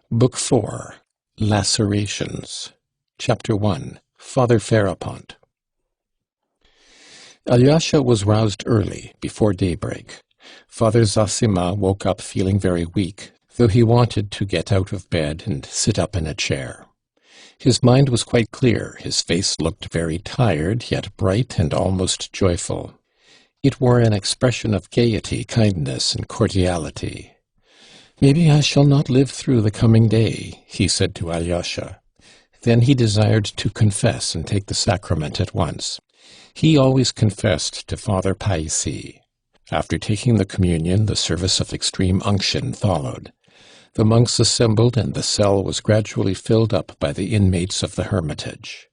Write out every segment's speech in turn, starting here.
Book 4, Lacerations, Chapter 1, Father Ferapont. Alyosha was roused early, before daybreak. Father Zosima woke up feeling very weak, though he wanted to get out of bed and sit up in a chair. His mind was quite clear, his face looked very tired, yet bright and almost joyful. It wore an expression of gaiety, kindness, and cordiality. "Maybe I shall not live through the coming day," he said to Alyosha. Then he desired to confess and take the sacrament at once. He always confessed to Father Paisi. After taking the communion, the service of extreme unction followed. The monks assembled, and the cell was gradually filled up by the inmates of the hermitage.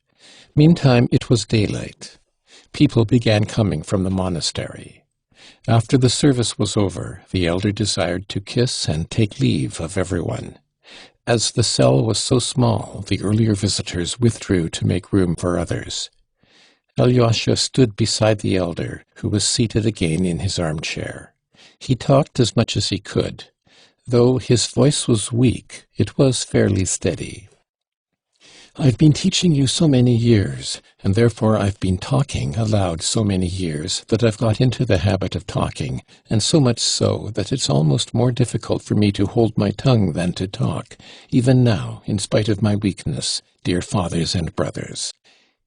Meantime, it was daylight. People began coming from the monastery. After the service was over, the elder desired to kiss and take leave of everyone. As the cell was so small, the earlier visitors withdrew to make room for others. Alyosha stood beside the elder, who was seated again in his armchair. He talked as much as he could. Though his voice was weak, it was fairly steady. "I've been teaching you so many years, and therefore I've been talking aloud so many years that I've got into the habit of talking, and so much so that it's almost more difficult for me to hold my tongue than to talk, even now, in spite of my weakness, dear fathers and brothers."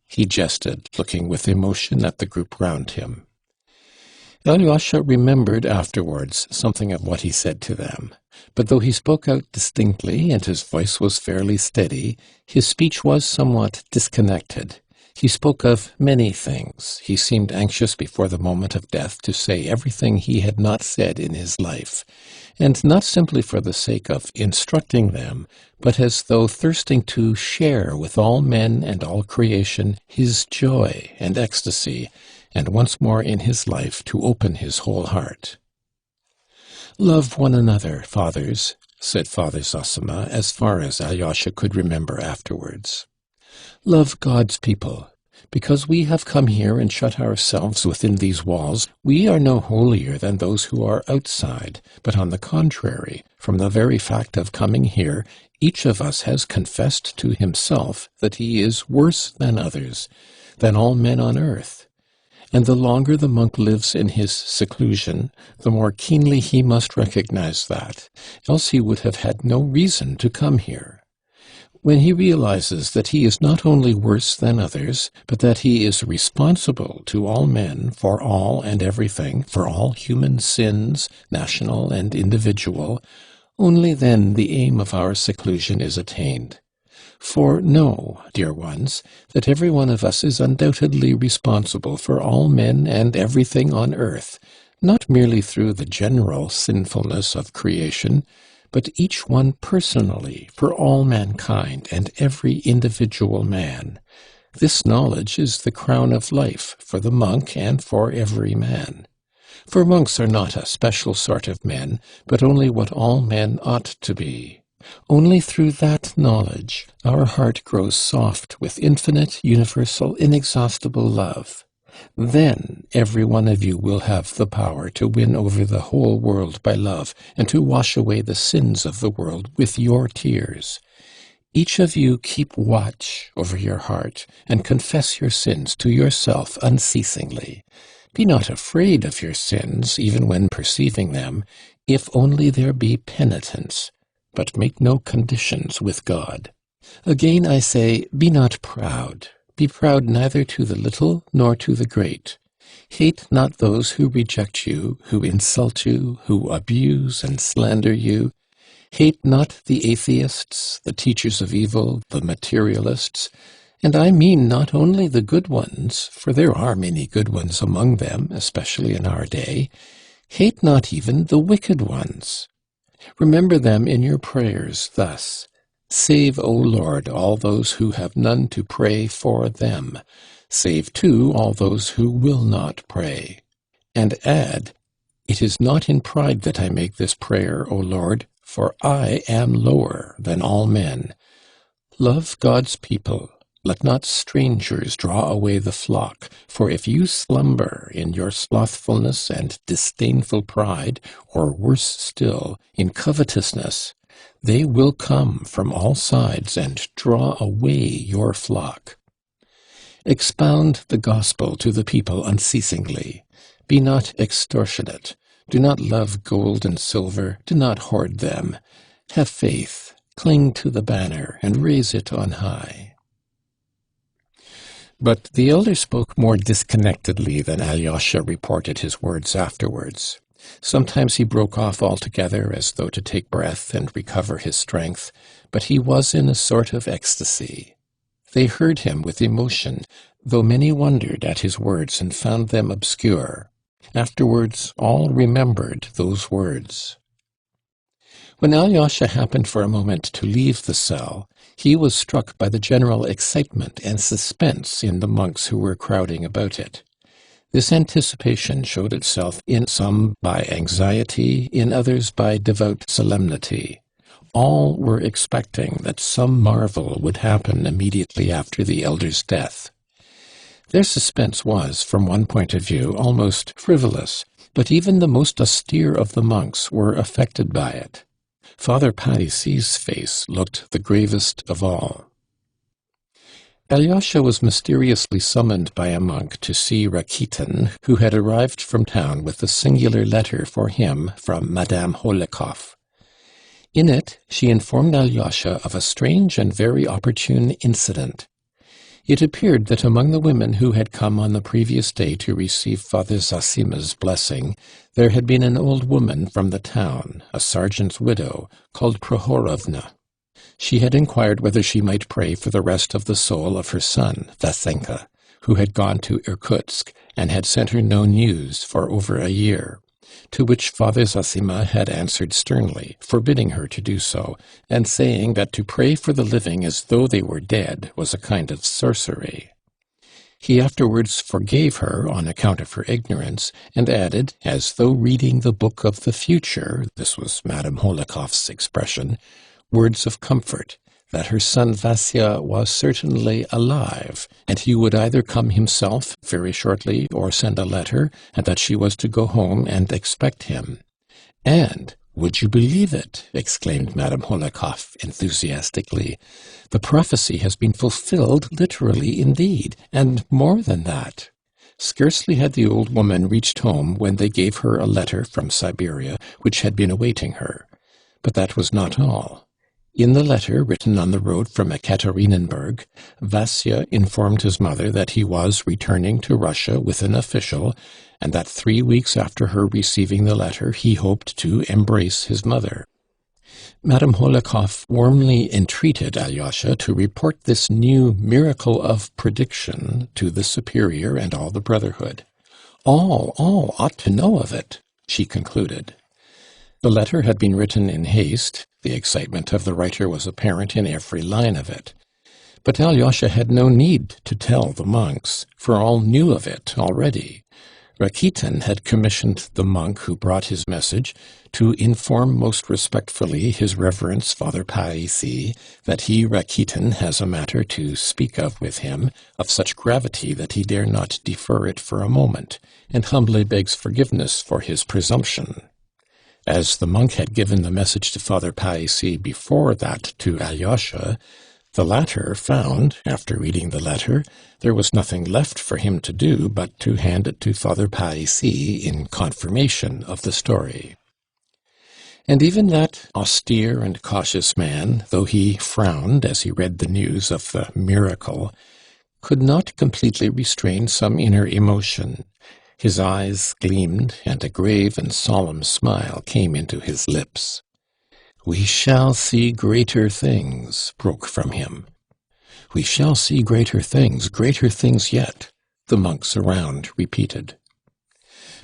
He jested, looking with emotion at the group round him. Alyosha remembered afterwards something of what he said to them, but though he spoke out distinctly and his voice was fairly steady, his speech was somewhat disconnected. He spoke of many things. He seemed anxious before the moment of death to say everything he had not said in his life, and not simply for the sake of instructing them, but as though thirsting to share with all men and all creation his joy and ecstasy, and once more in his life to open his whole heart. "Love one another, fathers," said Father Zosima, as far as Alyosha could remember afterwards. "Love God's people. Because we have come here and shut ourselves within these walls, we are no holier than those who are outside, but on the contrary, from the very fact of coming here, each of us has confessed to himself that he is worse than others, than all men on earth. And the longer the monk lives in his seclusion, the more keenly he must recognize that, else he would have had no reason to come here. When he realizes that he is not only worse than others, but that he is responsible to all men for all and everything, for all human sins, national and individual, only then the aim of our seclusion is attained. For know, dear ones, that every one of us is undoubtedly responsible for all men and everything on earth, not merely through the general sinfulness of creation, but each one personally for all mankind and every individual man. This knowledge is the crown of life for the monk and for every man. For monks are not a special sort of men, but only what all men ought to be. Only through that knowledge our heart grows soft with infinite, universal, inexhaustible love. Then every one of you will have the power to win over the whole world by love and to wash away the sins of the world with your tears. Each of you keep watch over your heart and confess your sins to yourself unceasingly. Be not afraid of your sins, even when perceiving them, if only there be penitence. But make no conditions with God. Again I say, be not proud. Be proud neither to the little nor to the great. Hate not those who reject you, who insult you, who abuse and slander you. Hate not the atheists, the teachers of evil, the materialists. And I mean not only the good ones, for there are many good ones among them, especially in our day. Hate not even the wicked ones. Remember them in your prayers thus: Save, O Lord, all those who have none to pray for them. Save, too, all those who will not pray. And add, It is not in pride that I make this prayer, O Lord, for I am lower than all men. Love God's people. Let not strangers draw away the flock, for if you slumber in your slothfulness and disdainful pride, or worse still, in covetousness, They will come from all sides and draw away your flock. Expound the gospel to the people unceasingly. Be not extortionate. Do not love gold and silver. Do not hoard them. Have faith. Cling to the banner and raise it on high. But the elder spoke more disconnectedly than Alyosha reported his words afterwards. Sometimes he broke off altogether as though to take breath and recover his strength, but he was in a sort of ecstasy. They heard him with emotion, though many wondered at his words and found them obscure. Afterwards all remembered those words. When Alyosha happened for a moment to leave the cell, he was struck by the general excitement and suspense in the monks who were crowding about it. This anticipation showed itself in some by anxiety, in others by devout solemnity. All were expecting that some marvel would happen immediately after the elder's death. Their suspense was, from one point of view, almost frivolous, but even the most austere of the monks were affected by it. Father Païssy's face looked the gravest of all. Alyosha was mysteriously summoned by a monk to see Rakitin, who had arrived from town with a singular letter for him from Madame Hohlakovs. In it, she informed Alyosha of a strange and very opportune incident. It appeared that among the women who had come on the previous day to receive Father Zosima's blessing, there had been an old woman from the town, a sergeant's widow, called Prohorovna. She had inquired whether she might pray for the rest of the soul of her son, Vasenka, who had gone to Irkutsk and had sent her no news for over a year, to which Father Zosima had answered sternly, forbidding her to do so, and saying that to pray for the living as though they were dead was a kind of sorcery. He afterwards forgave her on account of her ignorance, and added, as though reading the book of the future, this was Madame Hohlakovs' expression, words of comfort, that her son Vasya was certainly alive, and he would either come himself very shortly or send a letter, and that she was to go home and expect him. And, would you believe it, exclaimed Madame Hohlakovs enthusiastically, the prophecy has been fulfilled literally indeed, and more than that. Scarcely had the old woman reached home when they gave her a letter from Siberia, which had been awaiting her. But that was not all. In the letter, written on the road from Ekaterinenburg, Vasya informed his mother that he was returning to Russia with an official, and that 3 weeks after her receiving the letter he hoped to embrace his mother. Madame Hohlakovs warmly entreated Alyosha to report this new miracle of prediction to the superior and all the brotherhood. All ought to know of it, she concluded. The letter had been written in haste. The excitement of the writer was apparent in every line of it. But Alyosha had no need to tell the monks, for all knew of it already. Rakitin had commissioned the monk who brought his message to inform most respectfully his reverence Father Païssy that he, Rakitin, has a matter to speak of with him, of such gravity that he dare not defer it for a moment, and humbly begs forgiveness for his presumption. As the monk had given the message to Father Païssy before that to Alyosha, the latter found, after reading the letter, there was nothing left for him to do but to hand it to Father Païssy in confirmation of the story. And even that austere and cautious man, though he frowned as he read the news of the miracle, could not completely restrain some inner emotion. His eyes gleamed, and a grave and solemn smile came into his lips. "We shall see greater things," broke from him. "We shall see greater things yet," the monks around repeated.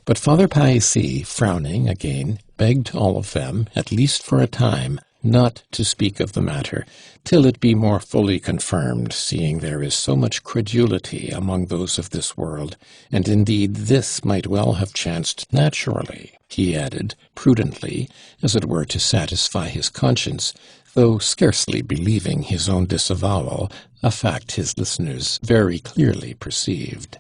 But Father Païssy, frowning again, begged all of them, at least for a time, not to speak of the matter, till it be more fully confirmed, seeing there is so much credulity among those of this world, and indeed this might well have chanced naturally, he added, prudently, as it were to satisfy his conscience, though scarcely believing his own disavowal, a fact his listeners very clearly perceived.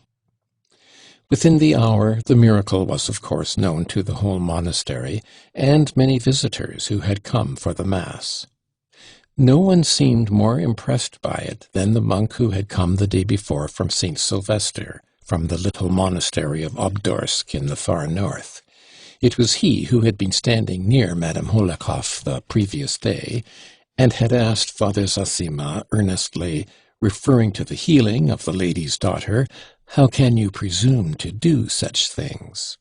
Within the hour, the miracle was of course known to the whole monastery, and many visitors who had come for the Mass. No one seemed more impressed by it than the monk who had come the day before from St. Sylvester, from the little monastery of Obdorsk in the far north. It was he who had been standing near Madame Hohlakovs the previous day, and had asked Father Zossima earnestly, referring to the healing of the lady's daughter, "How can you presume to do such things?"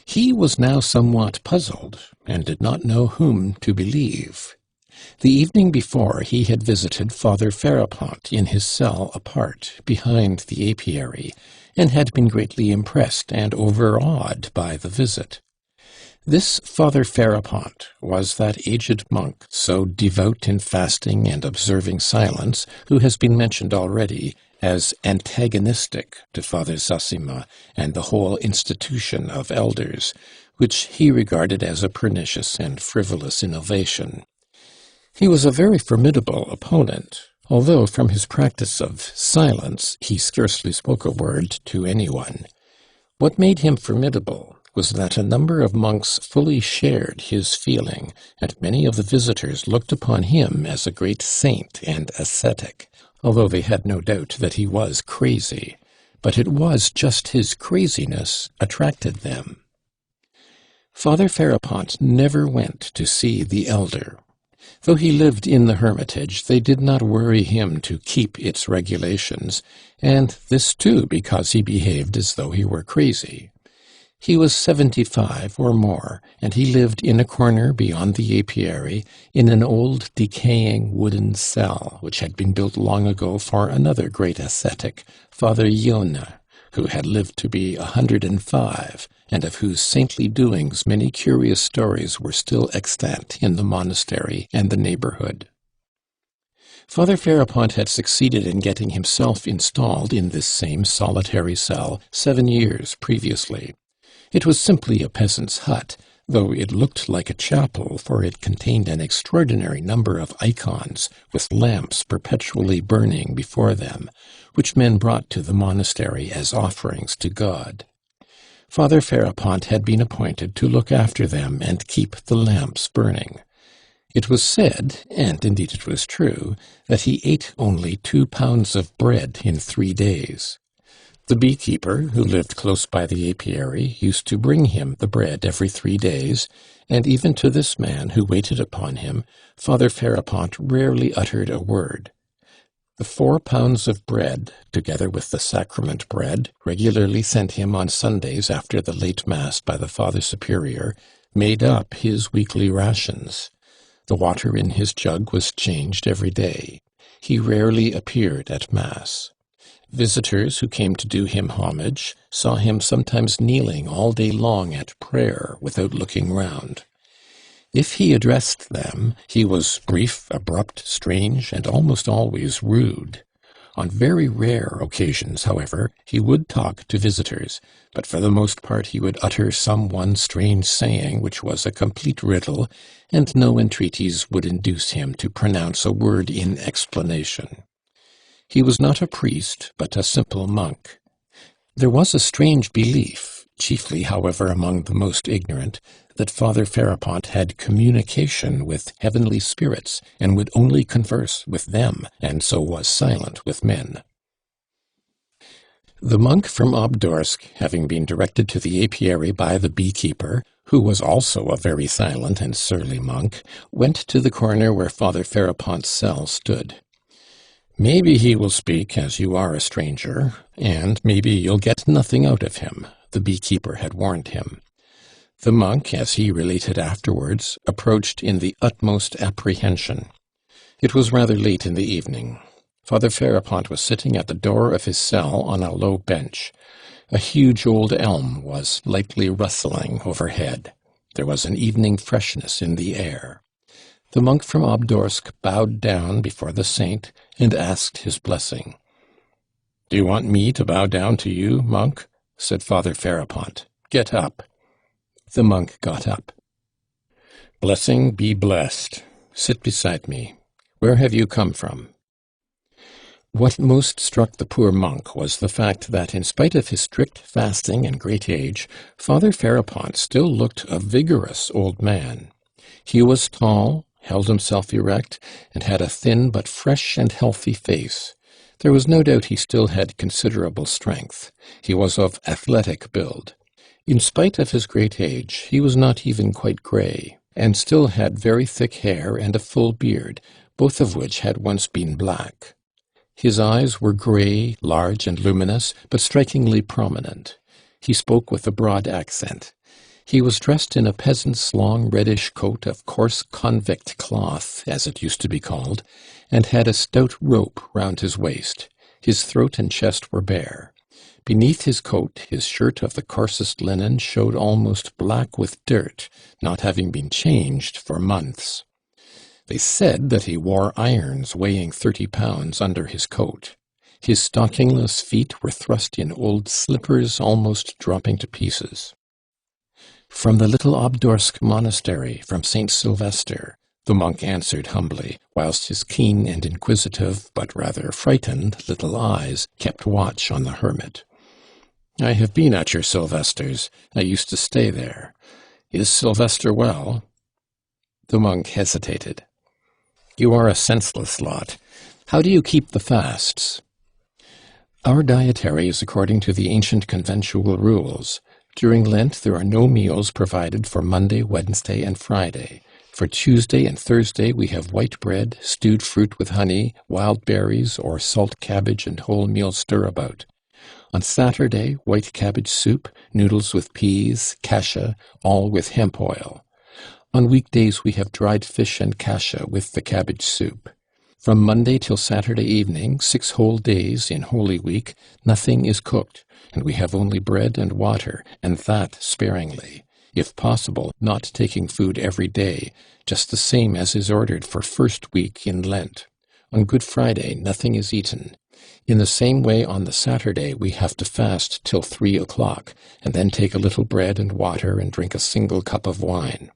He was now somewhat puzzled, and did not know whom to believe. The evening before he had visited Father Ferapont in his cell apart, behind the apiary, and had been greatly impressed and overawed by the visit. This Father Ferapont was that aged monk, so devout in fasting and observing silence, who has been mentioned already as antagonistic to Father Zossima and the whole institution of elders, which he regarded as a pernicious and frivolous innovation. He was a very formidable opponent, although from his practice of silence he scarcely spoke a word to anyone. What made him formidable was that a number of monks fully shared his feeling, and many of the visitors looked upon him as a great saint and ascetic, although they had no doubt that he was crazy. But it was just his craziness attracted them. Father Ferapont never went to see the elder. Though he lived in the hermitage, they did not worry him to keep its regulations, and this too because he behaved as though he were crazy. He was 75 or more, and he lived in a corner beyond the apiary, in an old decaying wooden cell, which had been built long ago for another great ascetic, Father Yona, who had lived to be 105, and of whose saintly doings many curious stories were still extant in the monastery and the neighborhood. Father Ferapont had succeeded in getting himself installed in this same solitary cell 7 years previously. It was simply a peasant's hut, though it looked like a chapel, for it contained an extraordinary number of icons with lamps perpetually burning before them, which men brought to the monastery as offerings to God. Father Ferapont had been appointed to look after them and keep the lamps burning. It was said, and indeed it was true, that he ate only 2 pounds of bread in 3 days. The beekeeper, who lived close by the apiary, used to bring him the bread every 3 days, and even to this man who waited upon him, Father Ferapont rarely uttered a word. The 4 pounds of bread, together with the sacrament bread, regularly sent him on Sundays after the late Mass by the Father Superior, made up his weekly rations. The water in his jug was changed every day. He rarely appeared at Mass. Visitors who came to do him homage saw him sometimes kneeling all day long at prayer without looking round. If he addressed them, he was brief, abrupt, strange, and almost always rude. On very rare occasions, however, he would talk to visitors, but for the most part he would utter some one strange saying which was a complete riddle, and no entreaties would induce him to pronounce a word in explanation. He was not a priest, but a simple monk. There was a strange belief, chiefly, however, among the most ignorant, that Father Ferapont had communication with heavenly spirits, and would only converse with them, and so was silent with men. The monk from Obdorsk, having been directed to the apiary by the beekeeper, who was also a very silent and surly monk, went to the corner where Father Ferapont's cell stood. "Maybe he will speak, as you are a stranger, and maybe you'll get nothing out of him," the beekeeper had warned him. The monk, as he related afterwards, approached in the utmost apprehension. It was rather late in the evening. Father Ferapont was sitting at the door of his cell on a low bench. A huge old elm was lightly rustling overhead. There was an evening freshness in the air. The monk from Obdorsk bowed down before the saint and asked his blessing. "Do you want me to bow down to you, monk?" said Father Ferapont. "Get up." The monk got up. "Blessing be blessed. Sit beside me. Where have you come from?" What most struck the poor monk was the fact that, in spite of his strict fasting and great age, Father Ferapont still looked a vigorous old man. He was tall, held himself erect, and had a thin but fresh and healthy face. There was no doubt he still had considerable strength. He was of athletic build. In spite of his great age, he was not even quite grey, and still had very thick hair and a full beard, both of which had once been black. His eyes were grey, large and luminous, but strikingly prominent. He spoke with a broad accent. He was dressed in a peasant's long reddish coat of coarse convict cloth, as it used to be called, and had a stout rope round his waist. His throat and chest were bare. Beneath his coat, his shirt of the coarsest linen showed almost black with dirt, not having been changed for months. They said that he wore irons weighing 30 pounds under his coat. His stockingless feet were thrust in old slippers almost dropping to pieces. "From the little Obdorsk monastery, from St. Sylvester," the monk answered humbly, whilst his keen and inquisitive, but rather frightened, little eyes kept watch on the hermit. "I have been at your Sylvester's. I used to stay there. Is Sylvester well?" The monk hesitated. "You are a senseless lot. How do you keep the fasts?" "Our dietary is according to the ancient conventual rules. During Lent there are no meals provided for Monday, Wednesday, and Friday. For Tuesday and Thursday we have white bread, stewed fruit with honey, wild berries, or salt cabbage and wholemeal stirabout. On Saturday, white cabbage soup, noodles with peas, kasha, all with hemp oil. On weekdays we have dried fish and kasha with the cabbage soup. From Monday till Saturday evening, 6 whole days in Holy Week, nothing is cooked, and we have only bread and water, and that sparingly, if possible, not taking food every day, just the same as is ordered for first week in Lent. On Good Friday nothing is eaten. In the same way on the Saturday we have to fast till 3 o'clock, and then take a little bread and water and drink a single cup of wine.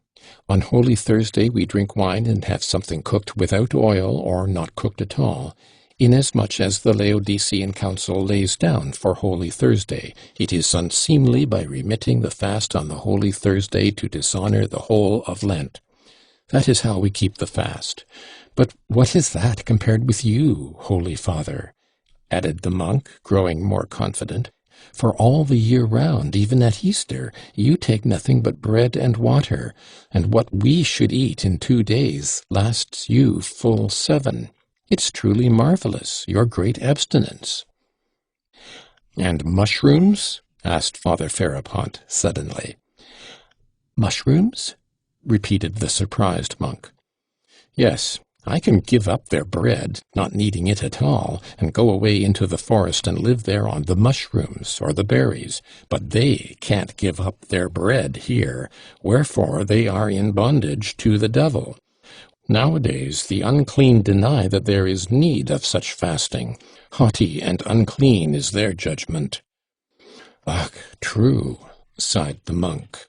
On Holy Thursday we drink wine and have something cooked without oil or not cooked at all. Inasmuch as the Laodicean Council lays down for Holy Thursday, it is unseemly by remitting the fast on the Holy Thursday to dishonor the whole of Lent. That is how we keep the fast. But what is that compared with you, Holy Father?" added the monk, growing more confident. "For all the year round, even at Easter, you take nothing but bread and water, and what we should eat in 2 days lasts you full 7. It's truly marvelous, your great abstinence." "And mushrooms?" asked Father Ferapont suddenly. "Mushrooms?" repeated the surprised monk. "Yes. I can give up their bread, not needing it at all, and go away into the forest and live there on the mushrooms or the berries, but they can't give up their bread here, wherefore they are in bondage to the devil. Nowadays the unclean deny that there is need of such fasting. Haughty and unclean is their judgment." "Ach, true," sighed the monk.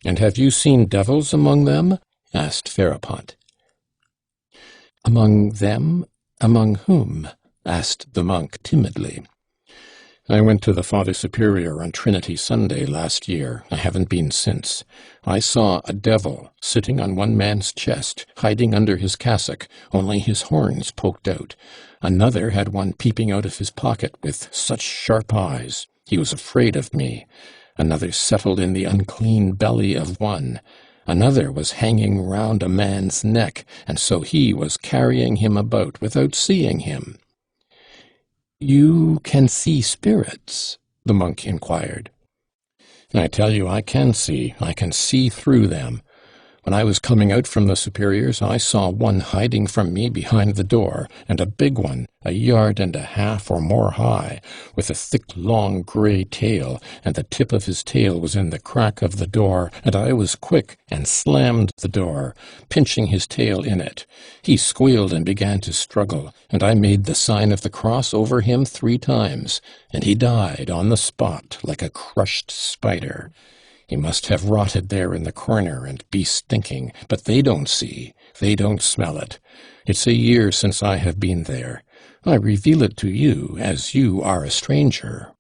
"And have you seen devils among them?" asked Ferapont. "Among them? Among whom?" asked the monk timidly. "I went to the Father Superior on Trinity Sunday last year. I haven't been since. I saw a devil sitting on one man's chest, hiding under his cassock, only his horns poked out. Another had one peeping out of his pocket with such sharp eyes. He was afraid of me. Another settled in the unclean belly of one. Another was hanging round a man's neck, and so he was carrying him about without seeing him." "You can see spirits?" the monk inquired. "I tell you I can see through them. When I was coming out from the superiors, I saw one hiding from me behind the door, and a big one, 1.5 yards or more high, with a thick, long, grey tail, and the tip of his tail was in the crack of the door, and I was quick and slammed the door, pinching his tail in it. He squealed and began to struggle, and I made the sign of the cross over him 3 times, and he died on the spot like a crushed spider. He must have rotted there in the corner and be stinking, but they don't see, they don't smell it. It's a year since I have been there. I reveal it to you, as you are a stranger."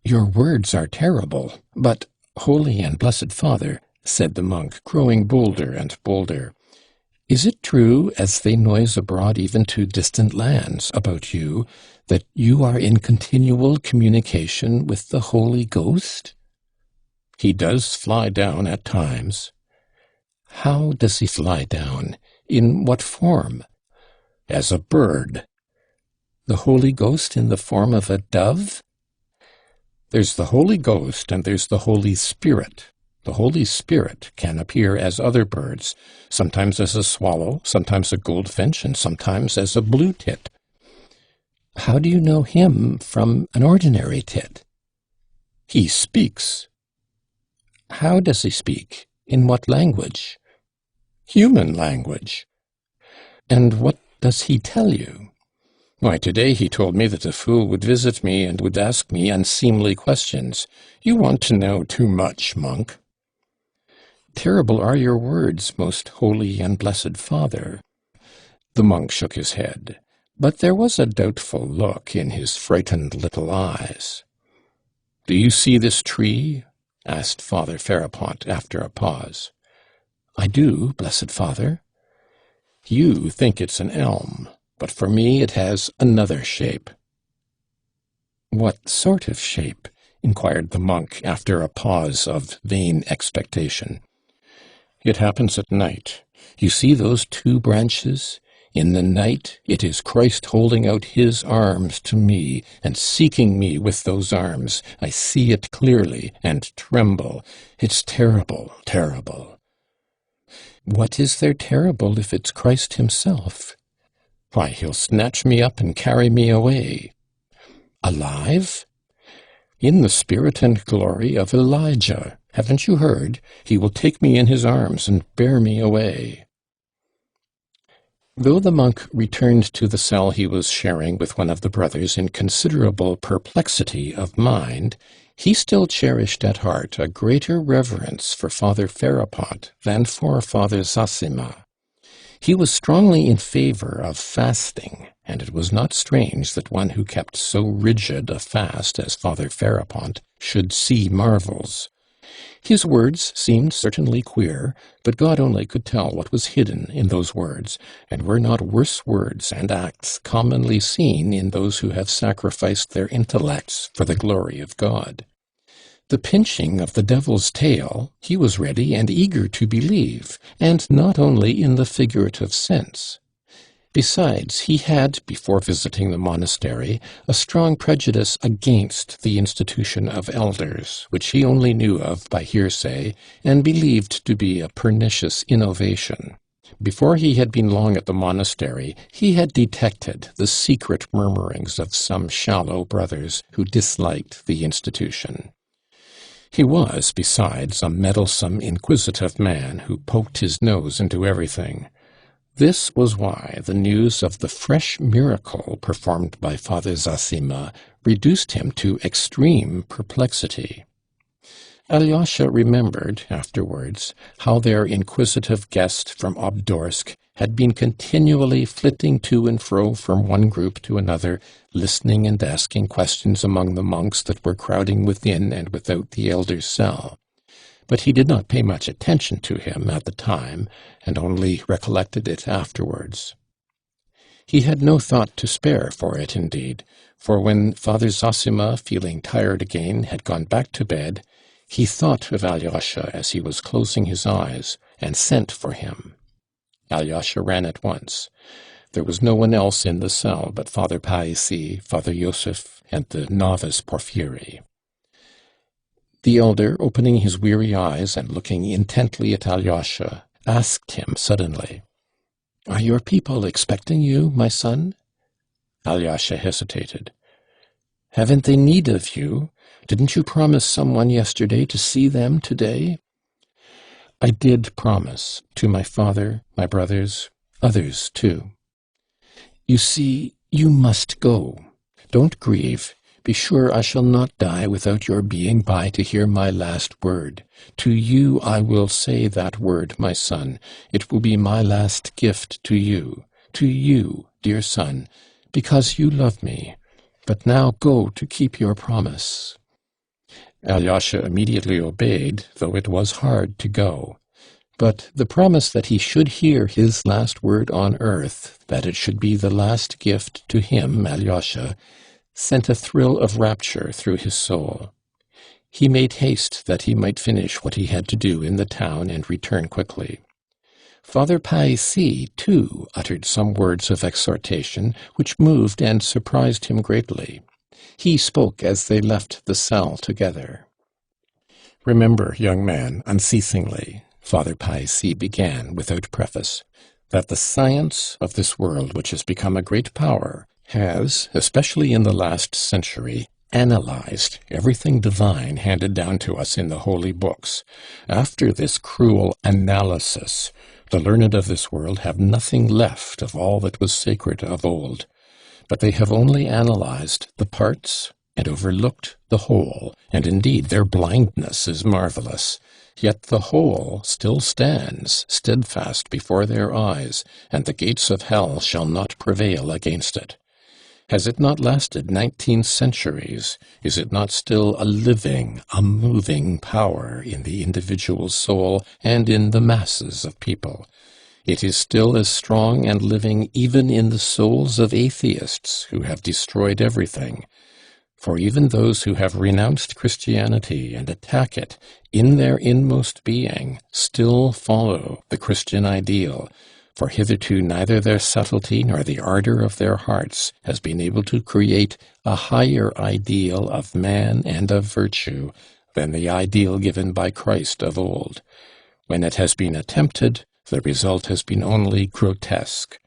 "Your words are terrible, but, Holy and Blessed Father," said the monk, growing bolder and bolder, "is it true, as they noise abroad even to distant lands about you, that you are in continual communication with the Holy Ghost?" "He does fly down at times." "How does he fly down? In what form?" "As a bird." "The Holy Ghost in the form of a dove?" "There's the Holy Ghost and there's the Holy Spirit. The Holy Spirit can appear as other birds, sometimes as a swallow, sometimes a goldfinch, and sometimes as a blue tit." "How do you know him from an ordinary tit?" "He speaks." "How does he speak? In what language?" "Human language." "And what does he tell you?" "Why, today he told me that a fool would visit me and would ask me unseemly questions. You want to know too much, monk." "Terrible are your words, most holy and blessed Father." The monk shook his head, but there was a doubtful look in his frightened little eyes. "Do you see this tree?" asked Father Ferapont after a pause. "I do, blessed Father." "You think it's an elm, but for me it has another shape." "What sort of shape?" inquired the monk after a pause of vain expectation. "It happens at night. You see those two branches? In the night it is Christ holding out his arms to me and seeking me with those arms. I see it clearly and tremble. It's terrible, terrible." "What is there terrible if it's Christ himself?" "Why, he'll snatch me up and carry me away." "Alive?" "In the spirit and glory of Elijah. Haven't you heard? He will take me in his arms and bear me away." Though the monk returned to the cell he was sharing with one of the brothers in considerable perplexity of mind, he still cherished at heart a greater reverence for Father Ferapont than for Father Zossima. He was strongly in favor of fasting, and it was not strange that one who kept so rigid a fast as Father Ferapont should see marvels. His words seemed certainly queer, but God only could tell what was hidden in those words, and were not worse words and acts commonly seen in those who have sacrificed their intellects for the glory of God. The pinching of the devil's tail, he was ready and eager to believe, and not only in the figurative sense. Besides, he had, before visiting the monastery, a strong prejudice against the institution of elders, which he only knew of by hearsay, and believed to be a pernicious innovation. Before he had been long at the monastery, he had detected the secret murmurings of some shallow brothers who disliked the institution. He was, besides, a meddlesome, inquisitive man who poked his nose into everything. This was why the news of the fresh miracle performed by Father Zossima reduced him to extreme perplexity. Alyosha remembered, afterwards, how their inquisitive guest from Obdorsk had been continually flitting to and fro from one group to another, listening and asking questions among the monks that were crowding within and without the elder's cell. But he did not pay much attention to him at the time, and only recollected it afterwards. He had no thought to spare for it, indeed, for when Father Zossima, feeling tired again, had gone back to bed, he thought of Alyosha as he was closing his eyes, and sent for him. Alyosha ran at once. There was no one else in the cell but Father Païssy, Father Yosef, and the novice Porphyry. The elder, opening his weary eyes and looking intently at Alyosha, asked him suddenly, "Are your people expecting you, my son?" Alyosha hesitated. "Haven't they need of you? Didn't you promise someone yesterday to see them today?" "I did promise, to my father, my brothers, others too." "You see, you must go. Don't grieve. Be sure I shall not die without your being by to hear my last word. To you I will say that word, my son. It will be my last gift to you, dear son, because you love me. But now go to keep your promise." Alyosha immediately obeyed, though it was hard to go. But the promise that he should hear his last word on earth, that it should be the last gift to him, Alyosha, sent a thrill of rapture through his soul. He made haste that he might finish what he had to do in the town and return quickly. Father Païssy, too, uttered some words of exhortation, which moved and surprised him greatly. He spoke as they left the cell together. "Remember, young man, unceasingly," Father Païssy began without preface, "that the science of this world, which has become a great power, has, especially in the last century, analyzed everything divine handed down to us in the holy books. After this cruel analysis, the learned of this world have nothing left of all that was sacred of old. But they have only analyzed the parts and overlooked the whole, and indeed their blindness is marvelous. Yet the whole still stands steadfast before their eyes, and the gates of hell shall not prevail against it. Has it not lasted 19 centuries? Is it not still a living, a moving power in the individual soul and in the masses of people? It is still as strong and living even in the souls of atheists who have destroyed everything. For even those who have renounced Christianity and attack it, in their inmost being, still follow the Christian ideal, for hitherto neither their subtlety nor the ardor of their hearts has been able to create a higher ideal of man and of virtue than the ideal given by Christ of old. When it has been attempted, the result has been only grotesque.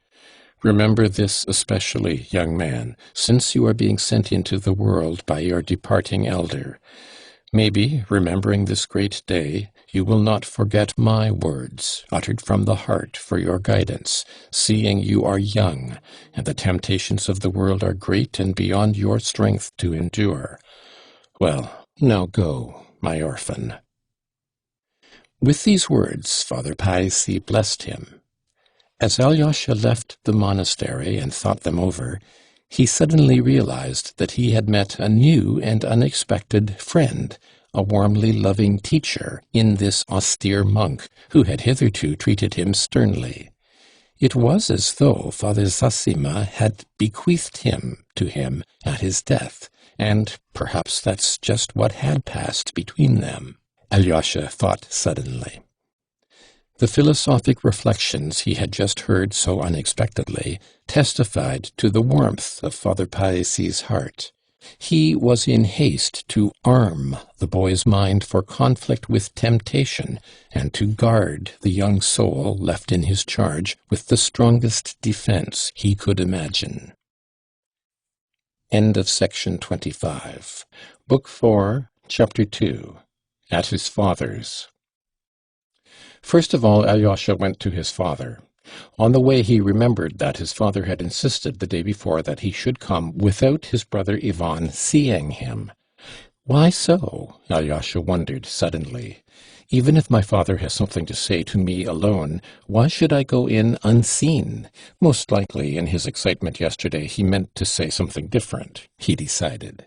Remember this especially, young man, since you are being sent into the world by your departing elder. Maybe, remembering this great day, you will not forget my words, uttered from the heart for your guidance, seeing you are young, and the temptations of the world are great and beyond your strength to endure. Well, now go, my orphan." With these words, Father Païssy blessed him. As Alyosha left the monastery and thought them over, he suddenly realized that he had met a new and unexpected friend, a warmly loving teacher in this austere monk, who had hitherto treated him sternly. It was as though Father Zossima had bequeathed him to him at his death, and perhaps that's just what had passed between them, Alyosha thought suddenly. The philosophic reflections he had just heard so unexpectedly testified to the warmth of Father Païssy's heart. He was in haste to arm the boy's mind for conflict with temptation and to guard the young soul left in his charge with the strongest defense he could imagine. End of section 25. Book 4, Chapter 2. At his father's. First of all, Alyosha went to his father. On the way he remembered that his father had insisted the day before that he should come without his brother Ivan seeing him. Why so? Alyosha wondered suddenly. Even if my father has something to say to me alone, why should I go in unseen? Most likely, in his excitement yesterday, he meant to say something different, he decided.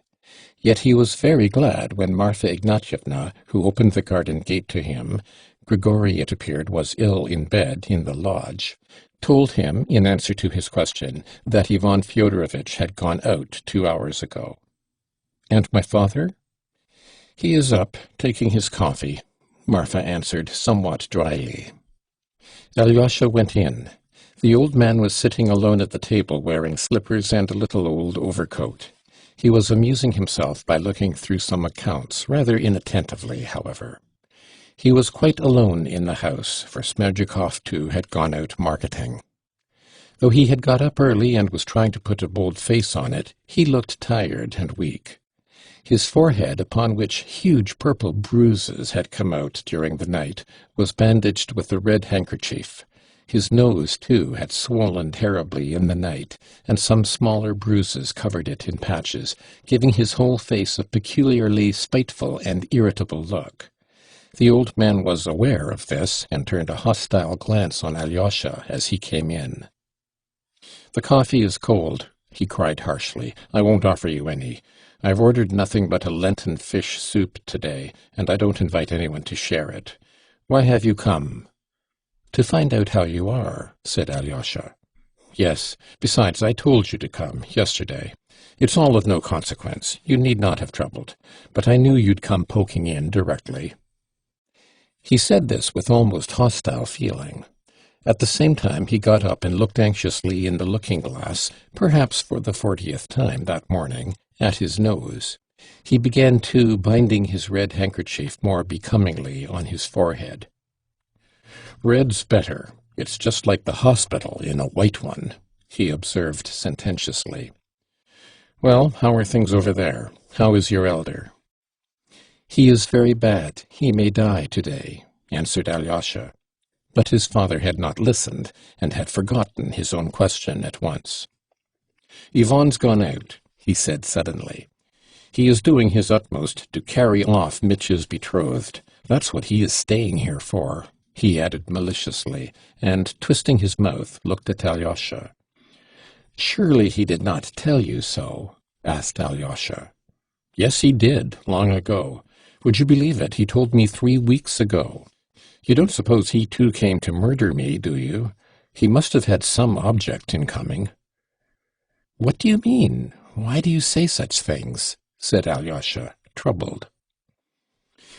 Yet he was very glad when Marfa Ignatyevna, who opened the garden gate to him, Grigory, it appeared, was ill in bed in the lodge, told him, in answer to his question, that Ivan Fyodorovitch had gone out 2 hours ago. "And my father?" "He is up, taking his coffee," Marfa answered somewhat dryly. Alyosha went in. The old man was sitting alone at the table wearing slippers and a little old overcoat. He was amusing himself by looking through some accounts, rather inattentively, however. He was quite alone in the house, for Smerdyakov too had gone out marketing. Though he had got up early and was trying to put a bold face on it, he looked tired and weak. His forehead, upon which huge purple bruises had come out during the night, was bandaged with a red handkerchief. His nose, too, had swollen terribly in the night, and some smaller bruises covered it in patches, giving his whole face a peculiarly spiteful and irritable look. The old man was aware of this, and turned a hostile glance on Alyosha as he came in. "The coffee is cold," he cried harshly. "I won't offer you any. I've ordered nothing but a Lenten fish soup today, and I don't invite anyone to share it. Why have you come?" "To find out how you are," said Alyosha. "Yes. Besides, I told you to come yesterday. It's all of no consequence. You need not have troubled. But I knew you'd come poking in directly." He said this with almost hostile feeling. At the same time he got up and looked anxiously in the looking-glass, perhaps for the 40th time that morning, at his nose. He began, too, binding his red handkerchief more becomingly on his forehead. "Red's better. It's just like the hospital in a white one," he observed sententiously. "Well, how are things over there? How is your elder?" "He is very bad. He may die today," answered Alyosha. But his father had not listened, and had forgotten his own question at once. "Ivan's gone out," he said suddenly. "He is doing his utmost to carry off Mitya's betrothed. That's what he is staying here for," he added maliciously, and, twisting his mouth, looked at Alyosha. "Surely he did not tell you so?" asked Alyosha. "Yes, he did, long ago. Would you believe it? He told me 3 weeks ago. You don't suppose he too came to murder me, do you? He must have had some object in coming." "What do you mean? Why do you say such things?" said Alyosha, troubled.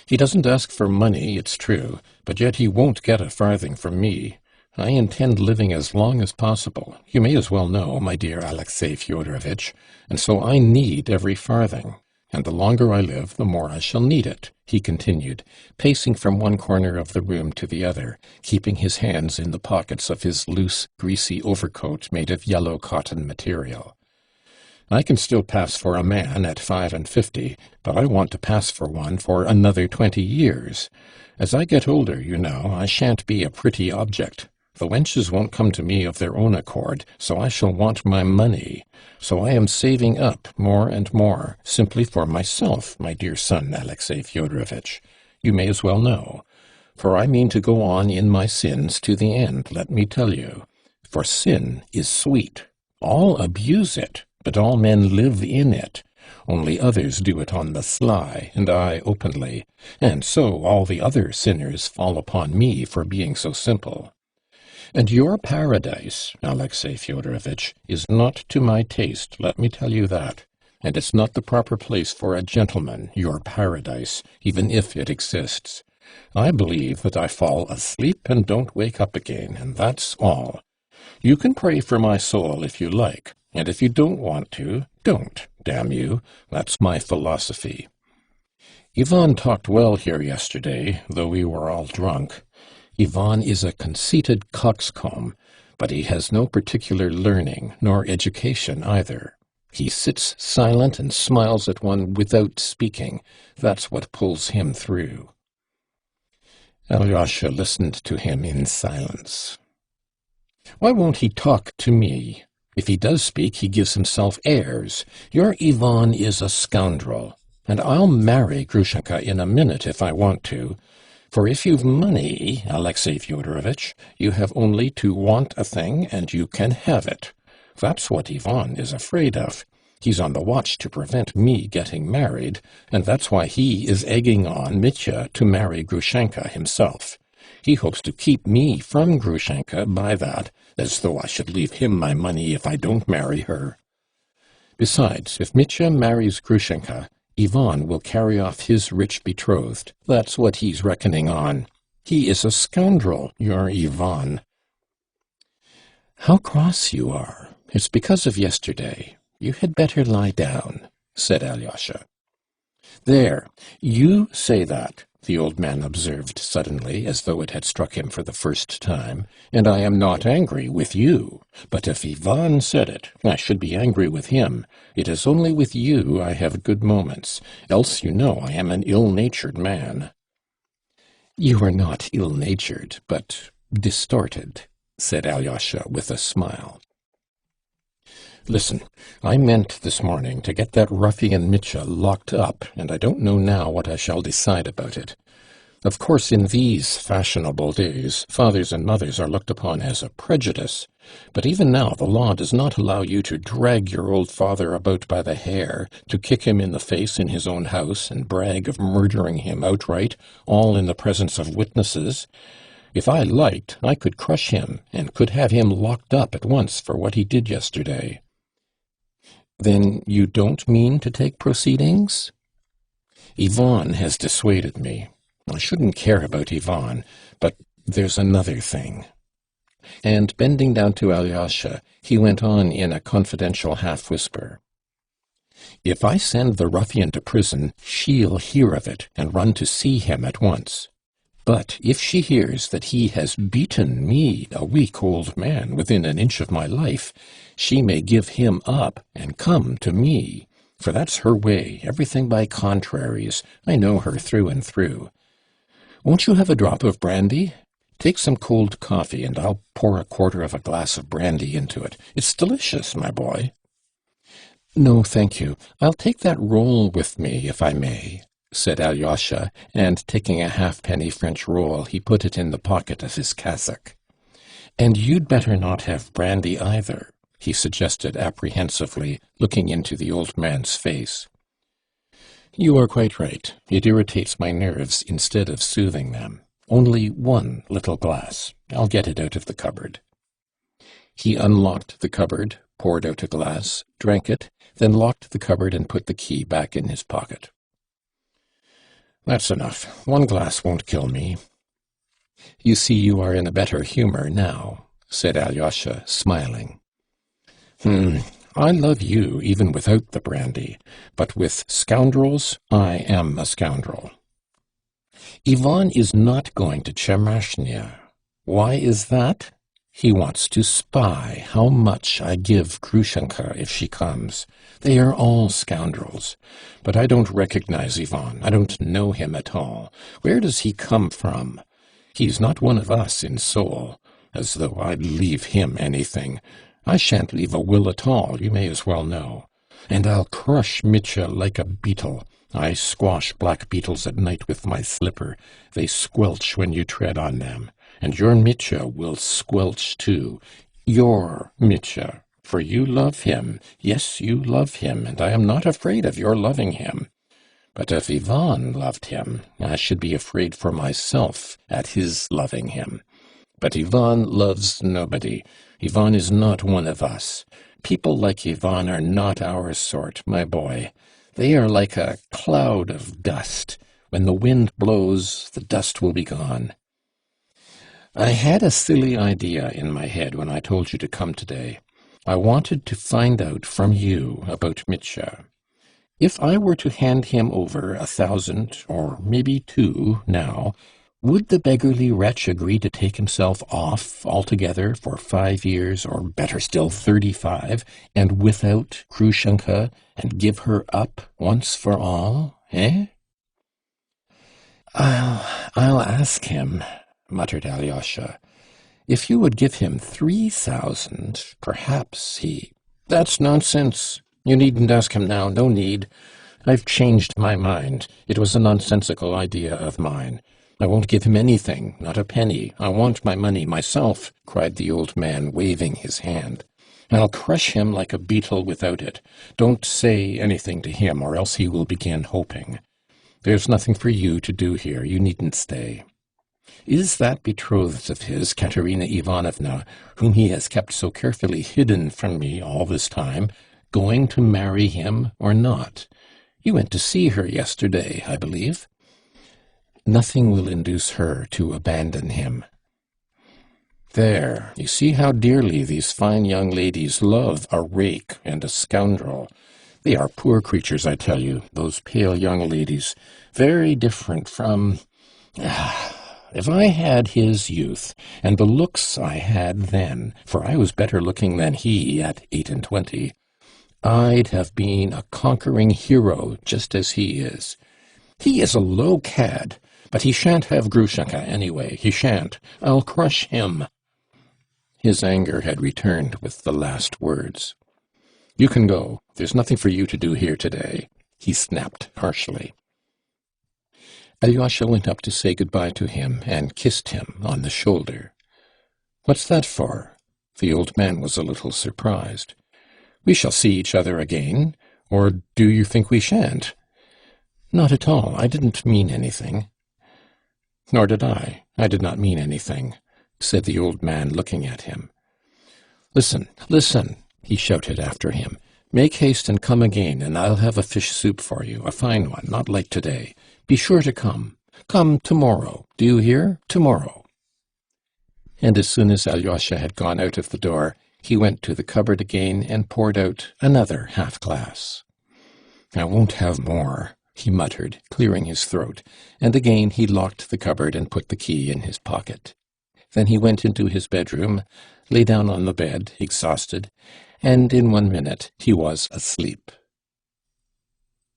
"He doesn't ask for money, it's true, but yet he won't get a farthing from me. I intend living as long as possible, you may as well know, my dear Alexey Fyodorovitch, and so I need every farthing. And the longer I live, the more I shall need it," he continued, pacing from one corner of the room to the other, keeping his hands in the pockets of his loose, greasy overcoat made of yellow cotton material. "I can still pass for a man at 55, but I want to pass for one for another 20 years. As I get older, you know, I shan't be a pretty object. The wenches won't come to me of their own accord, so I shall want my money. So I am saving up more and more, simply for myself, my dear son Alexey Fyodorovitch. You may as well know. For I mean to go on in my sins to the end, let me tell you. For sin is sweet. All abuse it, but all men live in it. Only others do it on the sly, and I openly. And so all the other sinners fall upon me for being so simple. And your paradise, Alexey Fyodorovitch, is not to my taste, let me tell you that. And it's not the proper place for a gentleman, your paradise, even if it exists. I believe that I fall asleep and don't wake up again, and that's all. You can pray for my soul if you like, and if you don't want to, don't, damn you. That's my philosophy. Ivan talked well here yesterday, though we were all drunk. Ivan is a conceited coxcomb, but he has no particular learning, nor education either. He sits silent and smiles at one without speaking. That's what pulls him through." Alyosha listened to him in silence. "Why won't he talk to me? If he does speak, he gives himself airs. Your Ivan is a scoundrel, and I'll marry Grushenka in a minute if I want to. For if you've money, Alexey Fyodorovitch, you have only to want a thing, and you can have it. That's what Ivan is afraid of. He's on the watch to prevent me getting married, and that's why he is egging on Mitya to marry Grushenka himself. He hopes to keep me from Grushenka by that, as though I should leave him my money if I don't marry her. Besides, if Mitya marries Grushenka, Ivan will carry off his rich betrothed. That's what he's reckoning on. He is a scoundrel, your Ivan." "How cross you are. It's because of yesterday. You had better lie down," said Alyosha. "There, you say that," the old man observed suddenly, as though it had struck him for the first time, "and I am not angry with you. But if Ivan said it, I should be angry with him. It is only with you I have good moments, else you know I am an ill-natured man." "You are not ill-natured, but distorted," said Alyosha with a smile. "Listen, I meant this morning to get that ruffian Mitya locked up, and I don't know now what I shall decide about it. Of course, in these fashionable days, fathers and mothers are looked upon as a prejudice. But even now the law does not allow you to drag your old father about by the hair, to kick him in the face in his own house, and brag of murdering him outright, all in the presence of witnesses. If I liked, I could crush him, and could have him locked up at once for what he did yesterday. Then you don't mean to take proceedings? Ivan has dissuaded me. I shouldn't care about Ivan, but there's another thing. And bending down to Alyosha, he went on in a confidential half-whisper. If I send the ruffian to prison, she'll hear of it and run to see him at once. But if she hears that he has beaten me, a weak old man, within an inch of my life, she may give him up and come to me. For that's her way, everything by contraries. I know her through and through. Won't you have a drop of brandy? Take some cold coffee, and I'll pour a quarter of a glass of brandy into it. It's delicious, my boy. No, thank you. I'll take that roll with me, if I may, said Alyosha, and taking a halfpenny French roll, he put it in the pocket of his cassock. And you'd better not have brandy either, he suggested apprehensively, looking into the old man's face. You are quite right. It irritates my nerves instead of soothing them. Only one little glass. I'll get it out of the cupboard. He unlocked the cupboard, poured out a glass, drank it, then locked the cupboard and put the key back in his pocket. That's enough. One glass won't kill me. You see you are in a better humor now, said Alyosha, smiling. I love you even without the brandy, but with scoundrels I am a scoundrel. Ivan is not going to Tchermashnya. Why is that? He wants to spy how much I give Grushenka if she comes. They are all scoundrels. But I don't recognize Ivan. I don't know him at all. Where does he come from? He's not one of us in soul, as though I'd leave him anything. I shan't leave a will at all, you may as well know. And I'll crush Mitya like a beetle. I squash black beetles at night with my slipper. They squelch when you tread on them. And your Mitya will squelch too. Your Mitya, for you love him. Yes, you love him, and I am not afraid of your loving him. But if Ivan loved him, I should be afraid for myself at his loving him. But Ivan loves nobody. Ivan is not one of us. People like Ivan are not our sort, my boy. They are like a cloud of dust. When the wind blows, the dust will be gone. I had a silly idea in my head when I told you to come today. I wanted to find out from you about Mitya. If I were to hand him over 1,000, or maybe 2 now, would the beggarly wretch agree to take himself off altogether for 5 years, or better still 35, and without Grushenka, and give her up once for all, eh? I'll ask him, muttered Alyosha. If you would give him 3,000, perhaps he... That's nonsense. You needn't ask him now, no need. I've changed my mind. It was a nonsensical idea of mine. I won't give him anything, not a penny. I want my money myself, cried the old man, waving his hand. I'll crush him like a beetle without it. Don't say anything to him, or else he will begin hoping. There's nothing for you to do here. You needn't stay. Is that betrothed of his, Katerina Ivanovna, whom he has kept so carefully hidden from me all this time, going to marry him or not? You went to see her yesterday, I believe. Nothing will induce her to abandon him. There, you see how dearly these fine young ladies love a rake and a scoundrel. They are poor creatures, I tell you, those pale young ladies, very different from... If I had his youth, and the looks I had then, for I was better looking than he at 28, I'd have been a conquering hero just as he is. He is a low cad, but he shan't have Grushenka anyway, he shan't. I'll crush him. His anger had returned with the last words. You can go. There's nothing for you to do here today, he snapped harshly. Alyosha went up to say goodbye to him and kissed him on the shoulder. "What's that for?" The old man was a little surprised. "We shall see each other again, or do you think we shan't?" "Not at all. I didn't mean anything." "Nor did I. I did not mean anything," said the old man, looking at him. "Listen, listen," he shouted after him. "Make haste and come again, and I'll have a fish soup for you, a fine one, not like today. Be sure to come. Come tomorrow. Do you hear? Tomorrow." And as soon as Alyosha had gone out of the door, he went to the cupboard again and poured out another half-glass. "I won't have more," he muttered, clearing his throat, and again he locked the cupboard and put the key in his pocket. Then he went into his bedroom, lay down on the bed, exhausted, and in 1 minute he was asleep.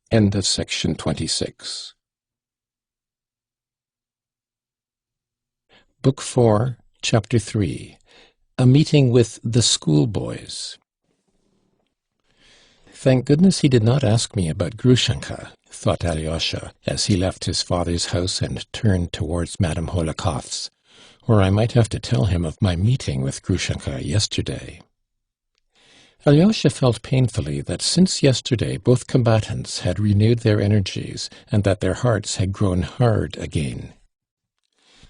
End of section 26. Book 4, Chapter 3. A Meeting with the Schoolboys. "Thank goodness he did not ask me about Grushenka," thought Alyosha, as he left his father's house and turned towards Madame Hohlakovs, "or I might have to tell him of my meeting with Grushenka yesterday." Alyosha felt painfully that since yesterday both combatants had renewed their energies, and that their hearts had grown hard again.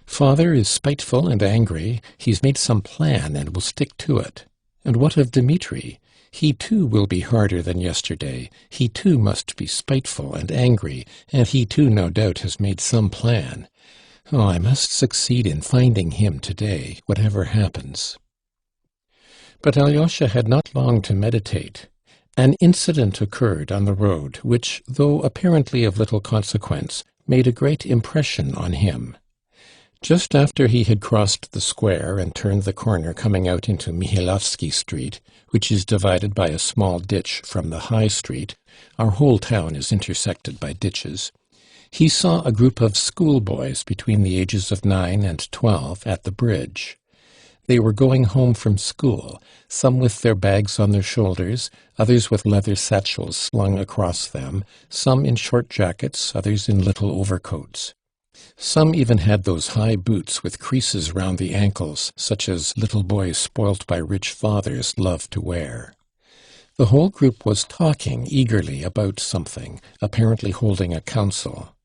Father is spiteful and angry. He's made some plan and will stick to it. And what of Dmitri? He too will be harder than yesterday. He too must be spiteful and angry, and he too no doubt has made some plan. Oh, I must succeed in finding him today, whatever happens. But Alyosha had not long to meditate. An incident occurred on the road which, though apparently of little consequence, made a great impression on him. Just after he had crossed the square and turned the corner coming out into Mihailovsky Street, which is divided by a small ditch from the High Street — our whole town is intersected by ditches — he saw a group of schoolboys between the ages of 9 and 12 at the bridge. They were going home from school, some with their bags on their shoulders, others with leather satchels slung across them, some in short jackets, others in little overcoats. Some even had those high boots with creases round the ankles, such as little boys spoilt by rich fathers love to wear. The whole group was talking eagerly about something, apparently holding a council.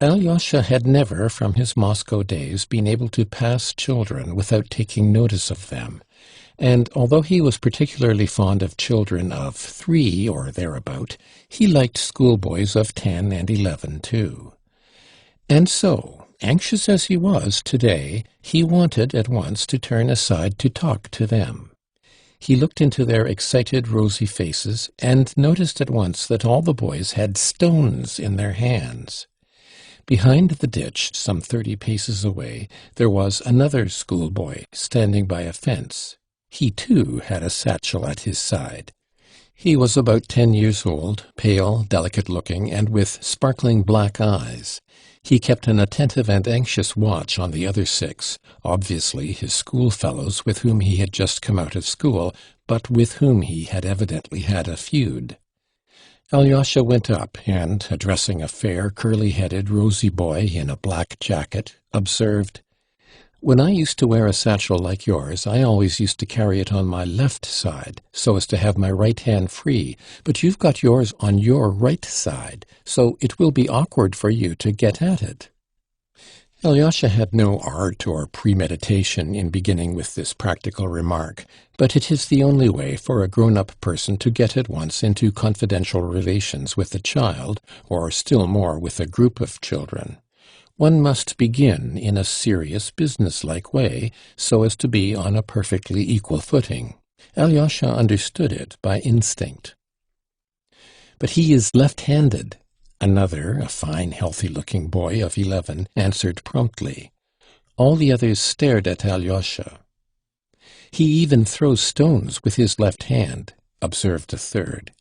Alyosha had never, from his Moscow days, been able to pass children without taking notice of them, and although he was particularly fond of children of 3 or thereabout, he liked schoolboys of 10 and 11 too. And so, anxious as he was today, he wanted at once to turn aside to talk to them. He looked into their excited, rosy faces and noticed at once that all the boys had stones in their hands. Behind the ditch, some 30 paces away, there was another schoolboy standing by a fence. He too had a satchel at his side. He was about 10 years old, pale, delicate-looking, and with sparkling black eyes. He kept an attentive and anxious watch on the other 6, obviously his schoolfellows with whom he had just come out of school, but with whom he had evidently had a feud. Alyosha went up and, addressing a fair, curly-headed, rosy boy in a black jacket, observed, "When I used to wear a satchel like yours, I always used to carry it on my left side, so as to have my right hand free, but you've got yours on your right side, so it will be awkward for you to get at it." Alyosha had no art or premeditation in beginning with this practical remark, but it is the only way for a grown-up person to get at once into confidential relations with a child, or still more with a group of children. One must begin in a serious, business-like way, so as to be on a perfectly equal footing. Alyosha understood it by instinct. "But he is left-handed," another, a fine, healthy-looking boy of 11, answered promptly. All the others stared at Alyosha. "He even throws stones with his left hand," observed a third.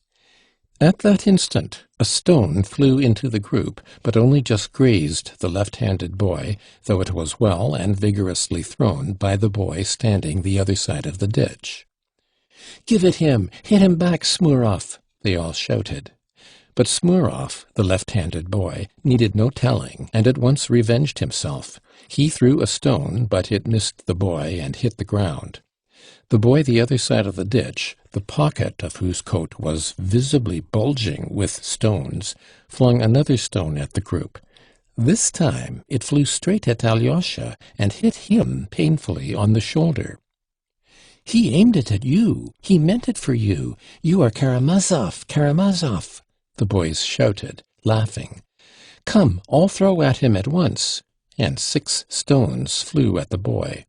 At that instant, a stone flew into the group, but only just grazed the left-handed boy, though it was well and vigorously thrown by the boy standing the other side of the ditch. "Give it him! Hit him back, Smurov!" they all shouted. But Smurov, the left-handed boy, needed no telling, and at once revenged himself. He threw a stone, but it missed the boy and hit the ground. The boy the other side of the ditch, the pocket of whose coat was visibly bulging with stones, flung another stone at the group. This time it flew straight at Alyosha and hit him painfully on the shoulder. "He aimed it at you. He meant it for you. You are Karamazov, Karamazov," the boys shouted, laughing. "Come, all throw at him at once." And 6 stones flew at the boy.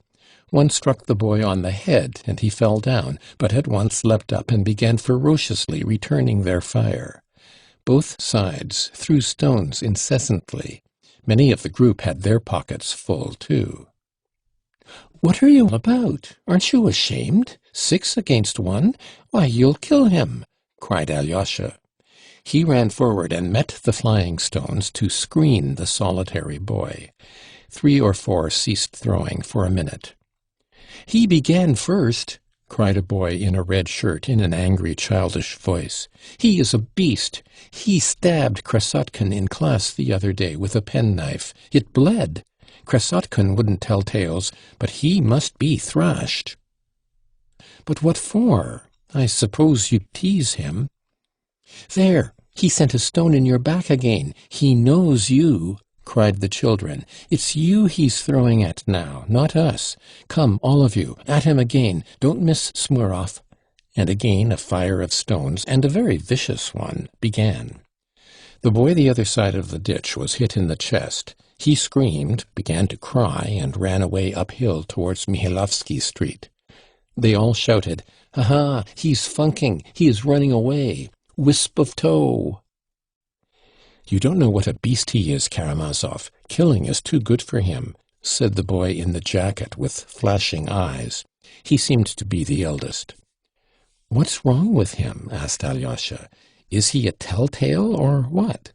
One struck the boy on the head, and he fell down, but at once leapt up and began ferociously returning their fire. Both sides threw stones incessantly. Many of the group had their pockets full, too. "What are you about? Aren't you ashamed? 6 against 1? Why, you'll kill him!" cried Alyosha. He ran forward and met the flying stones to screen the solitary boy. 3 or 4 ceased throwing for a minute. "He began first," cried a boy in a red shirt in an angry, childish voice. "He is a beast. He stabbed Krasotkin in class the other day with a penknife. It bled. Krasotkin wouldn't tell tales, but he must be thrashed." "But what for? I suppose you tease him." "There, he sent a stone in your back again. He knows you," cried the children. "It's you he's throwing at now, not us. Come, all of you, at him again. Don't miss Smurov." And again a fire of stones, and a very vicious one, began. The boy the other side of the ditch was hit in the chest. He screamed, began to cry, and ran away uphill towards Mihailovsky Street. They all shouted, "Ha ha, he's funking, he is running away. Wisp of tow." "You don't know what a beast he is, Karamazov. Killing is too good for him," said the boy in the jacket with flashing eyes. He seemed to be the eldest. "What's wrong with him?" asked Alyosha. "Is he a telltale or what?"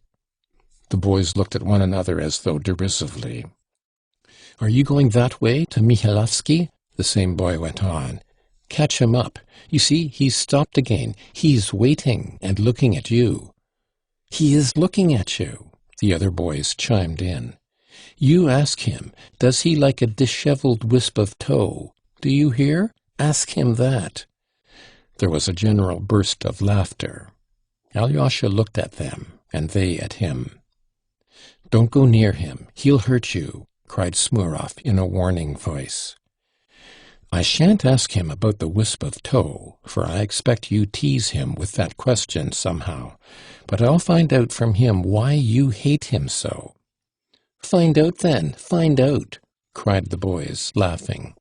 The boys looked at one another as though derisively. "Are you going that way, to Mihailovsky?" the same boy went on. "Catch him up. You see, he's stopped again. He's waiting and looking at you." "He is looking at you," the other boys chimed in. "You ask him, does he like a disheveled wisp of tow? Do you hear? Ask him that." There was a general burst of laughter. Alyosha looked at them, and they at him. "Don't go near him. He'll hurt you," cried Smurov in a warning voice. "I shan't ask him about the wisp of tow, for I expect you tease him with that question somehow. But I'll find out from him why you hate him so." "Find out then, find out," cried the boys, laughing.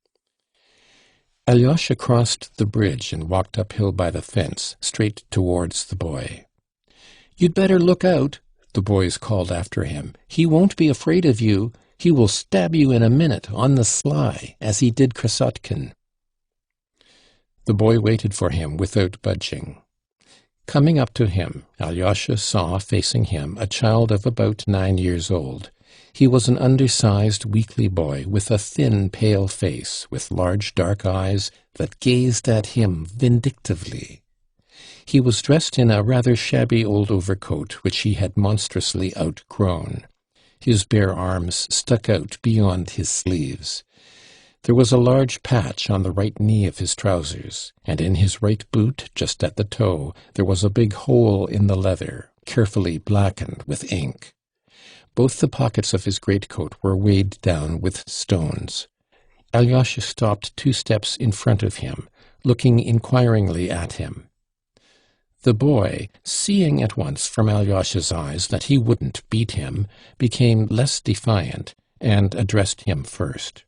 Alyosha crossed the bridge and walked uphill by the fence, straight towards the boy. "You'd better look out," the boys called after him. "He won't be afraid of you. He will stab you in a minute, on the sly, as he did Krasotkin." The boy waited for him without budging. Coming up to him, Alyosha saw facing him a child of about 9 years old. He was an undersized, weakly boy with a thin, pale face, with large dark eyes that gazed at him vindictively. He was dressed in a rather shabby old overcoat which he had monstrously outgrown. His bare arms stuck out beyond his sleeves. There was a large patch on the right knee of his trousers, and in his right boot, just at the toe, there was a big hole in the leather, carefully blackened with ink. Both the pockets of his greatcoat were weighed down with stones. Alyosha stopped 2 steps in front of him, looking inquiringly at him. The boy, seeing at once from Alyosha's eyes that he wouldn't beat him, became less defiant, and addressed him first.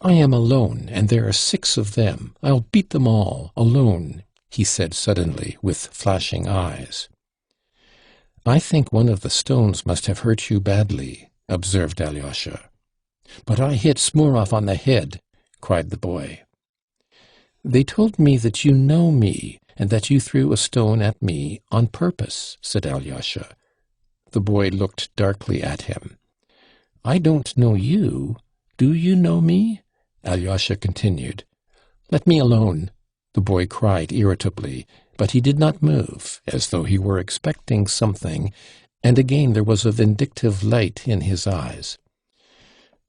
"I am alone, and there are 6 of them. I'll beat them all, alone," he said suddenly, with flashing eyes. "I think one of the stones must have hurt you badly," observed Alyosha. "But I hit Smurov on the head," cried the boy. "They told me that you know me, and that you threw a stone at me on purpose," said Alyosha. The boy looked darkly at him. "I don't know you. Do you know me?" Alyosha continued. "Let me alone," the boy cried irritably. but he did not move, as though he were expecting something, and again there was a vindictive light in his eyes.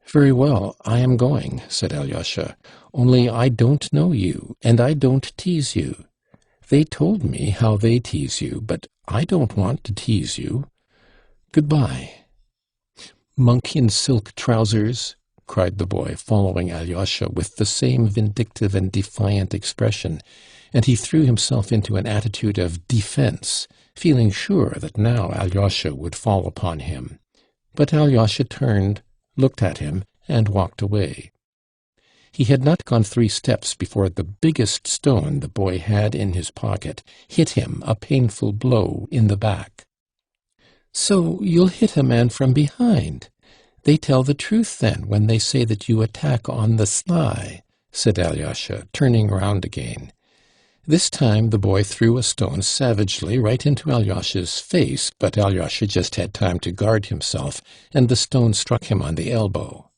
"Very well, I am going," said Alyosha. "Only I don't know you, and I don't tease you. They told me how they tease you, but I don't want to tease you. Goodbye." "Monk in silk trousers," cried the boy, following Alyosha with the same vindictive and defiant expression, and he threw himself into an attitude of defense, feeling sure that now Alyosha would fall upon him. But Alyosha turned, looked at him, and walked away. He had not gone 3 steps before the biggest stone the boy had in his pocket hit him a painful blow in the back. "So you'll hit a man from behind. They tell the truth, then, when they say that you attack on the sly," said Alyosha, turning round again. This time the boy threw a stone savagely right into Alyosha's face, but Alyosha just had time to guard himself, and the stone struck him on the elbow.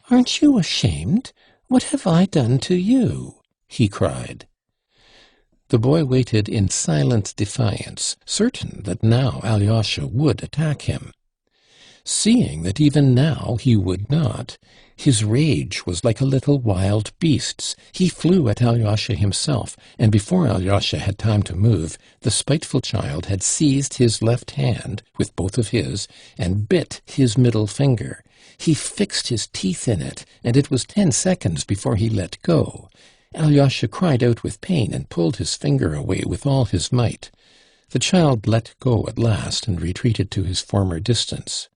"Aren't you ashamed? What have I done to you?" he cried. The boy waited in silent defiance, certain that now Alyosha would attack him. Seeing that even now he would not, his rage was like a little wild beast's. He flew at Alyosha himself, and before Alyosha had time to move, the spiteful child had seized his left hand with both of his and bit his middle finger. He fixed his teeth in it, and it was 10 seconds before he let go. Alyosha cried out with pain and pulled his finger away with all his might. The child let go at last and retreated to his former distance.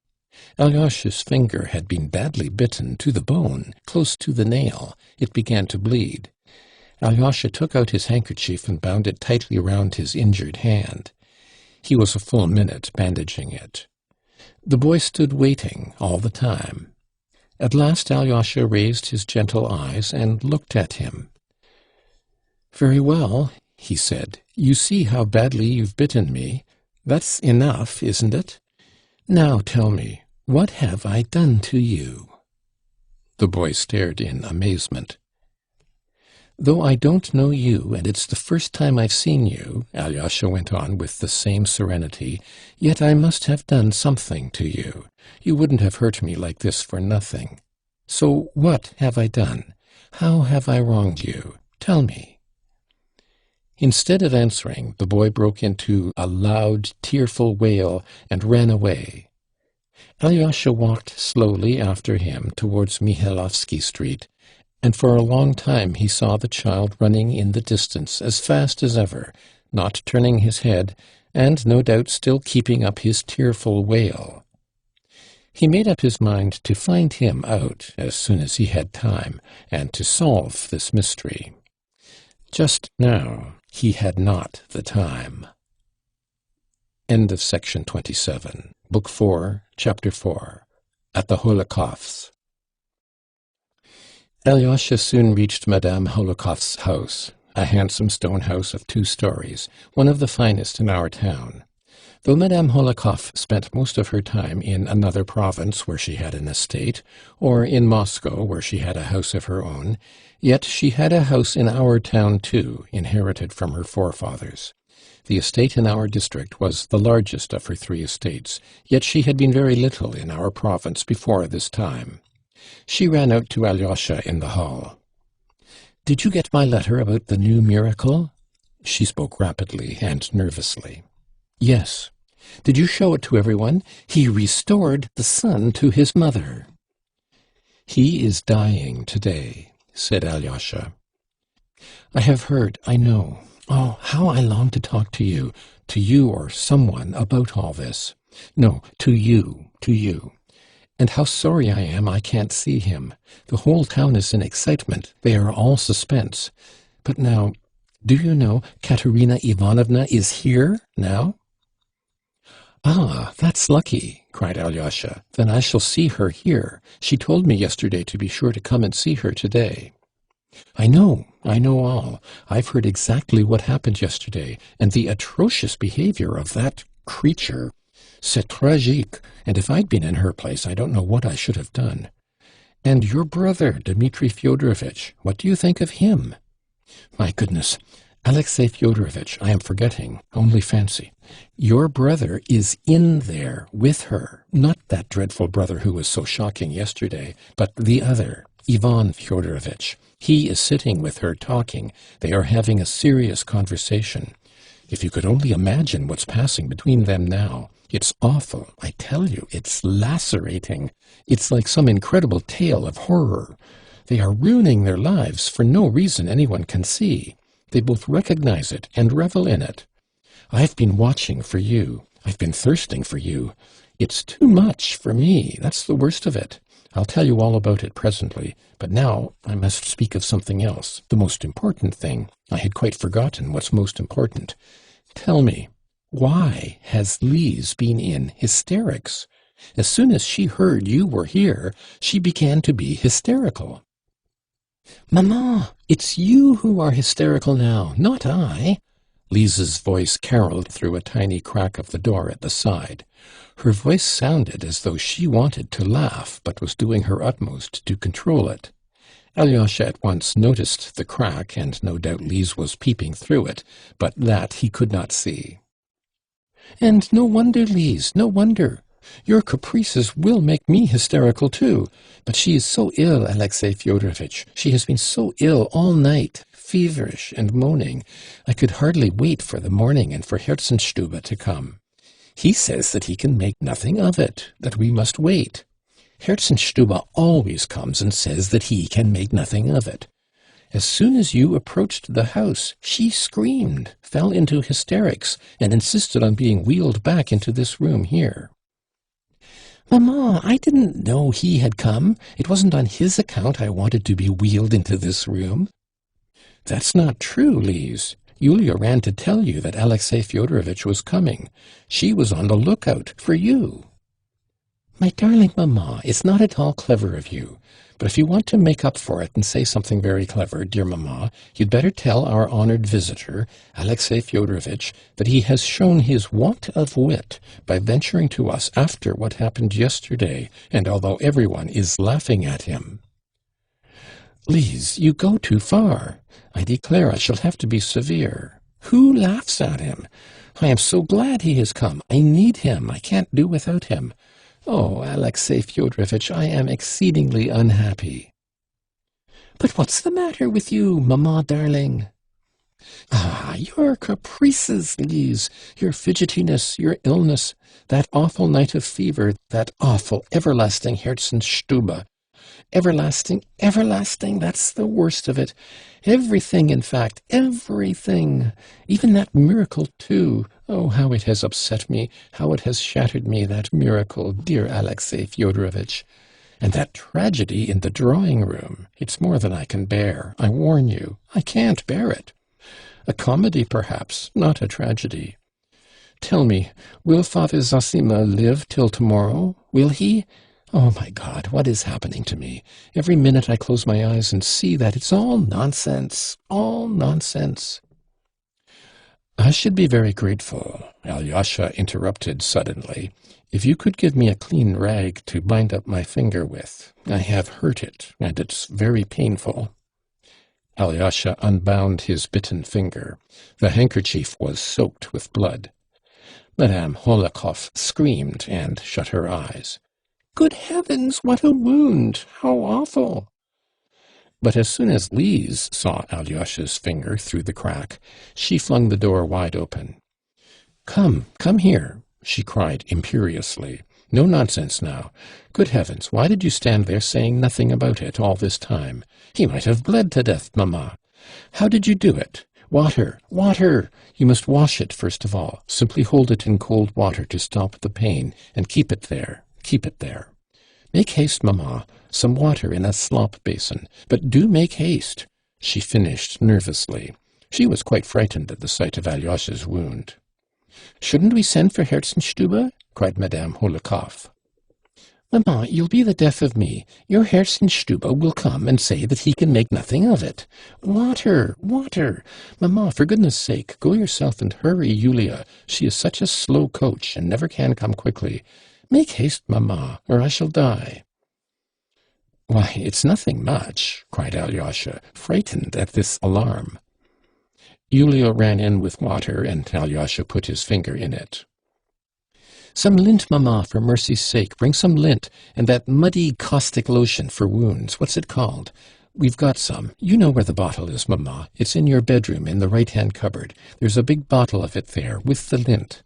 Alyosha's finger had been badly bitten to the bone, close to the nail. It began to bleed. Alyosha took out his handkerchief and bound it tightly round his injured hand. He was a full minute bandaging it. The boy stood waiting all the time. At last Alyosha raised his gentle eyes and looked at him. "Very well," he said. "You see how badly you've bitten me. That's enough, isn't it? Now tell me, what have I done to you?" The boy stared in amazement. "Though I don't know you, and it's the first time I've seen you," Alyosha went on with the same serenity, "yet I must have done something to you. You wouldn't have hurt me like this for nothing. So what have I done? How have I wronged you? Tell me." Instead of answering, the boy broke into a loud, tearful wail and ran away. Alyosha walked slowly after him towards Mihailovsky Street, and for a long time he saw the child running in the distance as fast as ever, not turning his head, and no doubt still keeping up his tearful wail. He made up his mind to find him out as soon as he had time, and to solve this mystery. Just now he had not the time. End of section 27. Book 4, Chapter 4. At the Hohlakovs. Alyosha soon reached Madame Hohlakovs' house, a handsome stone house of 2 stories, one of the finest in our town. Though Madame Hohlakov spent most of her time in another province where she had an estate, or in Moscow where she had a house of her own, yet she had a house in our town too, inherited from her forefathers. The estate in our district was the largest of her 3 estates, yet she had been very little in our province before this time. She ran out to Alyosha in the hall. "Did you get my letter about the new miracle?" She spoke rapidly and nervously. "Yes." "Did you show it to everyone? He restored the son to his mother." "He is dying today," said Alyosha. "I have heard, I know. Oh, how I long to talk to you or someone about all this. No, to you. And how sorry I am I can't see him. The whole town is in excitement. They are all suspense. But now, do you know, Katerina Ivanovna is here now?" "Ah, that's lucky," cried Alyosha. "Then I shall see her here. She told me yesterday to be sure to come and see her today." I know all. I've heard exactly what happened yesterday, and the atrocious behavior of that creature. C'est tragique, and if I'd been in her place, I don't know what I should have done. And your brother, Dmitri Fyodorovitch, what do you think of him? My goodness, Alexey Fyodorovitch, I am forgetting. Only fancy. Your brother is in there with her. Not that dreadful brother who was so shocking yesterday, but the other, Ivan Fyodorovitch. He is sitting with her talking. They are having a serious conversation. If you could only imagine what's passing between them now. It's awful. I tell you, it's lacerating. It's like some incredible tale of horror. They are ruining their lives for no reason anyone can see. They both recognize it and revel in it. I've been watching for you. I've been thirsting for you. It's too much for me. That's the worst of it. I'll tell you all about it presently, but now I must speak of something else, the most important thing. I had quite forgotten what's most important. Tell me, why has Lise been in hysterics? As soon as she heard you were here, she began to be hysterical. Mamma, it's you who are hysterical now, not I. Lise's voice caroled through a tiny crack of the door at the side. Her voice sounded as though she wanted to laugh, but was doing her utmost to control it. Alyosha at once noticed the crack, and no doubt Lise was peeping through it, but that he could not see. And no wonder, Lise, no wonder. Your caprices will make me hysterical too. But she is so ill, Alexey Fyodorovitch. She has been so ill all night, feverish and moaning. I could hardly wait for the morning and for Herzenstube to come. He says that he can make nothing of it, that we must wait. Herzenstube always comes and says that he can make nothing of it. As soon as you approached the house, she screamed, fell into hysterics, and insisted on being wheeled back into this room here. Mamma, I didn't know he had come. It wasn't on his account I wanted to be wheeled into this room. That's not true, Lise. Yulia ran to tell you that Alexey Fyodorovitch was coming. She was on the lookout for you. My darling mamma, it's not at all clever of you. But if you want to make up for it and say something very clever, dear mamma, you'd better tell our honored visitor, Alexey Fyodorovitch, that he has shown his want of wit by venturing to us after what happened yesterday, and although everyone is laughing at him. Lise, you go too far. I declare I shall have to be severe. Who laughs at him? I am so glad he has come. I need him. I can't do without him. Oh, Alexey Fyodorovitch, I am exceedingly unhappy. But what's the matter with you, mamma darling? Ah, your caprices, Lise, your fidgetiness, your illness, that awful night of fever, that awful everlasting Herzenstube. Everlasting, everlasting, that's the worst of it. Everything, in fact, everything. Even that miracle, too. Oh, how it has upset me, how it has shattered me, that miracle, dear Alexey Fyodorovitch. And that tragedy in the drawing-room. It's more than I can bear, I warn you. I can't bear it. A comedy, perhaps, not a tragedy. Tell me, will Father Zosima live till tomorrow? Will he? Oh, my God, what is happening to me? Every minute I close my eyes and see that it's all nonsense, all nonsense. I should be very grateful, Alyosha interrupted suddenly, if you could give me a clean rag to bind up my finger with. I have hurt it, and it's very painful. Alyosha unbound his bitten finger. The handkerchief was soaked with blood. Madame Hohlakovs screamed and shut her eyes. Good heavens, what a wound! How awful! But as soon as Lise saw Alyosha's finger through the crack, she flung the door wide open. Come here, she cried imperiously. No nonsense now. Good heavens, why did you stand there saying nothing about it all this time? He might have bled to death, mamma. How did you do it? Water, water! You must wash it first of all. Simply hold it in cold water to stop the pain, and keep it there. Keep it there. Make haste, mamma. Some water in a slop basin. But do make haste, she finished nervously. She was quite frightened at the sight of Alyosha's wound. Shouldn't we send for Herzenstube? Cried Madame Hohlakovs. Mamma, you'll be the death of me. Your Herzenstube will come and say that he can make nothing of it. Water, water! Mamma, for goodness sake, go yourself and hurry Yulia. She is such a slow coach and never can come quickly. Make haste, mamma, or I shall die. Why, it's nothing much, cried Alyosha, frightened at this alarm. Yulia ran in with water, and Alyosha put his finger in it. "Some lint, Mamma, for mercy's sake. Bring some lint, and that muddy caustic lotion for wounds. What's it called? We've got some. You know where the bottle is, Mamma. It's in your bedroom, in the right-hand cupboard. There's a big bottle of it there, with the lint."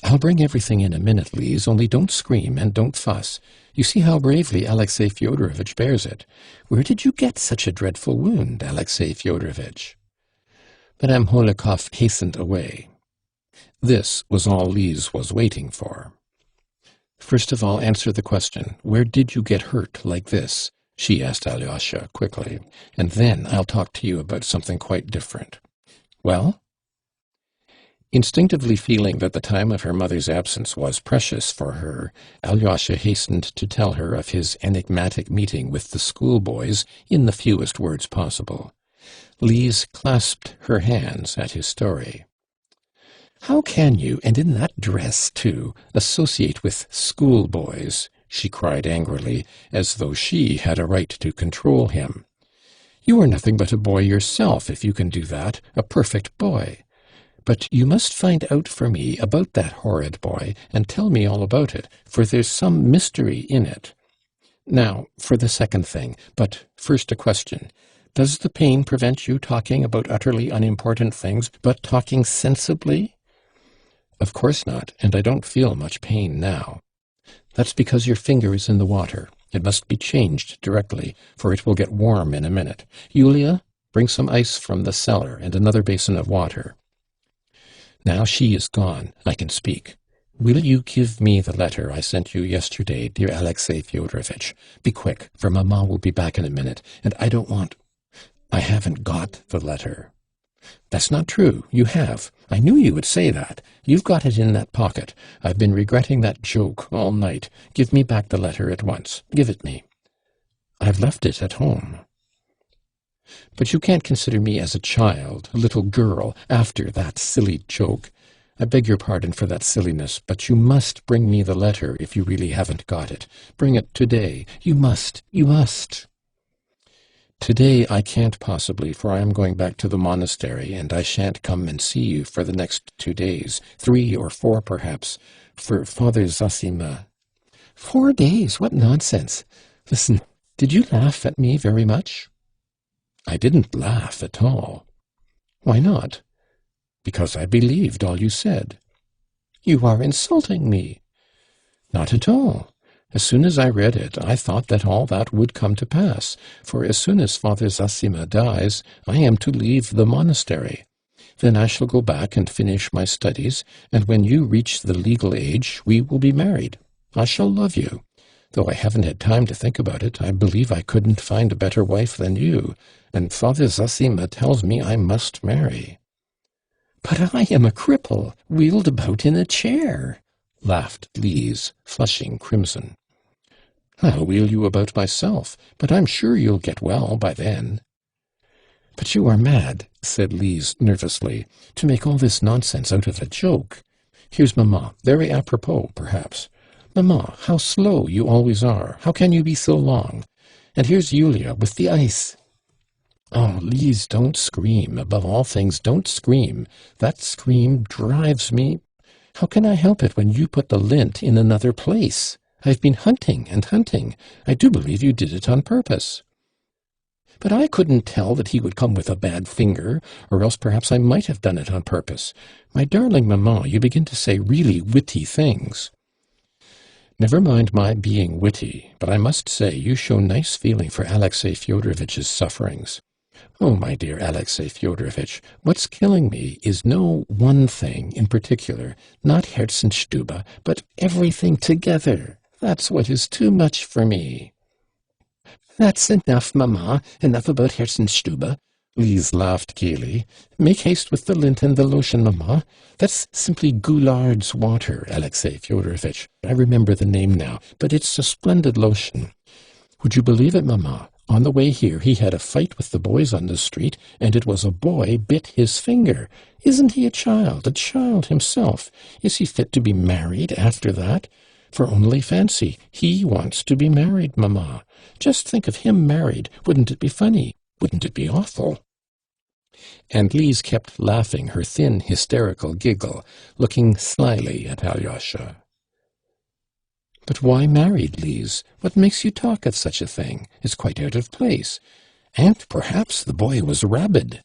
"I'll bring everything in a minute, Lise, only don't scream and don't fuss. You see how bravely Alexey Fyodorovitch bears it. Where did you get such a dreadful wound, Alexey Fyodorovitch?" Madame Hohlakovs hastened away. This was all Lise was waiting for. "First of all, answer the question. Where did you get hurt like this?" she asked Alyosha quickly. "And then I'll talk to you about something quite different." "Well?" Instinctively feeling that the time of her mother's absence was precious for her, Alyosha hastened to tell her of his enigmatic meeting with the schoolboys in the fewest words possible. Lise clasped her hands at his story. "How can you, and in that dress too, associate with schoolboys?" she cried angrily, as though she had a right to control him. "You are nothing but a boy yourself, if you can do that, a perfect boy. But you must find out for me about that horrid boy, and tell me all about it, for there's some mystery in it. Now, for the second thing, but first a question. Does the pain prevent you talking about utterly unimportant things, but talking sensibly?" "Of course not, and I don't feel much pain now." "That's because your finger is in the water. It must be changed directly, for it will get warm in a minute. Yulia, bring some ice from the cellar and another basin of water. Now she is gone, I can speak. Will you give me the letter I sent you yesterday, dear Alexey Fyodorovitch? Be quick, for Mamma will be back in a minute, and I don't want... I haven't got the letter." "That's not true. You have. I knew you would say that. You've got it in that pocket. I've been regretting that joke all night. Give me back the letter at once. Give it me." "I've left it at home." "But you can't consider me as a child, a little girl, after that silly joke. I beg your pardon for that silliness, but you must bring me the letter if you really haven't got it. Bring it today. You must. You must." "Today I can't possibly, for I am going back to the monastery, and I shan't come and see you for the next 2 days, 3 or 4 perhaps, for Father Zosima." "4 days? What nonsense! Listen, did you laugh at me very much?" "I didn't laugh at all." "Why not?" "Because I believed all you said." "You are insulting me." "Not at all. As soon as I read it, I thought that all that would come to pass, for as soon as Father Zosima dies, I am to leave the monastery. Then I shall go back and finish my studies, and when you reach the legal age, we will be married. I shall love you. Though I haven't had time to think about it, I believe I couldn't find a better wife than you, and Father Zosima tells me I must marry." "But I am a cripple, wheeled about in a chair," laughed Lise, flushing crimson. "I'll wheel you about myself, but I'm sure you'll get well by then." "But you are mad," said Lise nervously, "to make all this nonsense out of a joke. Here's Mamma, very apropos, perhaps. Mamma, how slow you always are. How can you be so long? And here's Yulia with the ice." "Oh, Lise, don't scream. Above all things, don't scream. That scream drives me... How can I help it when you put the lint in another place? I've been hunting and hunting. I do believe you did it on purpose." "But I couldn't tell that he would come with a bad finger, or else perhaps I might have done it on purpose. My darling Mamma, you begin to say really witty things." "Never mind my being witty, but I must say you show nice feeling for Alexey Fyodorovitch's sufferings. Oh, my dear Alexey Fyodorovitch, what's killing me is no one thing in particular, not Herzenstube, but everything together. That's what is too much for me." "That's enough, Mamma, enough about Herzenstube." Lise laughed gaily. "Make haste with the lint and the lotion, Mamma. That's simply Goulard's water, Alexey Fyodorovitch. I remember the name now, but it's a splendid lotion. Would you believe it, Mamma? On the way here he had a fight with the boys on the street, and it was a boy bit his finger. Isn't he a child himself? Is he fit to be married after that? For only fancy, he wants to be married, Mamma. Just think of him married. Wouldn't it be funny? Wouldn't it be awful?" And Lise kept laughing her thin, hysterical giggle, looking slyly at Alyosha. "But why married, Lise? What makes you talk of such a thing? It's quite out of place. And perhaps the boy was rabid."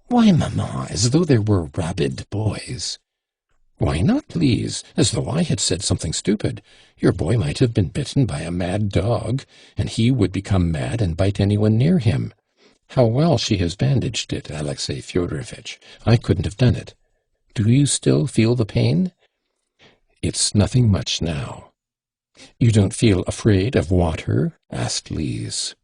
"Why, mamma, as though there were rabid boys." "Why not, Lise? As though I had said something stupid. Your boy might have been bitten by a mad dog, and he would become mad and bite anyone near him. How well she has bandaged it, Alexey Fyodorovitch. I couldn't have done it. Do you still feel the pain?" "It's nothing much now." "You don't feel afraid of water?" asked Lise.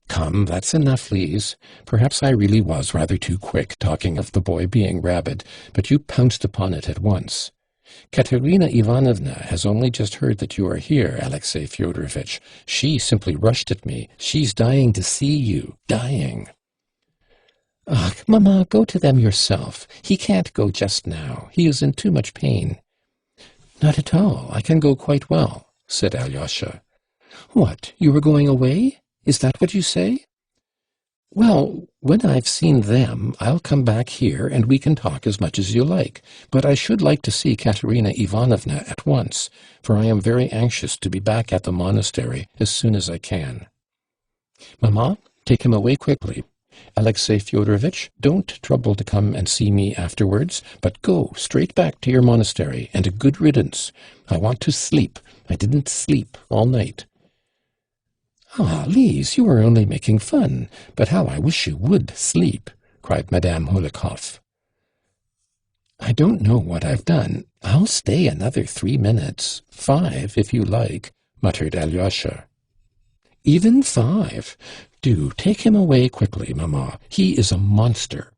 "Come, that's enough, Lise. Perhaps I really was rather too quick talking of the boy being rabid, but you pounced upon it at once. Katerina Ivanovna has only just heard that you are here, Alexey Fyodorovitch. She simply rushed at me. She's dying to see you, dying." "Ach, mamma, go to them yourself. He can't go just now. He is in too much pain." "Not at all. I can go quite well," said Alyosha. "What, you were going away? Is that what you say?" "Well, when I've seen them, I'll come back here, and we can talk as much as you like. But I should like to see Katerina Ivanovna at once, for I am very anxious to be back at the monastery as soon as I can." "Mamma, take him away quickly. Alexey Fyodorovitch, don't trouble to come and see me afterwards, but go straight back to your monastery, and a good riddance. I want to sleep. I didn't sleep all night." "Ah, Lise, you are only making fun, but how I wish you would sleep," cried Madame Hohlakovs. "I don't know what I've done. I'll stay another 3 minutes, 5 if you like," muttered Alyosha. "Even 5? Do take him away quickly, mamma. He is a monster."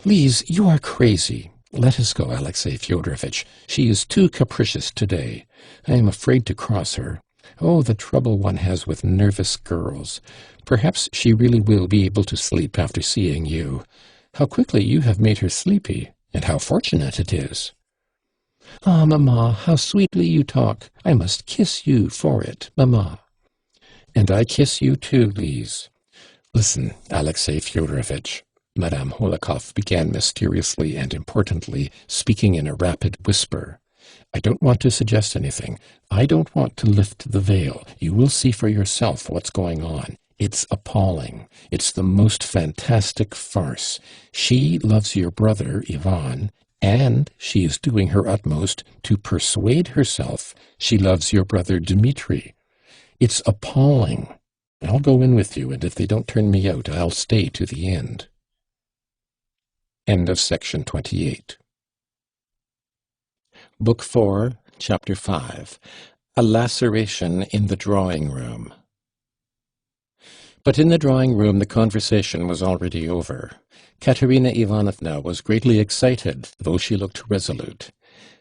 "Lise, you are crazy. Let us go, Alexey Fyodorovitch. She is too capricious today. I am afraid to cross her. Oh, the trouble one has with nervous girls. Perhaps she really will be able to sleep after seeing you. How quickly you have made her sleepy, and how fortunate it is." "Ah, mamma, how sweetly you talk. I must kiss you for it, mamma." "And I kiss you too, Lise." "Listen, Alexey Fyodorovitch," Madame Hohlakovs began mysteriously and importantly, speaking in a rapid whisper. "I don't want to suggest anything. I don't want to lift the veil. You will see for yourself what's going on. It's appalling. It's the most fantastic farce. She loves your brother, Ivan, and she is doing her utmost to persuade herself she loves your brother, Dmitri. It's appalling. I'll go in with you, and if they don't turn me out, I'll stay to the end." End of section 28. Book 4, Chapter 5. A Laceration in the Drawing Room. But in the drawing room the conversation was already over. Katerina Ivanovna was greatly excited, though she looked resolute.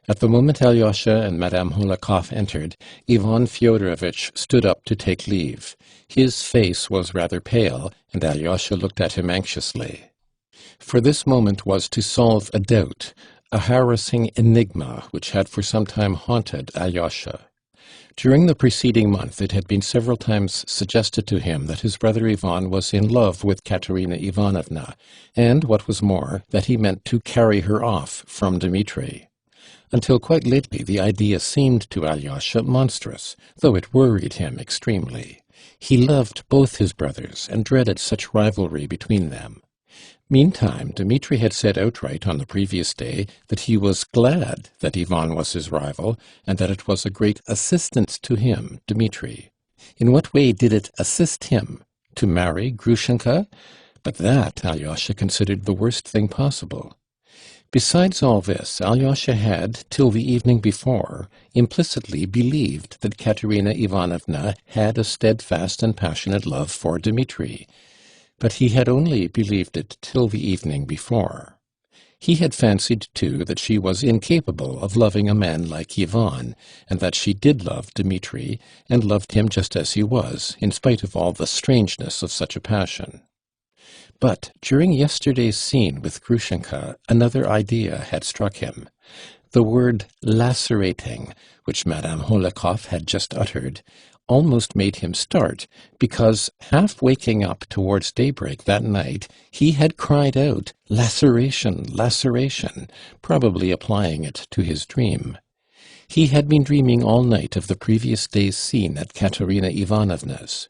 At the moment Alyosha and Madame Hohlakovs entered, Ivan Fyodorovitch stood up to take leave. His face was rather pale, and Alyosha looked at him anxiously. For this moment was to solve a doubt, a harassing enigma which had for some time haunted Alyosha. During the preceding month it had been several times suggested to him that his brother Ivan was in love with Katerina Ivanovna, and, what was more, that he meant to carry her off from Dmitri. Until quite lately the idea seemed to Alyosha monstrous, though it worried him extremely. He loved both his brothers, and dreaded such rivalry between them. Meantime, Dmitri had said outright on the previous day that he was glad that Ivan was his rival, and that it was a great assistance to him, Dmitri. In what way did it assist him? To marry Grushenka? But that Alyosha considered the worst thing possible. Besides all this, Alyosha had, till the evening before, implicitly believed that Katerina Ivanovna had a steadfast and passionate love for Dmitri. But he had only believed it till the evening before. He had fancied, too, that she was incapable of loving a man like Ivan, and that she did love Dmitri, and loved him just as he was, in spite of all the strangeness of such a passion. But during yesterday's scene with Grushenka, another idea had struck him. The word lacerating, which Madame Hohlakovs had just uttered, almost made him start, because, half waking up towards daybreak that night, he had cried out, "Laceration, laceration," probably applying it to his dream. He had been dreaming all night of the previous day's scene at Katerina Ivanovna's.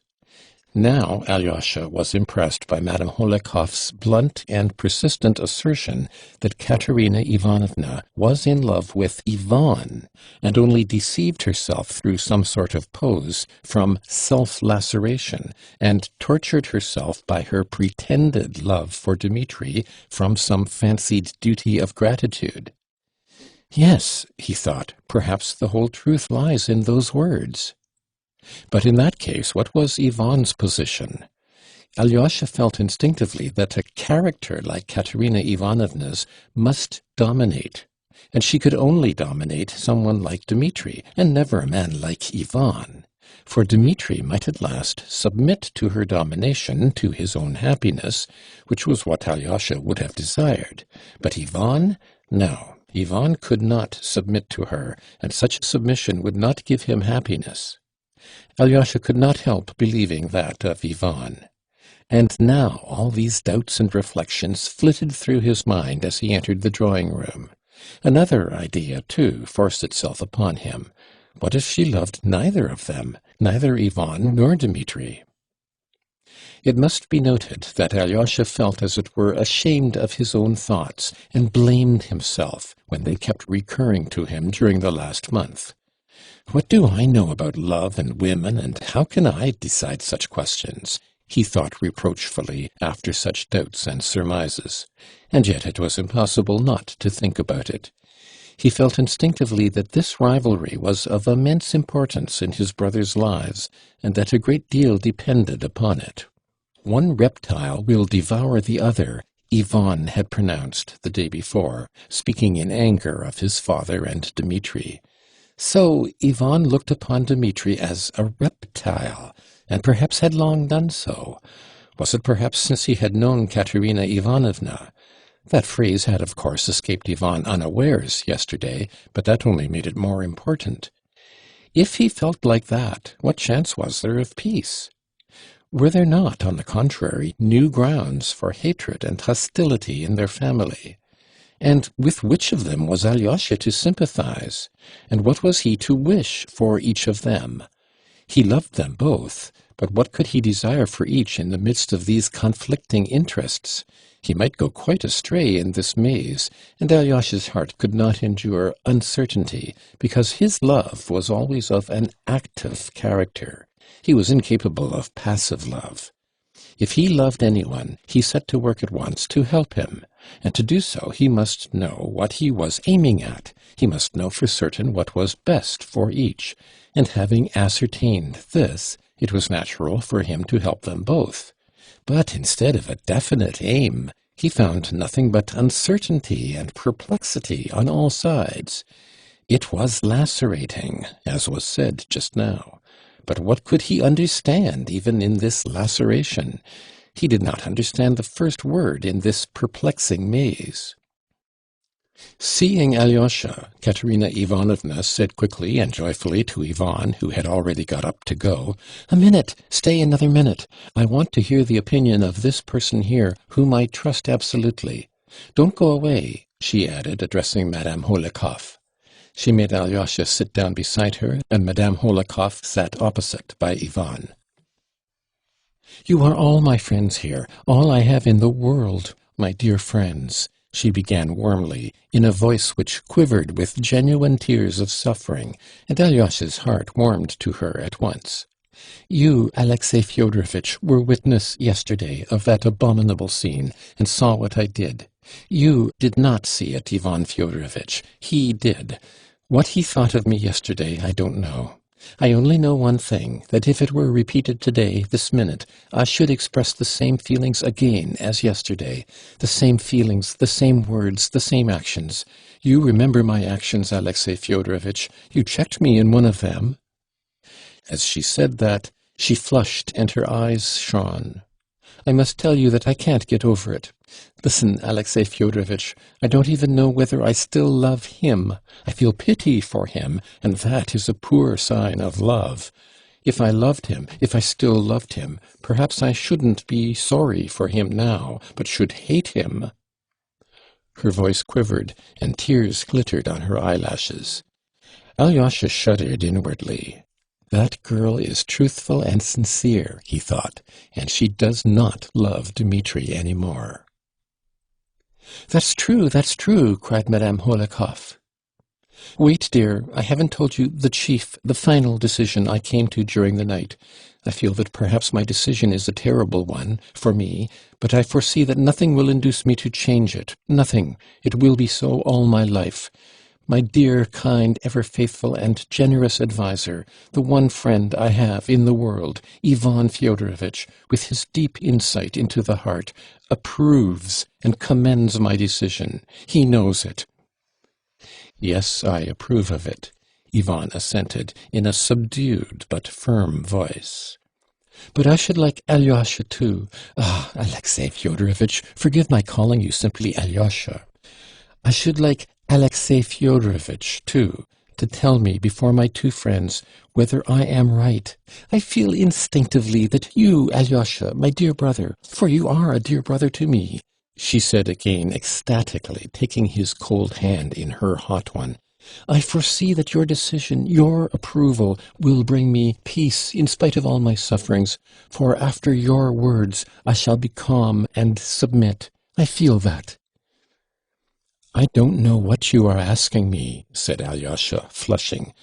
Now Alyosha was impressed by Madame Hohlakovs' blunt and persistent assertion that Katerina Ivanovna was in love with Ivan, and only deceived herself through some sort of pose from self-laceration, and tortured herself by her pretended love for Dmitri from some fancied duty of gratitude. Yes, he thought, perhaps the whole truth lies in those words. But in that case, what was Ivan's position? Alyosha felt instinctively that a character like Katerina Ivanovna's must dominate, and she could only dominate someone like Dmitri, and never a man like Ivan. For Dmitri might at last submit to her domination, to his own happiness, which was what Alyosha would have desired. But Ivan? No, Ivan could not submit to her, and such submission would not give him happiness. Alyosha could not help believing that of Ivan. And now all these doubts and reflections flitted through his mind as he entered the drawing-room. Another idea, too, forced itself upon him. What if she loved neither of them, neither Ivan nor Dmitri? It must be noted that Alyosha felt as it were ashamed of his own thoughts, and blamed himself when they kept recurring to him during the last month. "What do I know about love and women, and how can I decide such questions?" he thought reproachfully after such doubts and surmises. And yet it was impossible not to think about it. He felt instinctively that this rivalry was of immense importance in his brothers' lives, and that a great deal depended upon it. "One reptile will devour the other," Ivan had pronounced the day before, speaking in anger of his father and Dmitri. So Ivan looked upon Dmitri as a reptile, and perhaps had long done so. Was it perhaps since he had known Katerina Ivanovna? That phrase had, of course, escaped Ivan unawares yesterday, but that only made it more important. If he felt like that, what chance was there of peace? Were there not, on the contrary, new grounds for hatred and hostility in their family? And with which of them was Alyosha to sympathize? And what was he to wish for each of them? He loved them both, but what could he desire for each in the midst of these conflicting interests? He might go quite astray in this maze, and Alyosha's heart could not endure uncertainty, because his love was always of an active character. He was incapable of passive love. If he loved anyone, he set to work at once to help him, and to do so he must know what he was aiming at. He must know for certain what was best for each, and having ascertained this, it was natural for him to help them both. But instead of a definite aim, he found nothing but uncertainty and perplexity on all sides. It was lacerating, as was said just now. But what could he understand even in this laceration? He did not understand the first word in this perplexing maze. Seeing Alyosha, Katerina Ivanovna said quickly and joyfully to Ivan, who had already got up to go, "A minute! Stay another minute! I want to hear the opinion of this person here, whom I trust absolutely. Don't go away," she added, addressing Madame Hohlakov. She made Alyosha sit down beside her, and Madame Hohlakov sat opposite by Ivan. "You are all my friends here, all I have in the world, my dear friends," she began warmly, in a voice which quivered with genuine tears of suffering, and Alyosha's heart warmed to her at once. "You, Alexey Fyodorovitch, were witness yesterday of that abominable scene, and saw what I did. You did not see it, Ivan Fyodorovitch. He did. What he thought of me yesterday, I don't know. I only know one thing, that if it were repeated today, this minute, I should express the same feelings again as yesterday. The same feelings, the same words, the same actions. You remember my actions, Alexey Fyodorovitch. You checked me in one of them." As she said that, she flushed and her eyes shone. "I must tell you that I can't get over it. Listen, Alexey Fyodorovitch, I don't even know whether I still love him. I feel pity for him, and that is a poor sign of love. If I loved him, if I still loved him, perhaps I shouldn't be sorry for him now, but should hate him. Her voice quivered, and tears glittered on her eyelashes. Alyosha shuddered inwardly. That girl is truthful and sincere, he thought, and she does not love Dmitri any more. That's true, cried Madame Hohlakovs. Wait, dear, I haven't told you the final decision I came to during the night. I feel that perhaps my decision is a terrible one, for me, but I foresee that nothing will induce me to change it. Nothing. It will be so all my life. My dear, kind, ever-faithful and generous adviser, the one friend I have in the world, Ivan Fyodorovitch, with his deep insight into the heart, approves and commends my decision. He knows it. Yes, I approve of it, Ivan assented, in a subdued but firm voice. But I should like Alyosha too. Ah, Alexey Fyodorovitch, forgive my calling you simply Alyosha. I should like Alexey Fyodorovitch too, to tell me before my two friends whether I am right. I feel instinctively that you, Alyosha, my dear brother, for you are a dear brother to me, she said again ecstatically, taking his cold hand in her hot one. I foresee that your decision, your approval, will bring me peace in spite of all my sufferings, for after your words I shall be calm and submit. I feel that. I don't know what you are asking me, said Alyosha, flushing.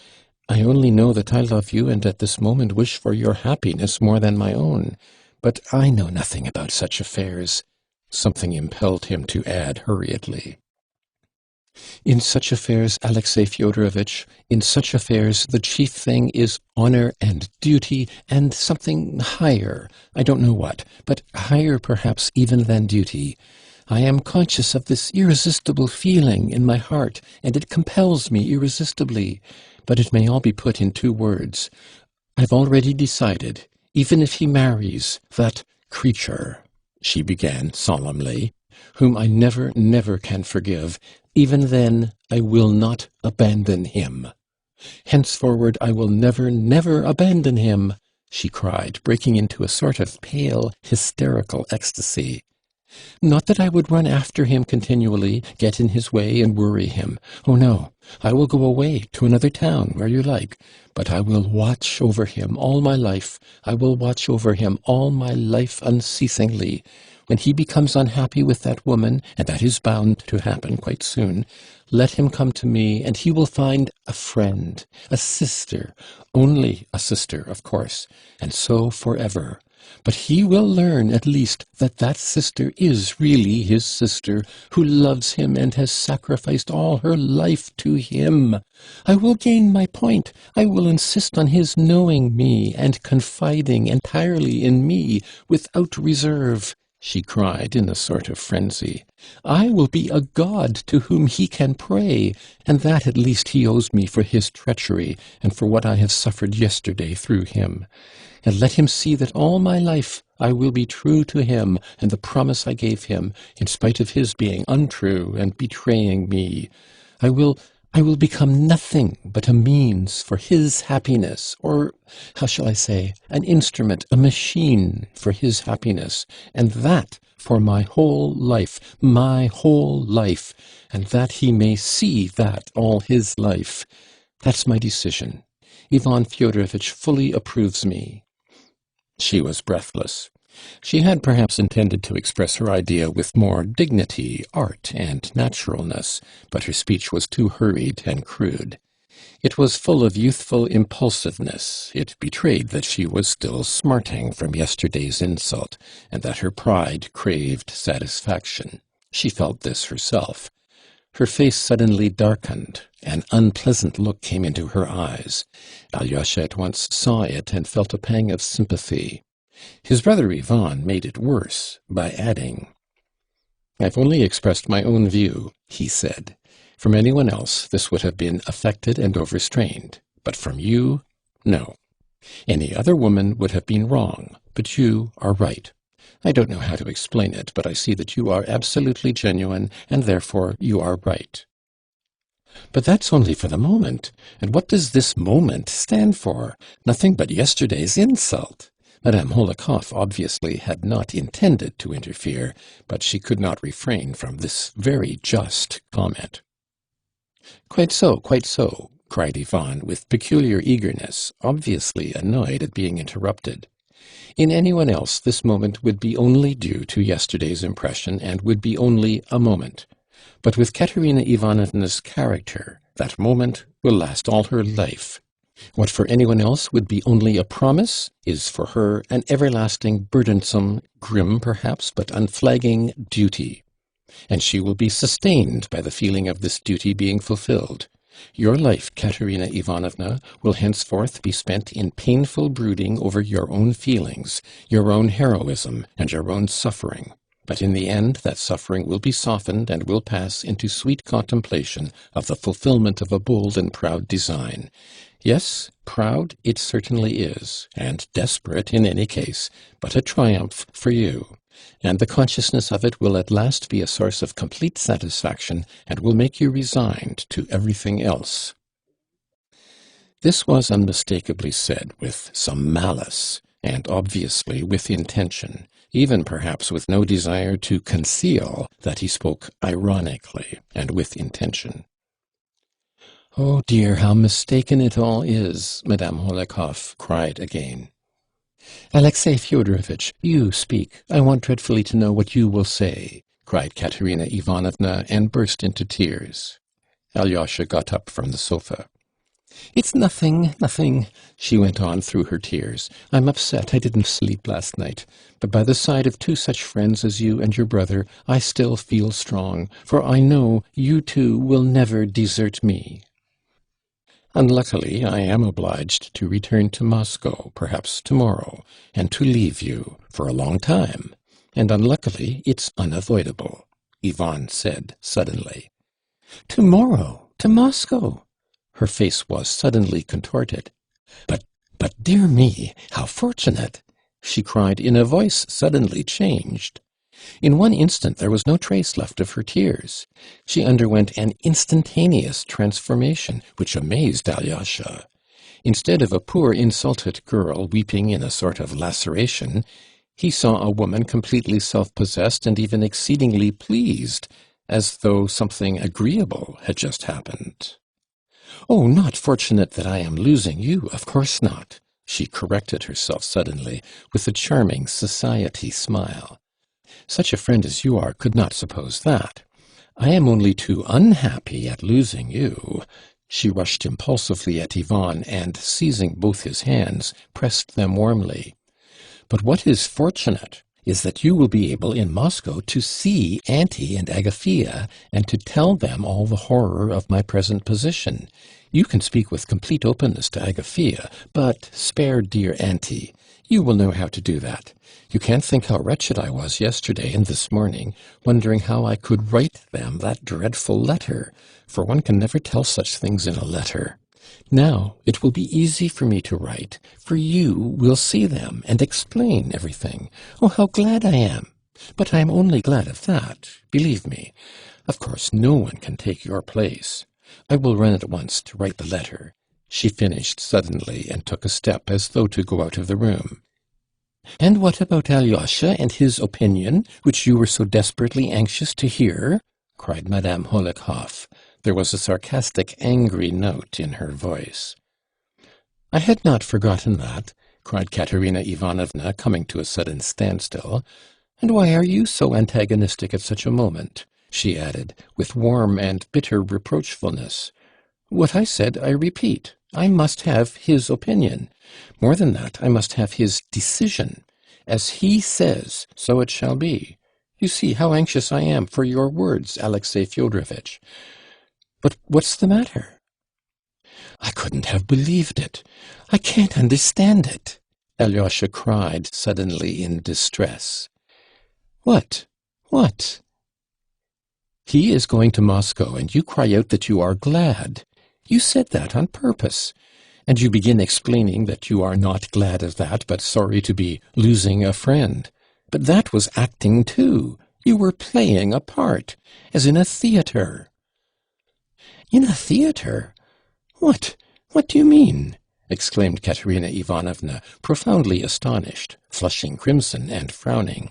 I only know that I love you and at this moment wish for your happiness more than my own. But I know nothing about such affairs. Something impelled him to add hurriedly. In such affairs, Alexey Fyodorovitch, in such affairs the chief thing is honor and duty and something higher. I don't know what, but higher perhaps even than duty. I am conscious of this irresistible feeling in my heart, and it compels me irresistibly. But it may all be put in 2 words. I've already decided, even if he marries that creature, she began solemnly, whom I never, never can forgive, even then I will not abandon him. Henceforward I will never, never abandon him, she cried, breaking into a sort of pale, hysterical ecstasy. Not that I would run after him continually, get in his way and worry him. Oh, no, I will go away to another town where you like, but I will watch over him all my life. I will watch over him all my life unceasingly. When he becomes unhappy with that woman, and that is bound to happen quite soon, let him come to me, and he will find a friend, a sister, only a sister, of course, and so forever. But he will learn, at least, that that sister is really his sister, who loves him and has sacrificed all her life to him. I will gain my point. I will insist on his knowing me and confiding entirely in me, without reserve, she cried in a sort of frenzy. I will be a god to whom he can pray, and that at least he owes me for his treachery, and for what I have suffered yesterday through him. And let him see that all my life I will be true to him and the promise I gave him, in spite of his being untrue and betraying me. I will become nothing but a means for his happiness, or, how shall I say, an instrument, a machine for his happiness, and that for my whole life, and that he may see that all his life. That's my decision. Ivan Fyodorovitch fully approves me. She was breathless. She had perhaps intended to express her idea with more dignity, art, and naturalness, but her speech was too hurried and crude. It was full of youthful impulsiveness. It betrayed that she was still smarting from yesterday's insult, and that her pride craved satisfaction. She felt this herself. Her face suddenly darkened. An unpleasant look came into her eyes. Alyosha at once saw it and felt a pang of sympathy. His brother Ivan made it worse by adding, "I've only expressed my own view," he said. "From anyone else this would have been affected and overstrained, but from you, no. Any other woman would have been wrong, but you are right. I don't know how to explain it, but I see that you are absolutely genuine, and therefore you are right." But that's only for the moment. And what does this moment stand for? Nothing but yesterday's insult. Madame Hohlakovs obviously had not intended to interfere, but she could not refrain from this very just comment. Quite so, cried Ivan with peculiar eagerness, obviously annoyed at being interrupted. In anyone else, this moment would be only due to yesterday's impression and would be only a moment. But with Katerina Ivanovna's character, that moment will last all her life. What for anyone else would be only a promise is for her an everlasting, burdensome, grim perhaps, but unflagging duty. And she will be sustained by the feeling of this duty being fulfilled. Your life, Katerina Ivanovna, will henceforth be spent in painful brooding over your own feelings, your own heroism, and your own suffering. But in the end, that suffering will be softened and will pass into sweet contemplation of the fulfillment of a bold and proud design. Yes, proud it certainly is, and desperate in any case, but a triumph for you. And the consciousness of it will at last be a source of complete satisfaction and will make you resigned to everything else. This was unmistakably said with some malice, and obviously with intention, even perhaps with no desire to conceal that he spoke ironically and with intention. "Oh dear, how mistaken it all is!" Madame Hohlakovs cried again. "Alexey Fyodorovitch, you speak. I want dreadfully to know what you will say," cried Katerina Ivanovna, and burst into tears. Alyosha got up from the sofa. "It's nothing," she went on through her tears. "I'm upset. I didn't sleep last night. But by the side of two such friends as you and your brother, I still feel strong, for I know you two will never desert me. Unluckily, I am obliged to return to Moscow, perhaps tomorrow, and to leave you for a long time. And unluckily, it's unavoidable," Ivan said suddenly. "Tomorrow? To Moscow?" Her face was suddenly contorted. But dear me, how fortunate!" she cried in a voice suddenly changed. In one instant there was no trace left of her tears. She underwent an instantaneous transformation, which amazed Alyosha. Instead of a poor insulted girl weeping in a sort of laceration, he saw a woman completely self-possessed and even exceedingly pleased, as though something agreeable had just happened. "Oh, not fortunate that I am losing you, of course not," she corrected herself suddenly, with a charming society smile. "Such a friend as you are could not suppose that. I am only too unhappy at losing you." She rushed impulsively at Ivan and, seizing both his hands, pressed them warmly. "But what is fortunate is that you will be able in Moscow to see Auntie and Agafea and to tell them all the horror of my present position. You can speak with complete openness to Agafea, but spare dear Auntie. You will know how to do that. You can't think how wretched I was yesterday and this morning, wondering how I could write them that dreadful letter, for one can never tell such things in a letter. Now it will be easy for me to write, for you will see them and explain everything. Oh, how glad I am! But I am only glad of that, believe me. Of course, no one can take your place. I will run at once to write the letter," she finished suddenly, and took a step as though to go out of the room. "And what about Alyosha and his opinion, which you were so desperately anxious to hear?" cried Madame Hohlakovs. There was a sarcastic, angry note in her voice. "I had not forgotten that," cried Katerina Ivanovna, coming to a sudden standstill. "And why are you so antagonistic at such a moment?" she added, with warm and bitter reproachfulness. "What I said I repeat. I must have his opinion. More than that, I must have his decision. As he says, so it shall be. You see how anxious I am for your words, Alexey Fyodorovitch. But what's the matter?" "I couldn't have believed it. I can't understand it," Alyosha cried suddenly in distress. "What? What?" "He is going to Moscow, and you cry out that you are glad. You said that on purpose. And you begin explaining that you are not glad of that, but sorry to be losing a friend. But that was acting too. You were playing a part, as in a theatre." In a theatre? What do you mean?" exclaimed Katerina Ivanovna, profoundly astonished, flushing crimson and frowning.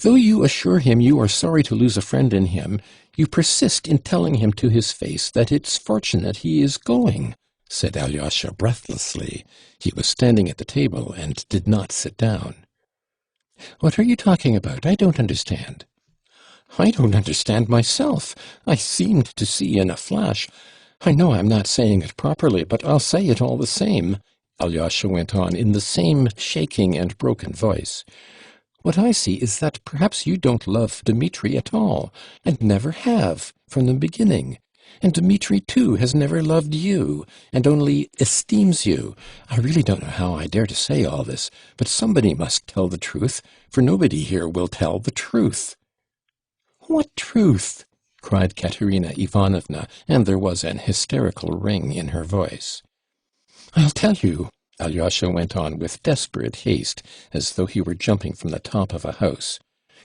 "Though you assure him you are sorry to lose a friend in him, you persist in telling him to his face that it's fortunate he is going," said Alyosha breathlessly. He was standing at the table and did not sit down. "What are you talking about? I don't understand." "I don't understand myself. I seemed to see in a flash. I know I'm not saying it properly, but I'll say it all the same," Alyosha went on in the same shaking and broken voice. "What I see is that perhaps you don't love Dmitri at all, and never have, from the beginning. And Dmitri, too, has never loved you, and only esteems you. I really don't know how I dare to say all this, but somebody must tell the truth, for nobody here will tell the truth." "What truth?" cried Katerina Ivanovna, and there was an hysterical ring in her voice. "I'll tell you," Alyosha went on with desperate haste, as though he were jumping from the top of a house.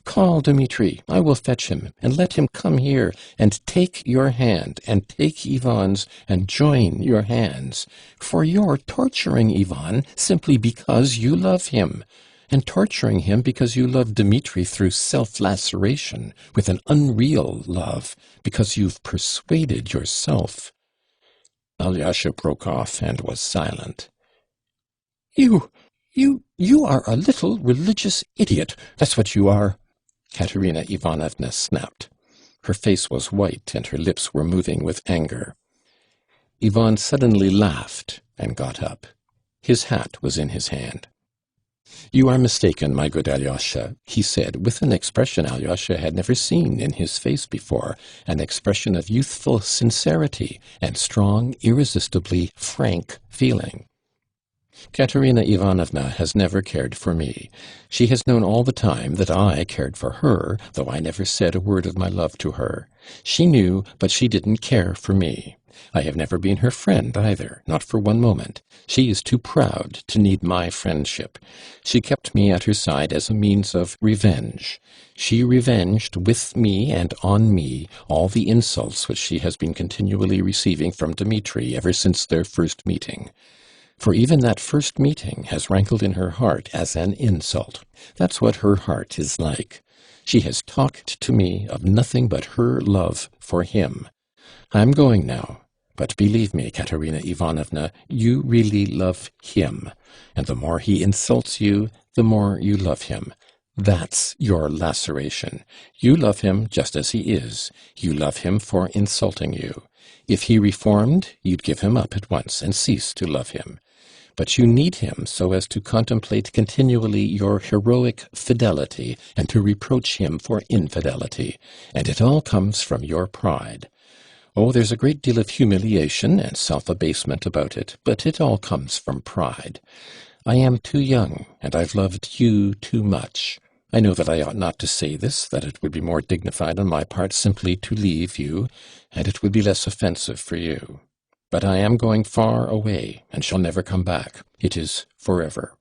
"Call Dmitri, I will fetch him, and let him come here, and take your hand, and take Ivan's, and join your hands. For you're torturing Ivan simply because you love him, and torturing him because you love Dmitri through self-laceration, with an unreal love, because you've persuaded yourself." Alyosha broke off and was silent. You are a little religious idiot, that's what you are," Katerina Ivanovna snapped. Her face was white and her lips were moving with anger. Ivan suddenly laughed and got up. His hat was in his hand. "You are mistaken, my good Alyosha," he said, with an expression Alyosha had never seen in his face before, an expression of youthful sincerity and strong, irresistibly frank feeling. "Katerina Ivanovna has never cared for me. She has known all the time that I cared for her, though I never said a word of my love to her. She knew, but she didn't care for me. I have never been her friend either, not for one moment. She is too proud to need my friendship. She kept me at her side as a means of revenge. She revenged with me and on me all the insults which she has been continually receiving from Dmitri ever since their first meeting. For even that first meeting has rankled in her heart as an insult. That's what her heart is like. She has talked to me of nothing but her love for him. I'm going now. But believe me, Katerina Ivanovna, you really love him. And the more he insults you, the more you love him. That's your laceration. You love him just as he is. You love him for insulting you. If he reformed, you'd give him up at once and cease to love him. But you need him so as to contemplate continually your heroic fidelity and to reproach him for infidelity, and it all comes from your pride. Oh, there's a great deal of humiliation and self-abasement about it, but it all comes from pride. I am too young, and I've loved you too much. I know that I ought not to say this, that it would be more dignified on my part simply to leave you, and it would be less offensive for you. But I am going far away, and shall never come back. It is forever.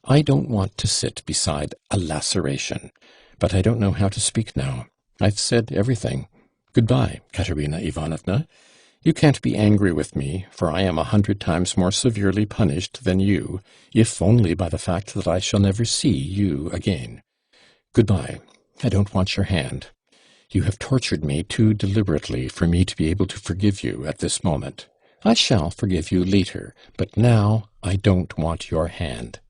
I don't want to sit beside a laceration, but I don't know how to speak now. I've said everything. Goodbye, Katerina Ivanovna. You can't be angry with me, for I am 100 times more severely punished than you, if only by the fact that I shall never see you again. Goodbye. I don't want your hand. You have tortured me too deliberately for me to be able to forgive you at this moment. I shall forgive you later, but now I don't want your hand.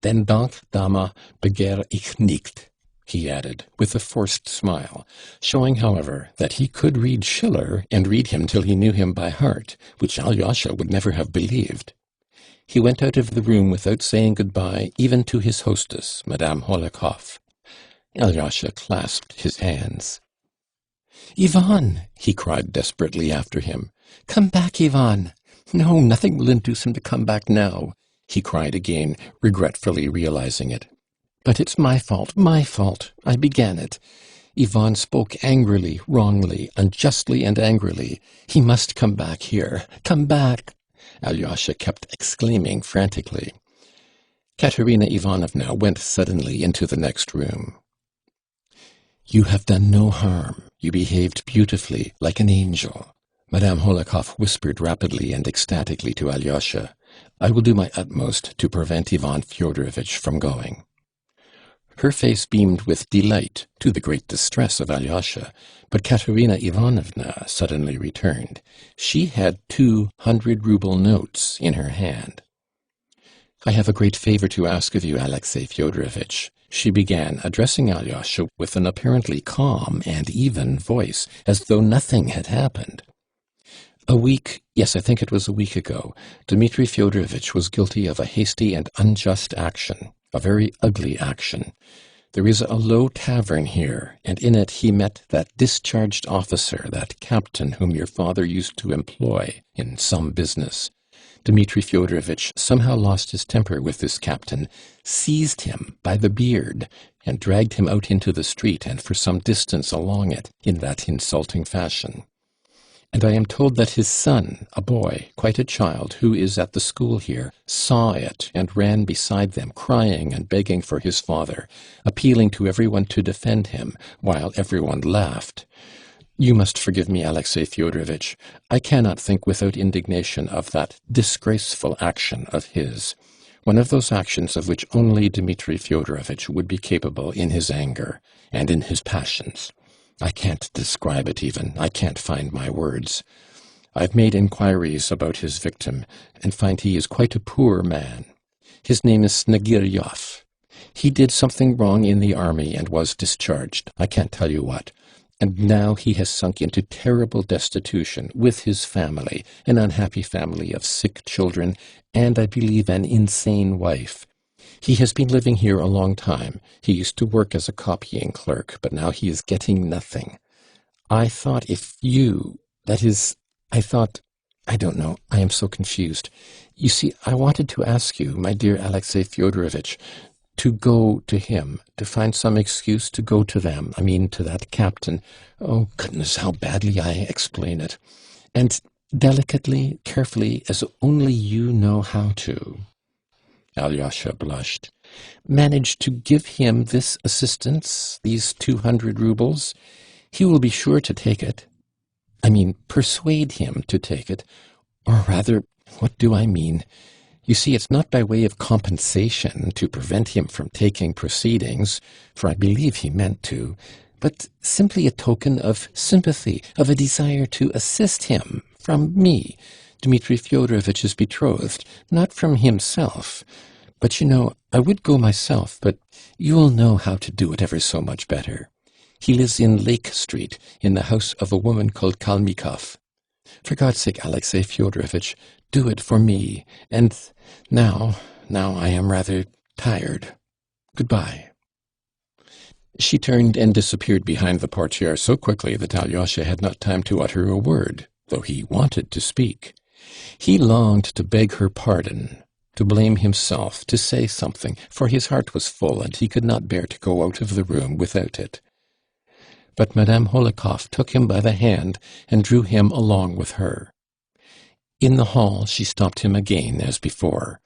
Den Dank, Dame, begehr ich nicht, he added, with a forced smile, showing, however, that he could read Schiller and read him till he knew him by heart, which Alyosha would never have believed. He went out of the room without saying goodbye even to his hostess, Madame Hohlakovs. Alyosha clasped his hands. "Ivan!" he cried desperately after him. "Come back, Ivan! No, nothing will induce him to come back now," he cried again, regretfully realizing it. "But it's my fault, my fault. I began it. Ivan spoke angrily, wrongly, unjustly and angrily. He must come back here. Come back!" Alyosha kept exclaiming frantically. Katerina Ivanovna went suddenly into the next room. "You have done no harm. You behaved beautifully, like an angel. Madame Hohlakov whispered rapidly and ecstatically to Alyosha, "I will do my utmost to prevent Ivan Fyodorovitch from going." Her face beamed with delight, to the great distress of Alyosha, but Katerina Ivanovna suddenly returned. She had 200-ruble notes in her hand. "I have a great favor to ask of you, Alexey Fyodorovitch," she began, addressing Alyosha with an apparently calm and even voice, as though nothing had happened. I think it was a week ago, Dmitri Fyodorovitch was guilty of a hasty and unjust action, a very ugly action. There is a low tavern here, and in it he met that discharged officer, that captain whom your father used to employ in some business. Dmitri Fyodorovitch somehow lost his temper with this captain, seized him by the beard, and dragged him out into the street and for some distance along it in that insulting fashion. And I am told that his son, a boy, quite a child, who is at the school here, saw it and ran beside them, crying and begging for his father, appealing to everyone to defend him, while everyone laughed. You must forgive me, Alexey Fyodorovitch. I cannot think without indignation of that disgraceful action of his, one of those actions of which only Dmitri Fyodorovitch would be capable in his anger and in his passions. I can't describe it even. I can't find my words. I've made inquiries about his victim, and find he is quite a poor man. His name is Snegiryov. He did something wrong in the army and was discharged. I can't tell you what. And now he has sunk into terrible destitution with his family, an unhappy family of sick children, and I believe an insane wife. He has been living here a long time. He used to work as a copying clerk, but now he is getting nothing. I thought I don't know, I am so confused. You see, I wanted to ask you, my dear Alexey Fyodorovitch, to go to him, to find some excuse to go to them, to that captain. Oh, goodness, how badly I explain it. And delicately, carefully, as only you know how to. Alyosha blushed. Manage to give him this assistance, these 200 rubles. He will be sure to take it. Persuade him to take it. Or rather, what do I mean? You see, it's not by way of compensation to prevent him from taking proceedings, for I believe he meant to, but simply a token of sympathy, of a desire to assist him from me, Dmitri Fyodorovitch's betrothed, not from himself. But I would go myself, but you'll know how to do it ever so much better. He lives in Lake Street, in the house of a woman called Kalmikov. For God's sake, Alexey Fyodorovitch, do it for me. And now I am rather tired. Goodbye. She turned and disappeared behind the portiere so quickly that Alyosha had not time to utter a word, though he wanted to speak. He longed to beg her pardon, to blame himself, to say something, for his heart was full and he could not bear to go out of the room without it. But Madame Hohlakov took him by the hand and drew him along with her. In the hall she stopped him again as before.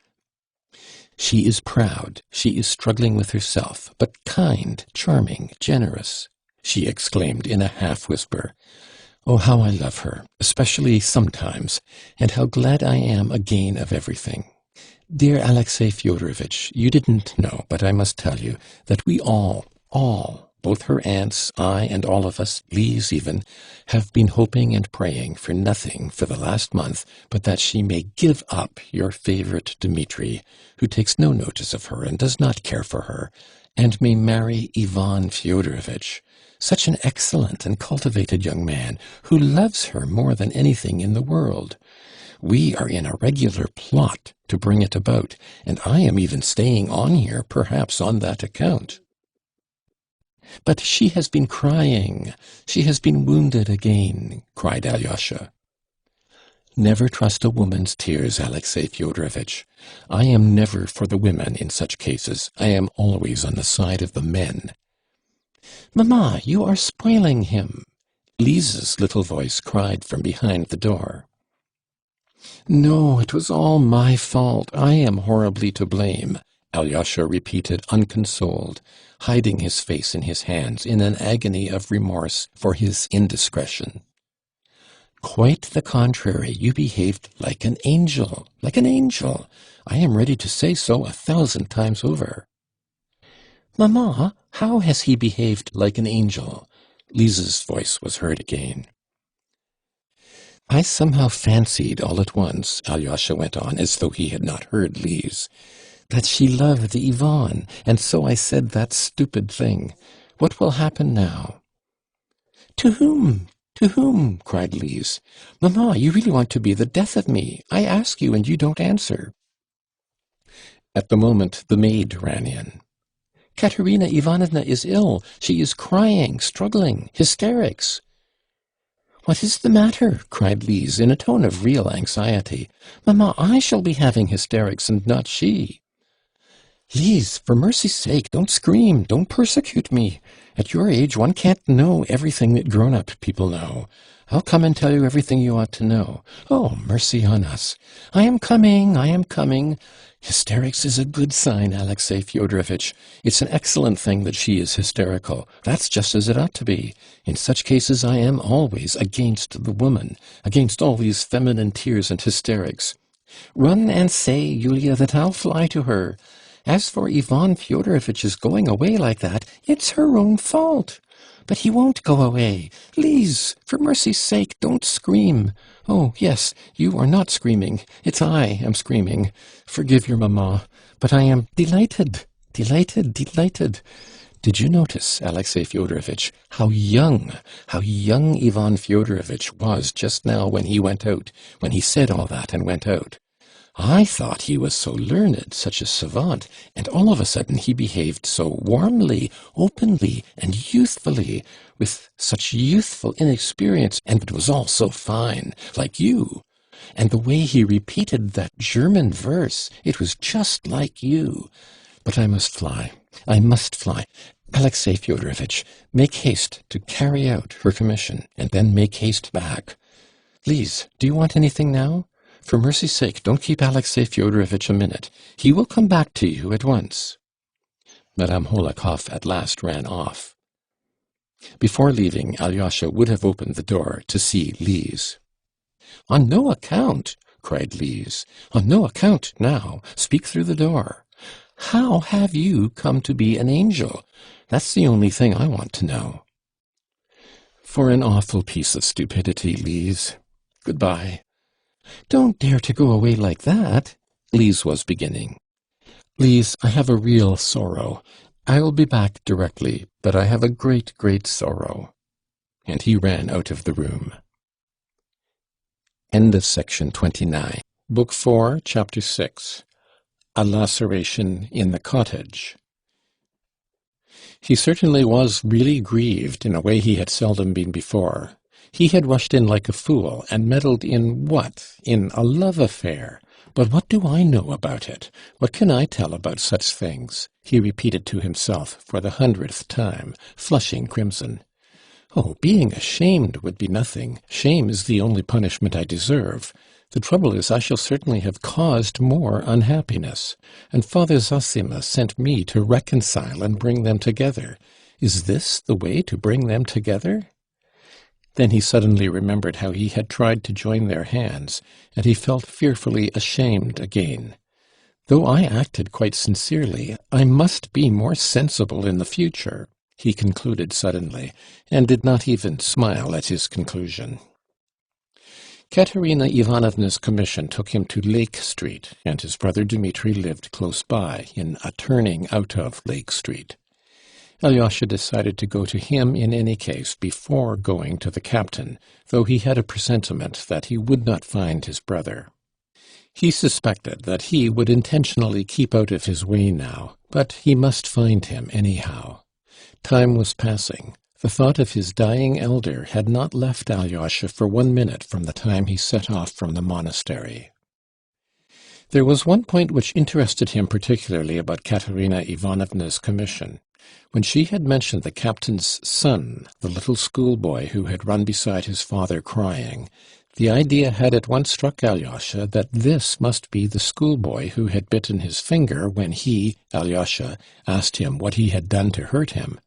She is proud, she is struggling with herself, but kind, charming, generous, she exclaimed in a half-whisper. Oh, how I love her, especially sometimes, and how glad I am again of everything. Dear Alexey Fyodorovitch, you didn't know, but I must tell you, that we all, both her aunts, I, and all of us, Lise even, have been hoping and praying for nothing for the last month but that she may give up your favorite Dmitri, who takes no notice of her and does not care for her, and may marry Ivan Fyodorovitch, such an excellent and cultivated young man who loves her more than anything in the world. We are in a regular plot to bring it about, and I am even staying on here, perhaps on that account. But she has been crying. She has been wounded again, cried Alyosha. Never trust a woman's tears, Alexey Fyodorovitch. I am never for the women in such cases. I am always on the side of the men. Mamma, you are spoiling him, Lise's little voice cried from behind the door. No, it was all my fault. I am horribly to blame, Alyosha repeated unconsoled, hiding his face in his hands in an agony of remorse for his indiscretion. Quite the contrary. You behaved like an angel, like an angel. I am ready to say so 1,000 times over. Mamma, how has he behaved like an angel? Lise's voice was heard again. I somehow fancied all at once, Alyosha went on, as though he had not heard Lise, that she loved Ivan, and so I said that stupid thing. What will happen now? To whom? To whom? Cried Lise. Mamma, you really want to be the death of me. I ask you, and you don't answer. At the moment, the maid ran in. Katerina Ivanovna is ill. She is crying, struggling, hysterics. What is the matter? Cried Lise in a tone of real anxiety. Mamma, I shall be having hysterics and not she. Lise, for mercy's sake, don't scream, don't persecute me. At your age, one can't know everything that grown-up people know. I'll come and tell you everything you ought to know. Oh, mercy on us. I am coming. Hysterics is a good sign, Alexey Fyodorovitch. It's an excellent thing that she is hysterical. That's just as it ought to be. In such cases I am always against the woman, against all these feminine tears and hysterics. Run and say, Yulia, that I'll fly to her. As for Ivan Fyodorovitch's going away like that, it's her own fault. But he won't go away. Lise, for mercy's sake, don't scream. Oh, yes, you are not screaming. It's I am screaming. Forgive your mamma, but I am delighted. Did you notice, Alexey Fyodorovitch, how young Ivan Fyodorovitch was just now when he went out, when he said all that and went out? I thought he was so learned, such a savant, and all of a sudden he behaved so warmly, openly, and youthfully, with such youthful inexperience, and it was all so fine, like you. And the way he repeated that German verse, it was just like you. But I must fly. Alexey Fyodorovitch, make haste to carry out her commission, and then make haste back. Lise, do you want anything now? For mercy's sake, don't keep Alexey Fyodorovitch a minute. He will come back to you at once. Madame Hohlakovs at last ran off. Before leaving, Alyosha would have opened the door to see Lise. On no account, cried Lise. On no account now. Speak through the door. How have you come to be an angel? That's the only thing I want to know. For an awful piece of stupidity, Lise. Goodbye. Don't dare to go away like that, Lise was beginning. Lise, I have a real sorrow. I will be back directly, but I have a great, great sorrow. And he ran out of the room. End of section 29. Book 4, Chapter 6. A Laceration in the Cottage. He certainly was really grieved in a way he had seldom been before. He had rushed in like a fool, and meddled in what? In a love affair. But what do I know about it? What can I tell about such things? He repeated to himself for the 100th time, flushing crimson. Oh, being ashamed would be nothing. Shame is the only punishment I deserve. The trouble is I shall certainly have caused more unhappiness. And Father Zosima sent me to reconcile and bring them together. Is this the way to bring them together? Then he suddenly remembered how he had tried to join their hands, and he felt fearfully ashamed again. Though I acted quite sincerely, I must be more sensible in the future, he concluded suddenly, and did not even smile at his conclusion. Katerina Ivanovna's commission took him to Lake Street, and his brother Dmitri lived close by, in a turning out of Lake Street. Alyosha decided to go to him in any case before going to the captain, though he had a presentiment that he would not find his brother. He suspected that he would intentionally keep out of his way now, but he must find him anyhow. Time was passing. The thought of his dying elder had not left Alyosha for 1 minute from the time he set off from the monastery. There was one point which interested him particularly about Katerina Ivanovna's commission. When she had mentioned the captain's son, the little schoolboy who had run beside his father crying, the idea had at once struck Alyosha that this must be the schoolboy who had bitten his finger when he, Alyosha, asked him what he had done to hurt him.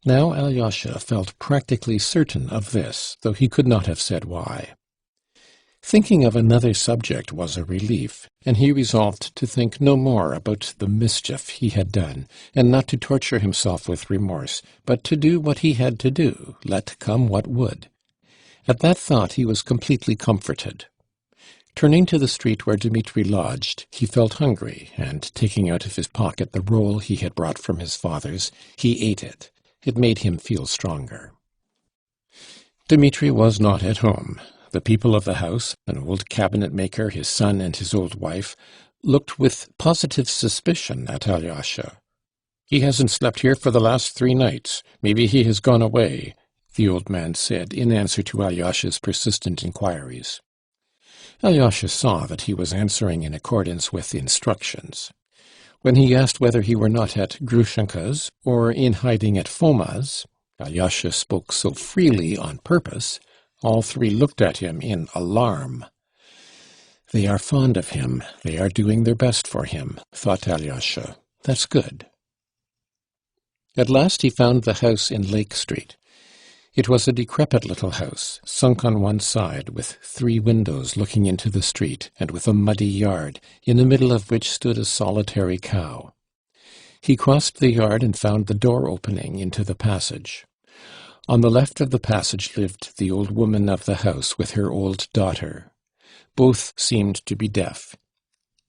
Now Alyosha felt practically certain of this, though he could not have said why. Thinking of another subject was a relief, and he resolved to think no more about the mischief he had done, and not to torture himself with remorse, but to do what he had to do, let come what would. At that thought he was completely comforted. Turning to the street where Dmitri lodged, he felt hungry, and taking out of his pocket the roll he had brought from his father's, he ate it. It made him feel stronger. Dmitri was not at home. The people of the house, an old cabinet-maker, his son, and his old wife, looked with positive suspicion at Alyosha. "He hasn't slept here for the last 3 nights. Maybe he has gone away," the old man said in answer to Alyosha's persistent inquiries. Alyosha saw that he was answering in accordance with instructions. When he asked whether he were not at Grushenka's or in hiding at Foma's, Alyosha spoke so freely on purpose, all 3 looked at him in alarm. "They are fond of him. They are doing their best for him," thought Alyosha. "That's good." At last he found the house in Lake Street. It was a decrepit little house, sunk on one side, with 3 windows looking into the street, and with a muddy yard, in the middle of which stood a solitary cow. He crossed the yard and found the door opening into the passage. On the left of the passage lived the old woman of the house with her old daughter. Both seemed to be deaf.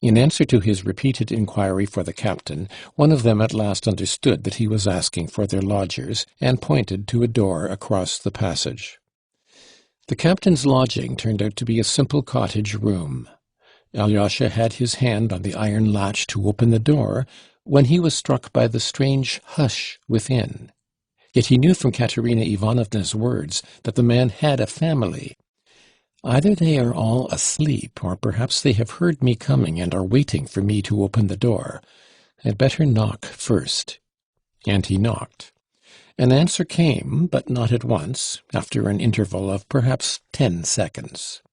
In answer to his repeated inquiry for the captain, one of them at last understood that he was asking for their lodgers, and pointed to a door across the passage. The captain's lodging turned out to be a simple cottage room. Alyosha had his hand on the iron latch to open the door, when he was struck by the strange hush within. Yet he knew from Katerina Ivanovna's words that the man had a family. "Either they are all asleep, or perhaps they have heard me coming and are waiting for me to open the door. I'd better knock first." And he knocked. An answer came, but not at once, after an interval of perhaps 10 seconds.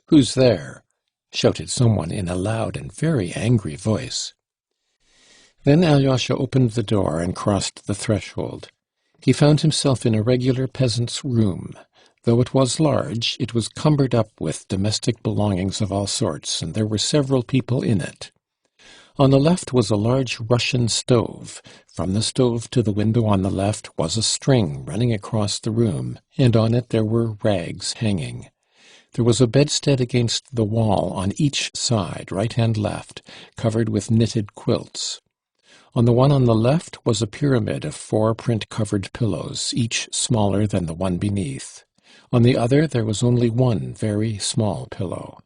"Who's there?" shouted someone in a loud and very angry voice. Then Alyosha opened the door and crossed the threshold. He found himself in a regular peasant's room. Though it was large, it was cumbered up with domestic belongings of all sorts, and there were several people in it. On the left was a large Russian stove. From the stove to the window on the left was a string running across the room, and on it there were rags hanging. There was a bedstead against the wall on each side, right and left, covered with knitted quilts. On the one on the left was a pyramid of 4 print-covered pillows, each smaller than the one beneath. On the other there was only one very small pillow.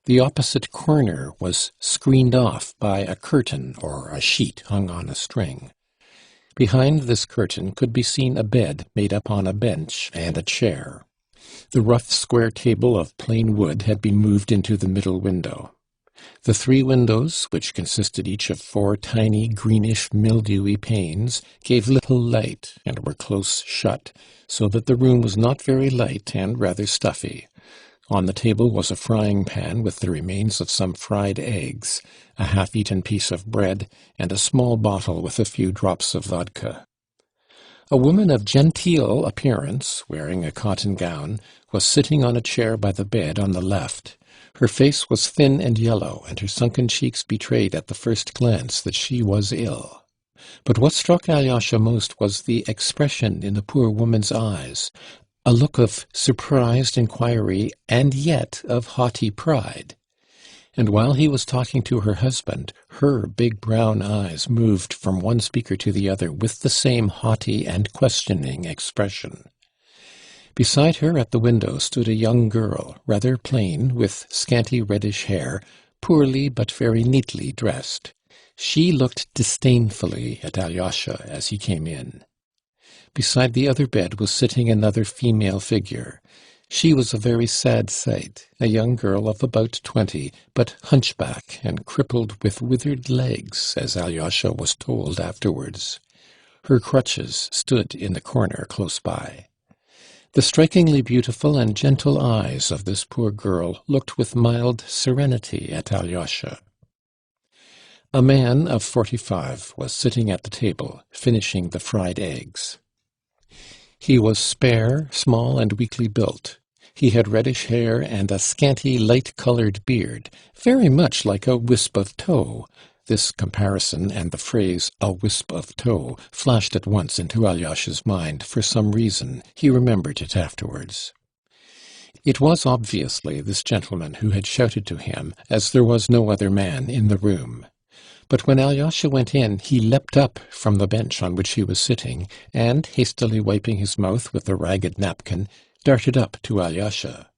The opposite corner was screened off by a curtain or a sheet hung on a string. Behind this curtain could be seen a bed made up on a bench and a chair. The rough square table of plain wood had been moved into the middle window. The 3 windows, which consisted each of 4 tiny, greenish, mildewy panes, gave little light and were close shut, so that the room was not very light and rather stuffy. On the table was a frying pan with the remains of some fried eggs, a half-eaten piece of bread, and a small bottle with a few drops of vodka. A woman of genteel appearance, wearing a cotton gown, was sitting on a chair by the bed on the left. Her face was thin and yellow, and her sunken cheeks betrayed at the first glance that she was ill. But what struck Alyosha most was the expression in the poor woman's eyes, a look of surprised inquiry and yet of haughty pride. And while he was talking to her husband, her big brown eyes moved from one speaker to the other with the same haughty and questioning expression. Beside her at the window stood a young girl, rather plain, with scanty reddish hair, poorly but very neatly dressed. She looked disdainfully at Alyosha as he came in. Beside the other bed was sitting another female figure. She was a very sad sight, a young girl of about 20, but hunchback and crippled with withered legs, as Alyosha was told afterwards. Her crutches stood in the corner close by. The strikingly beautiful and gentle eyes of this poor girl looked with mild serenity at Alyosha. A man of 45 was sitting at the table, finishing the fried eggs. He was spare, small, and weakly built. He had reddish hair and a scanty, light-colored beard, very much like a wisp of tow. This comparison and the phrase, "a wisp of tow," flashed at once into Alyosha's mind. For some reason, he remembered it afterwards. It was obviously this gentleman who had shouted to him, as there was no other man in the room. But when Alyosha went in, he leapt up from the bench on which he was sitting, and, hastily wiping his mouth with a ragged napkin, darted up to Alyosha.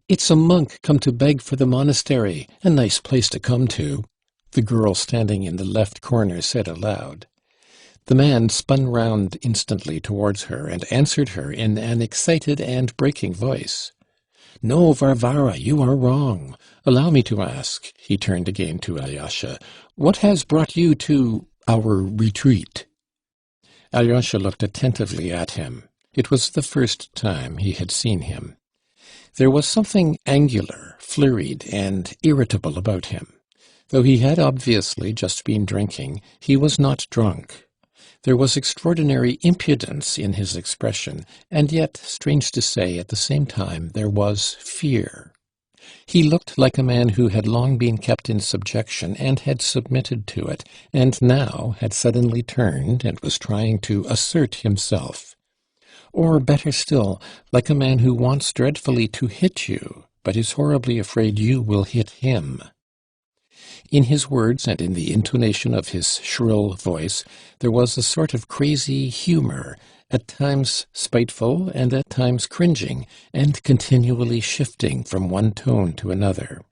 "It's a monk come to beg for the monastery. A nice place to come to," the girl standing in the left corner said aloud. The man spun round instantly towards her and answered her in an excited and breaking voice. "No, Varvara, you are wrong. Allow me to ask," he turned again to Alyosha, "what has brought you to our retreat?" Alyosha looked attentively at him. It was the first time he had seen him. There was something angular, flurried, and irritable about him. Though he had obviously just been drinking, he was not drunk. There was extraordinary impudence in his expression, and yet, strange to say, at the same time there was fear. He looked like a man who had long been kept in subjection and had submitted to it, and now had suddenly turned and was trying to assert himself. Or, better still, like a man who wants dreadfully to hit you, but is horribly afraid you will hit him. In his words and in the intonation of his shrill voice there was a sort of crazy humour, at times spiteful and at times cringing, and continually shifting from one tone to another.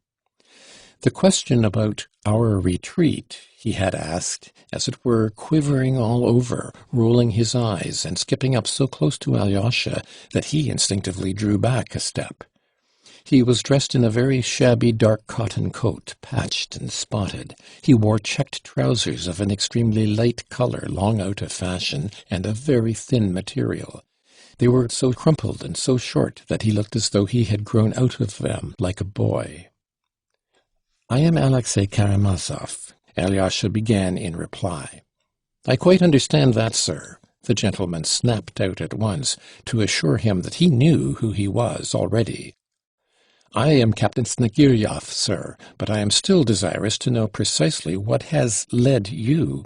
The question about our retreat he had asked, as it were, quivering all over, rolling his eyes, and skipping up so close to Alyosha that he instinctively drew back a step. He was dressed in a very shabby dark cotton coat, patched and spotted. He wore checked trousers of an extremely light colour, long out of fashion, and of very thin material. They were so crumpled and so short that he looked as though he had grown out of them like a boy. "I am Alexei Karamazov," Alyosha began in reply. "I quite understand that, sir," the gentleman snapped out at once, to assure him that he knew who he was already. "I am Captain Snegiryov, sir, but I am still desirous to know precisely what has led you."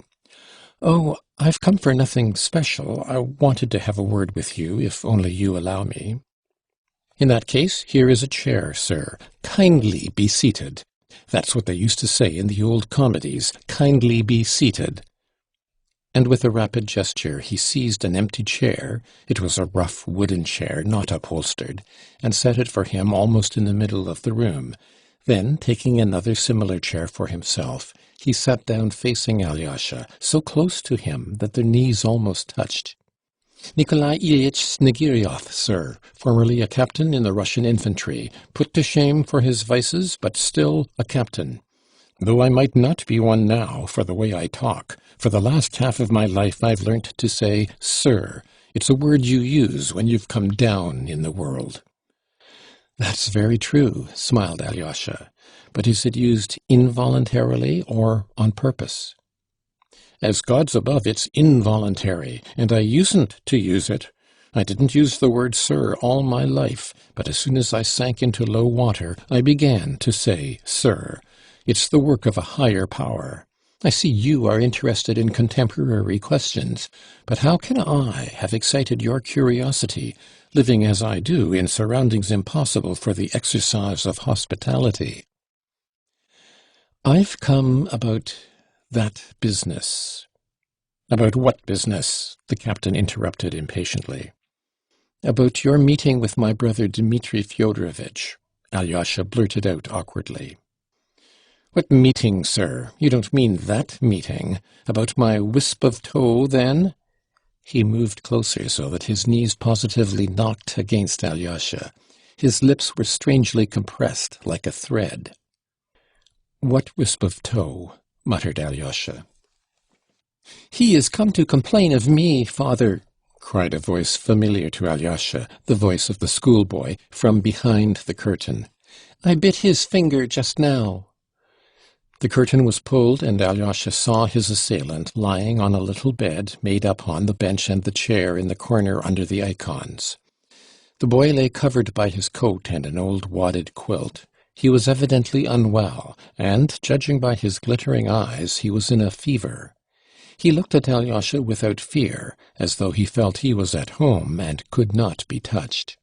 "Oh, I've come for nothing special. I wanted to have a word with you, if only you allow me." "In that case, here is a chair, sir. Kindly be seated. That's what they used to say in the old comedies, kindly be seated." And with a rapid gesture he seized an empty chair, it was a rough wooden chair, not upholstered, and set it for him almost in the middle of the room. Then, taking another similar chair for himself, he sat down facing Alyosha, so close to him that their knees almost touched. "Nikolai Ilyich Snegiryov, sir, formerly a captain in the Russian infantry, put to shame for his vices, but still a captain. Though I might not be one now, for the way I talk. For the last half of my life I've learnt to say, 'sir.' It's a word you use when you've come down in the world." "That's very true," smiled Alyosha. "But is it used involuntarily or on purpose?" "As God's above, it's involuntary, and I usen't to use it. I didn't use the word 'sir' all my life, but as soon as I sank into low water I began to say 'sir.' It's the work of a higher power. I see you are interested in contemporary questions, but how can I have excited your curiosity, living as I do in surroundings impossible for the exercise of hospitality?" "I've come about that business." "About what business?" the captain interrupted impatiently. "About your meeting with my brother Dmitri Fyodorovitch," Alyosha blurted out awkwardly. "What meeting, sir? You don't mean that meeting? About my wisp of tow, then?" He moved closer so that his knees positively knocked against Alyosha. His lips were strangely compressed, like a thread. "What wisp of tow?" muttered Alyosha. "He is come to complain of me, father," cried a voice familiar to Alyosha, the voice of the schoolboy, from behind the curtain. "I bit his finger just now." The curtain was pulled, and Alyosha saw his assailant lying on a little bed made up on the bench and the chair in the corner under the icons. The boy lay covered by his coat and an old wadded quilt. He was evidently unwell, and, judging by his glittering eyes, he was in a fever. He looked at Alyosha without fear, as though he felt he was at home and could not be touched.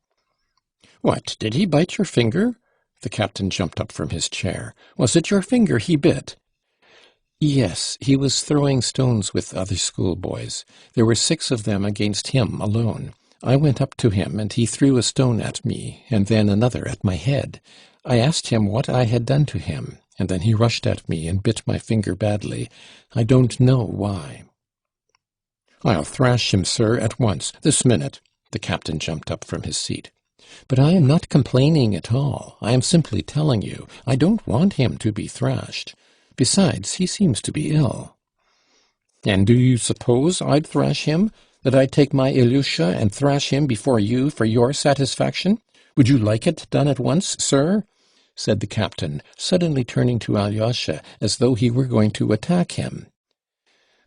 "What, did he bite your finger?" The captain jumped up from his chair. "Was it your finger he bit?" "Yes, he was throwing stones with other schoolboys. There were 6 of them against him alone. I went up to him, and he threw a stone at me, and then another at my head. I asked him what I had done to him, and then he rushed at me and bit my finger badly. I don't know why." "I'll thrash him, sir, at once, this minute." The captain jumped up from his seat. "But I am not complaining at all. I am simply telling you. I don't want him to be thrashed. Besides, he seems to be ill." "And do you suppose I'd thrash him? That I'd take my Ilyusha and thrash him before you for your satisfaction? Would you like it done at once, sir?" said the captain, suddenly turning to Alyosha as though he were going to attack him.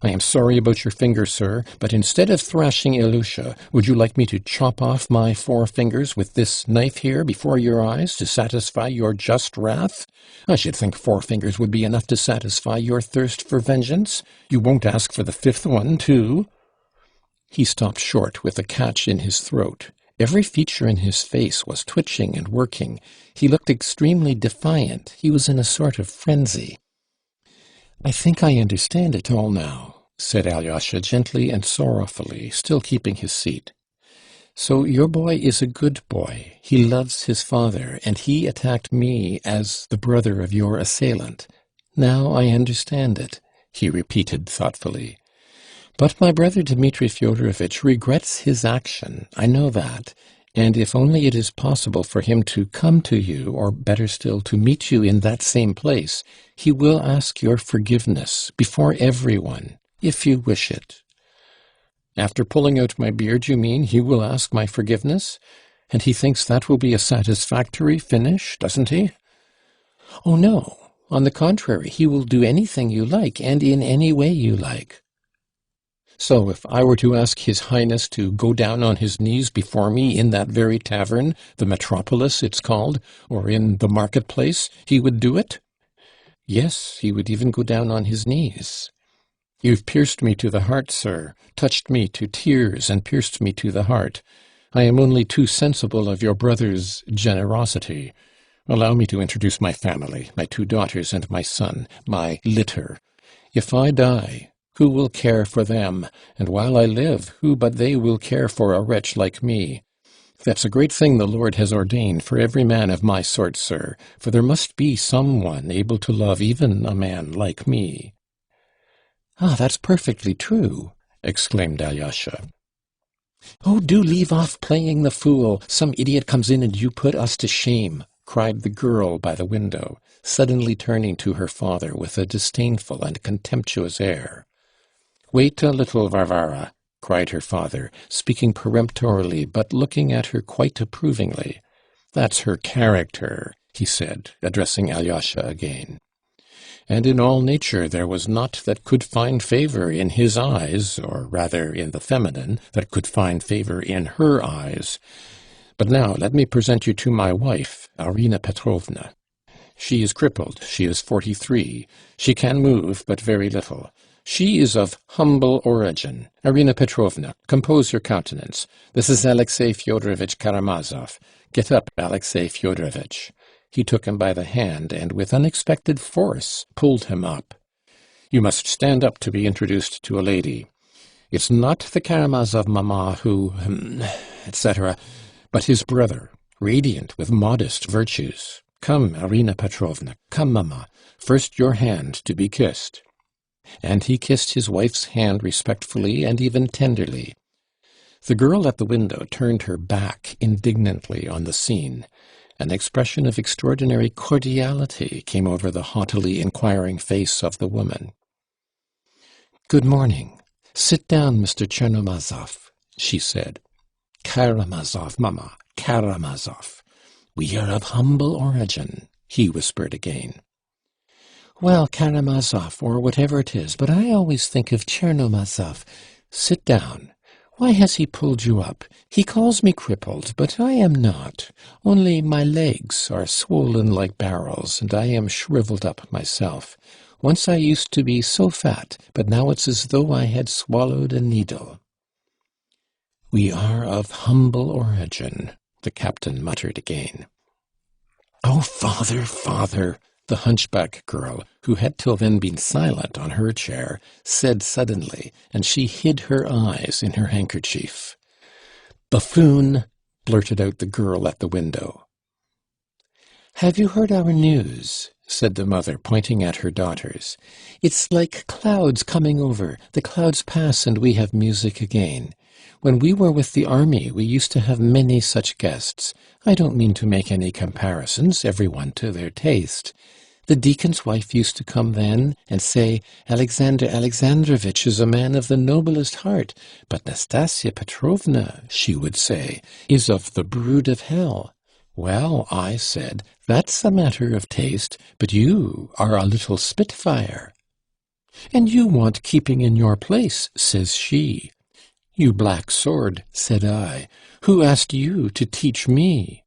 "I am sorry about your finger, sir, but instead of thrashing Ilyusha, would you like me to chop off my 4 fingers with this knife here before your eyes to satisfy your just wrath? I should think 4 fingers would be enough to satisfy your thirst for vengeance. You won't ask for the 5th one, too?" He stopped short with a catch in his throat. Every feature in his face was twitching and working. He looked extremely defiant. He was in a sort of frenzy. "I think I understand it all now," said Alyosha gently and sorrowfully, still keeping his seat. "So your boy is a good boy. He loves his father, and he attacked me as the brother of your assailant. Now I understand it," he repeated thoughtfully. "But my brother Dmitri Fyodorovitch regrets his action, I know that, and if only it is possible for him to come to you, or better still, to meet you in that same place, he will ask your forgiveness before everyone, if you wish it." "After pulling out my beard, you mean, he will ask my forgiveness? And he thinks that will be a satisfactory finish, doesn't he?" "Oh, no. On the contrary, he will do anything you like, and in any way you like." "So if I were to ask his highness to go down on his knees before me in that very tavern, the Metropolis it's called, or in the marketplace, he would do it?" "Yes, he would even go down on his knees." "You've pierced me to the heart, sir, touched me to tears and pierced me to the heart. I am only too sensible of your brother's generosity. Allow me to introduce my family, my 2 daughters and my son, my litter. If I die, who will care for them? And while I live, who but they will care for a wretch like me? That's a great thing the Lord has ordained for every man of my sort, sir, for there must be someone able to love even a man like me." "Ah, that's perfectly true," exclaimed Alyosha. "Oh, do leave off playing the fool. Some idiot comes in and you put us to shame," cried the girl by the window, suddenly turning to her father with a disdainful and contemptuous air. "Wait a little, Varvara," cried her father, speaking peremptorily, but looking at her quite approvingly. "That's her character," he said, addressing Alyosha again. "And in all nature there was naught that could find favour in his eyes, or rather in the feminine, that could find favour in her eyes. But now let me present you to my wife, Arina Petrovna. She is crippled, she is 43, she can move but very little. She is of humble origin. Arina Petrovna, compose your countenance. This is Alexey Fyodorovitch Karamazov. Get up, Alexey Fyodorovitch." He took him by the hand, and with unexpected force pulled him up. "You must stand up to be introduced to a lady. It's not the Karamazov mamma who, etc., but his brother, radiant with modest virtues. Come, Arina Petrovna, come, mamma. First your hand to be kissed." And he kissed his wife's hand respectfully and even tenderly. The girl at the window turned her back indignantly on the scene. An expression of extraordinary cordiality came over the haughtily inquiring face of the woman. "Good morning. Sit down, Mr. Chernomazov," she said. "Karamazov, mamma, Karamazov. We are of humble origin," he whispered again. Well, Karamazov, or whatever it is, but I always think of Chernomazov. Sit down. Why has he pulled you up? He calls me crippled, but I am not. Only my legs are swollen like barrels, and I am shriveled up myself. Once I used to be so fat, but now it's as though I had swallowed a needle. We are of humble origin, the captain muttered again. Oh, father, father, the hunchback girl, who had till then been silent on her chair, said suddenly, and she hid her eyes in her handkerchief. Buffoon, blurted out the girl at the window. Have you heard our news? Said the mother, pointing at her daughters. It's like clouds coming over. The clouds pass and we have music again. When we were with the army, we used to have many such guests. I don't mean to make any comparisons, everyone to their taste. The deacon's wife used to come then and say, Alexander Alexandrovitch is a man of the noblest heart, but Nastasia Petrovna, she would say, is of the brood of hell. Well, I said, that's a matter of taste, but you are a little spitfire. And you want keeping in your place, says she. You black sword, said I, who asked you to teach me?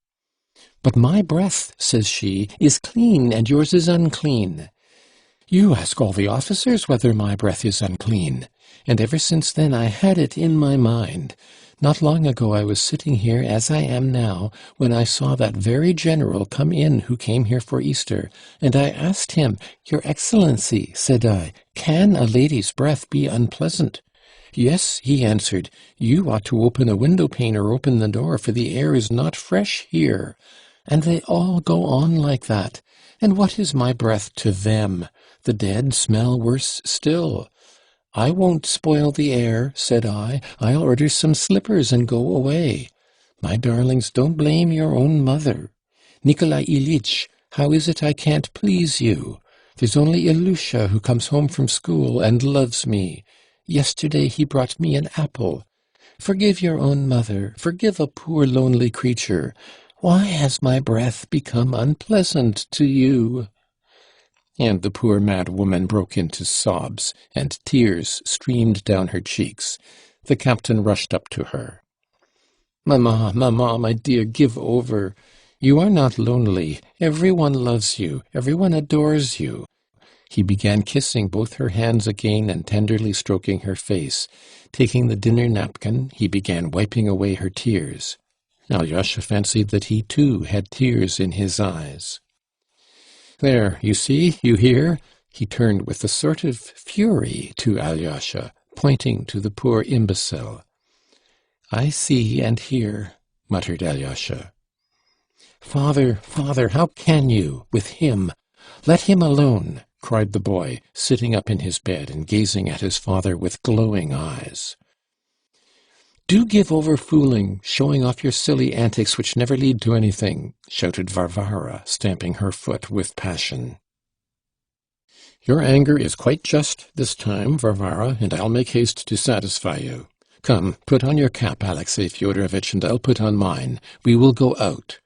But my breath, says she, is clean, and yours is unclean. You ask all the officers whether my breath is unclean, and ever since then I had it in my mind. Not long ago I was sitting here as I am now, when I saw that very general come in who came here for Easter, and I asked him, Your Excellency, said I, can a lady's breath be unpleasant? Yes, he answered, you ought to open a window pane or open the door, for the air is not fresh here. And they all go on like that. And what is my breath to them? The dead smell worse still. I won't spoil the air, said I. I'll order some slippers and go away. My darlings, don't blame your own mother. Nikolai Ilyich, how is it I can't please you? There's only Ilusha who comes home from school and loves me. Yesterday he brought me an apple. Forgive your own mother. Forgive a poor lonely creature. Why has my breath become unpleasant to you? And the poor mad woman broke into sobs, and tears streamed down her cheeks. The captain rushed up to her. Mamma, mamma, my dear, give over. You are not lonely. Everyone loves you. Everyone adores you. He began kissing both her hands again and tenderly stroking her face. Taking the dinner napkin, he began wiping away her tears. Alyosha fancied that he too had tears in his eyes. There, you see, you hear? He turned with a sort of fury to Alyosha, pointing to the poor imbecile. I see and hear, muttered Alyosha. Father, father, how can you, with him? Let him alone, cried the boy, sitting up in his bed and gazing at his father with glowing eyes. Do give over fooling, showing off your silly antics which never lead to anything, shouted Varvara, stamping her foot with passion. Your anger is quite just this time, Varvara, and I'll make haste to satisfy you. Come, put on your cap, Alexey Fyodorovitch, and I'll put on mine. We will go out.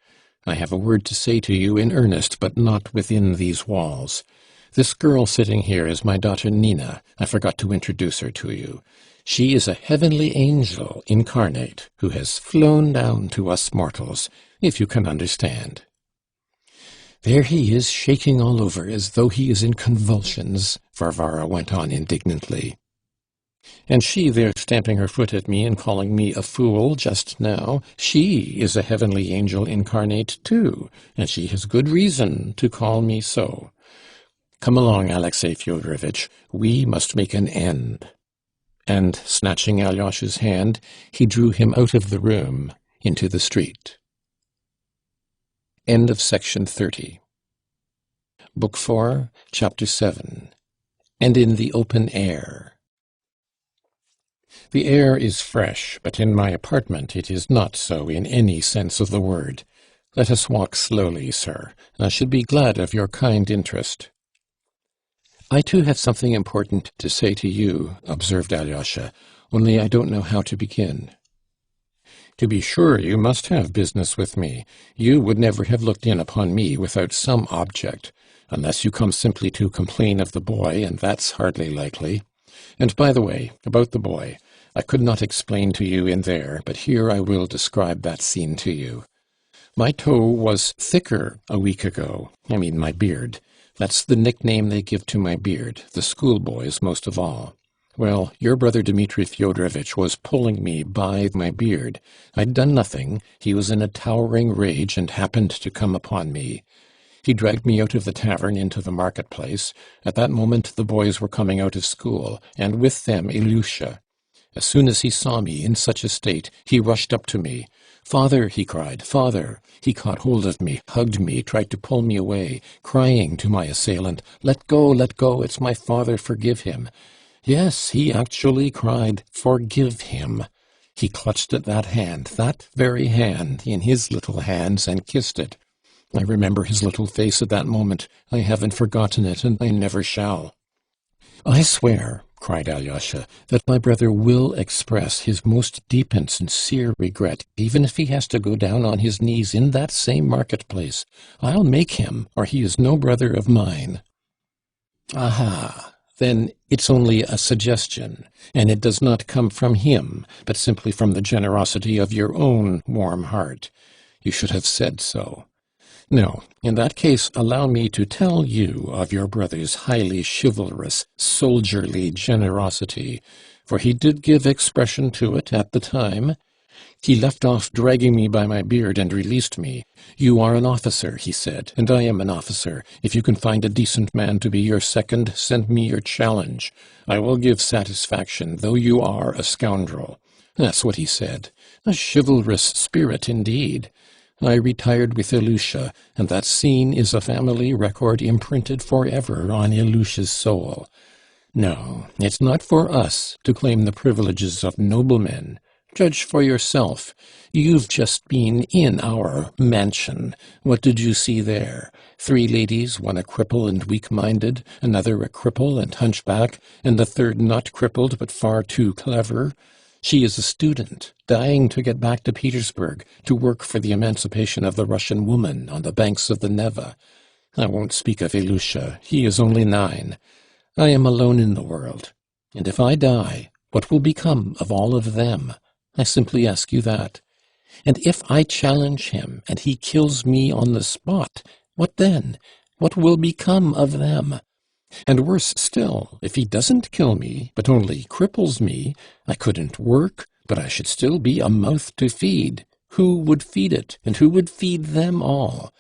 I have a word to say to you in earnest, but not within these walls. This girl sitting here is my daughter Nina. I forgot to introduce her to you. She is a heavenly angel incarnate who has flown down to us mortals, if you can understand. There he is, shaking all over as though he is in convulsions, Varvara went on indignantly. And she there stamping her foot at me and calling me a fool just now, she is a heavenly angel incarnate too, and she has good reason to call me so. Come along, Alexey Fyodorovitch, we must make an end. And, snatching Alyosha's hand, he drew him out of the room into the street. End of section 30. Book 4, Chapter 7. And in the open air. The air is fresh, but in my apartment it is not so in any sense of the word. Let us walk slowly, sir. I should be glad of your kind interest. I too have something important to say to you, observed Alyosha, only I don't know how to begin. To be sure, you must have business with me. You would never have looked in upon me without some object. unless you come simply to complain of the boy, and that's hardly likely. And by the way, about the boy, I could not explain to you in there, but here I will describe that scene to you. My toe was thicker a week ago. I mean my beard. That's the nickname they give to my beard, the schoolboys most of all. Well, your brother Dmitri Fyodorovitch was pulling me by my beard. I'd done nothing. He was in a towering rage and happened to come upon me. He dragged me out of the tavern into the marketplace. At that moment the boys were coming out of school, and with them Ilyusha. As soon as he saw me in such a state, he rushed up to me. "Father," he cried, "Father!" He caught hold of me, hugged me, tried to pull me away, crying to my assailant, let go, it's my father, forgive him." Yes, he actually cried, "Forgive him." He clutched at that very hand, in his little hands, and kissed it. I remember his little face at that moment. I haven't forgotten it, and I never shall. "I swear," cried Alyosha, "that my brother will express his most deep and sincere regret, even if he has to go down on his knees in that same marketplace. I'll make him, or he is no brother of mine." "Aha! Then it's only a suggestion, and it does not come from him, but simply from the generosity of your own warm heart. You should have said so. No, in that case, allow me to tell you of your brother's highly chivalrous, soldierly generosity, for he did give expression to it at the time. He left off dragging me by my beard and released me. 'You are an officer,' he said, 'and I am an officer. If you can find a decent man to be your second, send me your challenge. I will give satisfaction, though you are a scoundrel.' That's what he said. A chivalrous spirit indeed. I retired with Ilyusha, and that scene is a family record imprinted forever on Ilyusha's soul. No, it's not for us to claim the privileges of noblemen. Judge for yourself. You've just been in our mansion. What did you see there? 3 ladies, one a cripple and weak-minded, another a cripple and hunchback, and the third not crippled but far too clever. She is a student, dying to get back to Petersburg, to work for the emancipation of the Russian woman on the banks of the Neva. I won't speak of Ilyusha. He is only 9. I am alone in the world. And if I die, what will become of all of them? I simply ask you that. And if I challenge him, and he kills me on the spot, what then? What will become of them? And worse still, if he doesn't kill me, but only cripples me, I couldn't work, but I should still be a mouth to feed. Who would feed it, and who would feed them all?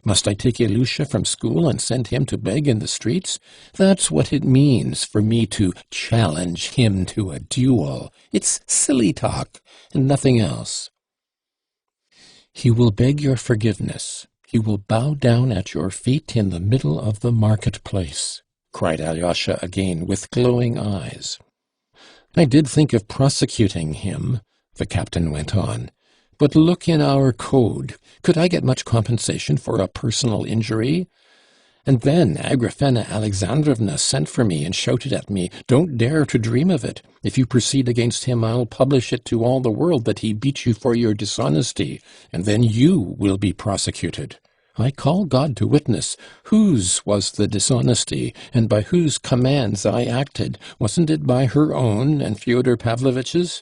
Must I take Ilyusha from school and send him to beg in the streets? That's what it means for me to challenge him to a duel. It's silly talk, and nothing else. He will beg your forgiveness. He will bow down at your feet in the middle of the marketplace," cried Alyosha again with glowing eyes. "I did think of prosecuting him," the captain went on. "But look in our code. Could I get much compensation for a personal injury? And then Agrafena Alexandrovna sent for me and shouted at me, 'Don't dare to dream of it. If you proceed against him, I'll publish it to all the world that he beat you for your dishonesty, and then you will be prosecuted.' I call God to witness. Whose was the dishonesty, and by whose commands I acted? Wasn't it by her own and Fyodor Pavlovitch's?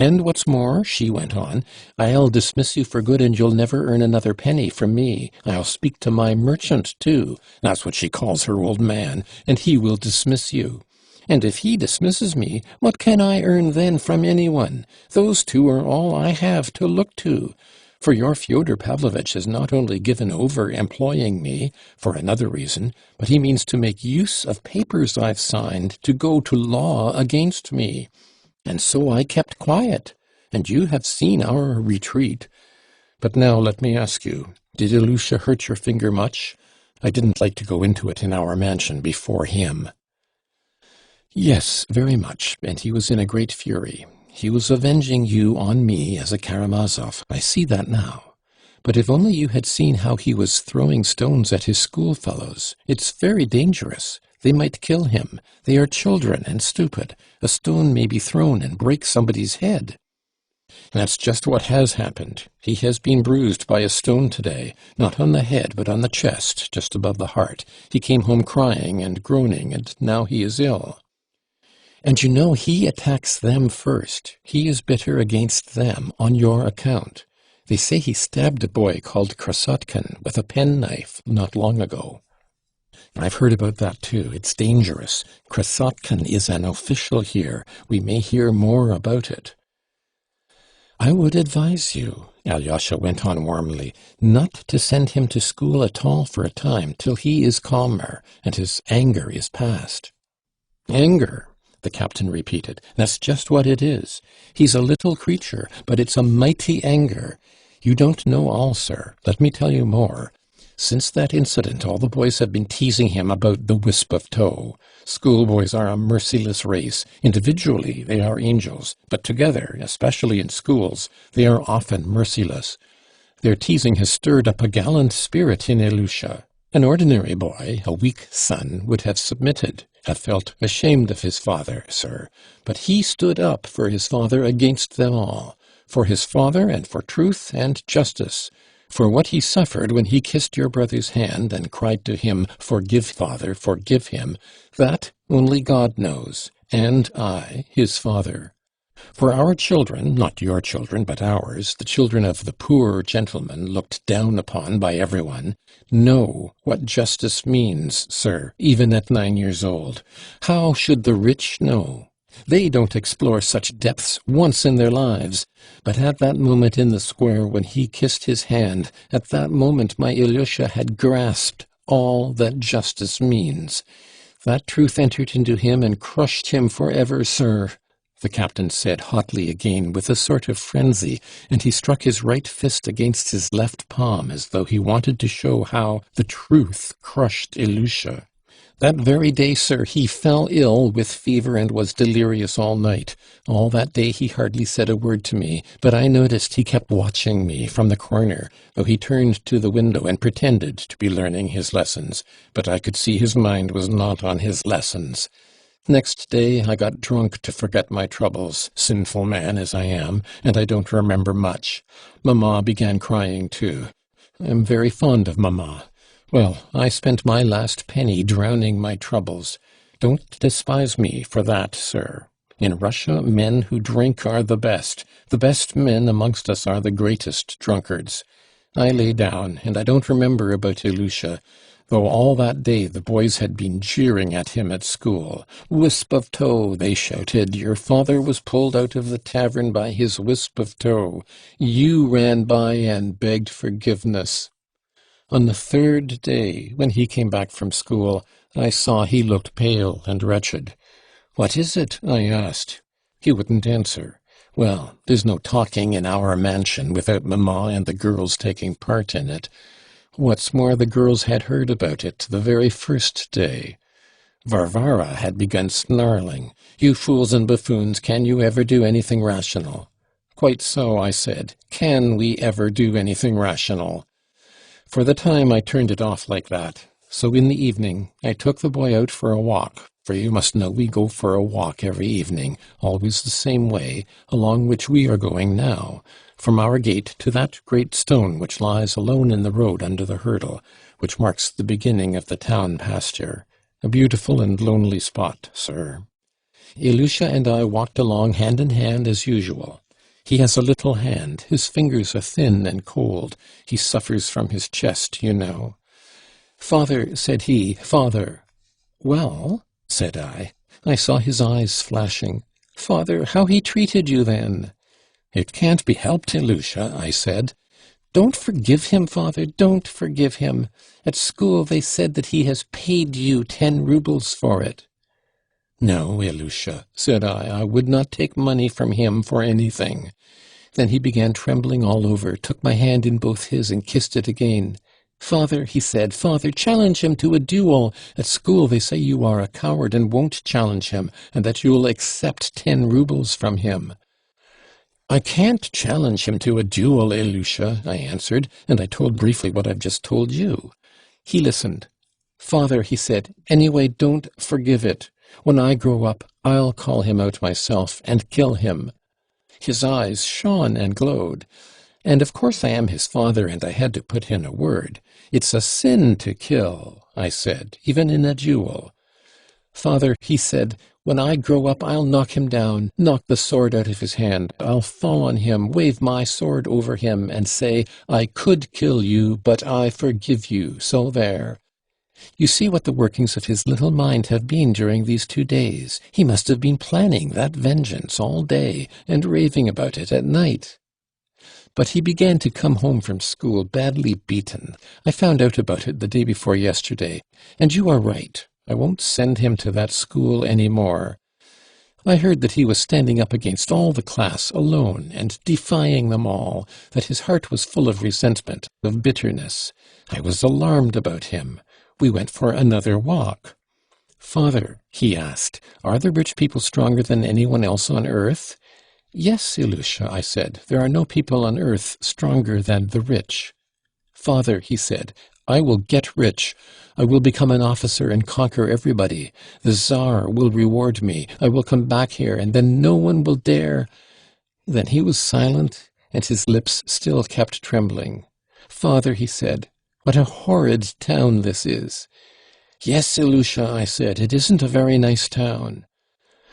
And what's more," she went on, "I'll dismiss you for good, and you'll never earn another penny from me. I'll speak to my merchant, too. That's what she calls her old man, and he will dismiss you. And if he dismisses me, what can I earn then from anyone? Those 2 are all I have to look to. For your Fyodor Pavlovitch has not only given over employing me, for another reason, but he means to make use of papers I've signed to go to law against me. And so I kept quiet, and you have seen our retreat. But now let me ask you, did Ilyusha hurt your finger much? I didn't like to go into it in our mansion before him." "Yes, very much, and he was in a great fury. He was avenging you on me as a Karamazov. I see that now. But if only you had seen how he was throwing stones at his schoolfellows. It's very dangerous. They might kill him. They are children and stupid. A stone may be thrown and break somebody's head." That's just what has happened. He has been bruised by a stone today, not on the head, but on the chest, just above the heart. He came home crying and groaning, and now he is ill. And you know, he attacks them first. He is bitter against them on your account. They say he stabbed a boy called Krasotkin with a penknife not long ago. I've heard about that too. It's dangerous. Krasotkin is an official here. We may hear more about it. I would advise you, Alyosha went on warmly, not to send him to school at all for a time till he is calmer and his anger is past. Anger, the captain repeated. That's just what it is. He's a little creature, but it's a mighty anger. You don't know all, sir. Let me tell you more. Since that incident, all the boys have been teasing him about the wisp of tow. Schoolboys are a merciless race. Individually, they are angels, but together, especially in schools, they are often merciless. Their teasing has stirred up a gallant spirit in Ilusha. An ordinary boy, a weak son, would have submitted, have felt ashamed of his father, sir. But he stood up for his father against them all, for his father and for truth and justice. For what he suffered when he kissed your brother's hand and cried to him, "Forgive, father, forgive him," that only God knows, and I, his father. For our children, not your children, but ours, the children of the poor gentleman looked down upon by everyone, know what justice means, sir, even at 9 years old. How should the rich know? They don't explore such depths once in their lives. But at that moment in the square when he kissed his hand, at that moment my Ilyusha had grasped all that justice means. That truth entered into him and crushed him forever, sir, the captain said hotly again with a sort of frenzy, and he struck his right fist against his left palm as though he wanted to show how the truth crushed Ilyusha. That very day, sir, he fell ill with fever and was delirious all night. All that day he hardly said a word to me, but I noticed he kept watching me from the corner, though he turned to the window and pretended to be learning his lessons. But I could see his mind was not on his lessons. Next day I got drunk to forget my troubles, sinful man as I am, and I don't remember much. Mamma began crying too. I am very fond of Mamma. Well, I spent my last penny drowning my troubles. Don't despise me for that, sir. In Russia, men who drink are the best. The best men amongst us are the greatest drunkards. I lay down, and I don't remember about Ilusha, though all that day the boys had been jeering at him at school. "Wisp of tow," they shouted. "Your father was pulled out of the tavern by his wisp of tow. You ran by and begged forgiveness." On the third day, when he came back from school, I saw he looked pale and wretched. "What is it?" I asked. He wouldn't answer. Well, there's no talking in our mansion without Mamma and the girls taking part in it. What's more, the girls had heard about it the very first day. Varvara had begun snarling. "You fools and buffoons, can you ever do anything rational?" "Quite so," I said. "Can we ever do anything rational?" For the time I turned it off like that. So in the evening I took the boy out for a walk, for you must know we go for a walk every evening, always the same way, along which we are going now, from our gate to that great stone which lies alone in the road under the hurdle, which marks the beginning of the town pasture. A beautiful and lonely spot, sir. Ilusha and I walked along hand in hand as usual. He has a little hand. His fingers are thin and cold. He suffers from his chest, you know. "Father," said he, "father." "Well?" said I. I saw his eyes flashing. "Father, how he treated you then." "It can't be helped, Ilusha," I said. "Don't forgive him, father, don't forgive him. At school they said that he has paid you 10 rubles for it." "No, Ilusha," said I would not take money from him for anything." Then he began trembling all over, took my hand in both his and kissed it again. "Father," he said, "father, challenge him to a duel. At school they say you are a coward and won't challenge him, and that you'll accept 10 rubles from him." "I can't challenge him to a duel, Ilusha," I answered, and I told briefly what I've just told you. He listened. "Father," he said, "anyway, don't forgive it. When I grow up, I'll call him out myself and kill him." His eyes shone and glowed. And of course I am his father, and I had to put in a word. It's a sin to kill, I said, even in a duel. Father, he said, when I grow up, I'll knock him down, knock the sword out of his hand. I'll fall on him, wave my sword over him, and say, I could kill you, but I forgive you, so there. You see what the workings of his little mind have been during these 2 days. He must have been planning that vengeance all day, and raving about it at night. But he began to come home from school badly beaten. I found out about it the day before yesterday, and you are right. I won't send him to that school any more. I heard that he was standing up against all the class alone and defying them all, that his heart was full of resentment, of bitterness. I was alarmed about him. We went for another walk. Father, he asked, are the rich people stronger than anyone else on earth? Yes, Ilusha, I said, there are no people on earth stronger than the rich. Father, he said, I will get rich. I will become an officer and conquer everybody. The Tsar will reward me. I will come back here, and then no one will dare. Then he was silent, and his lips still kept trembling. Father, he said, what a horrid town this is. Yes, Ilusha, I said, it isn't a very nice town.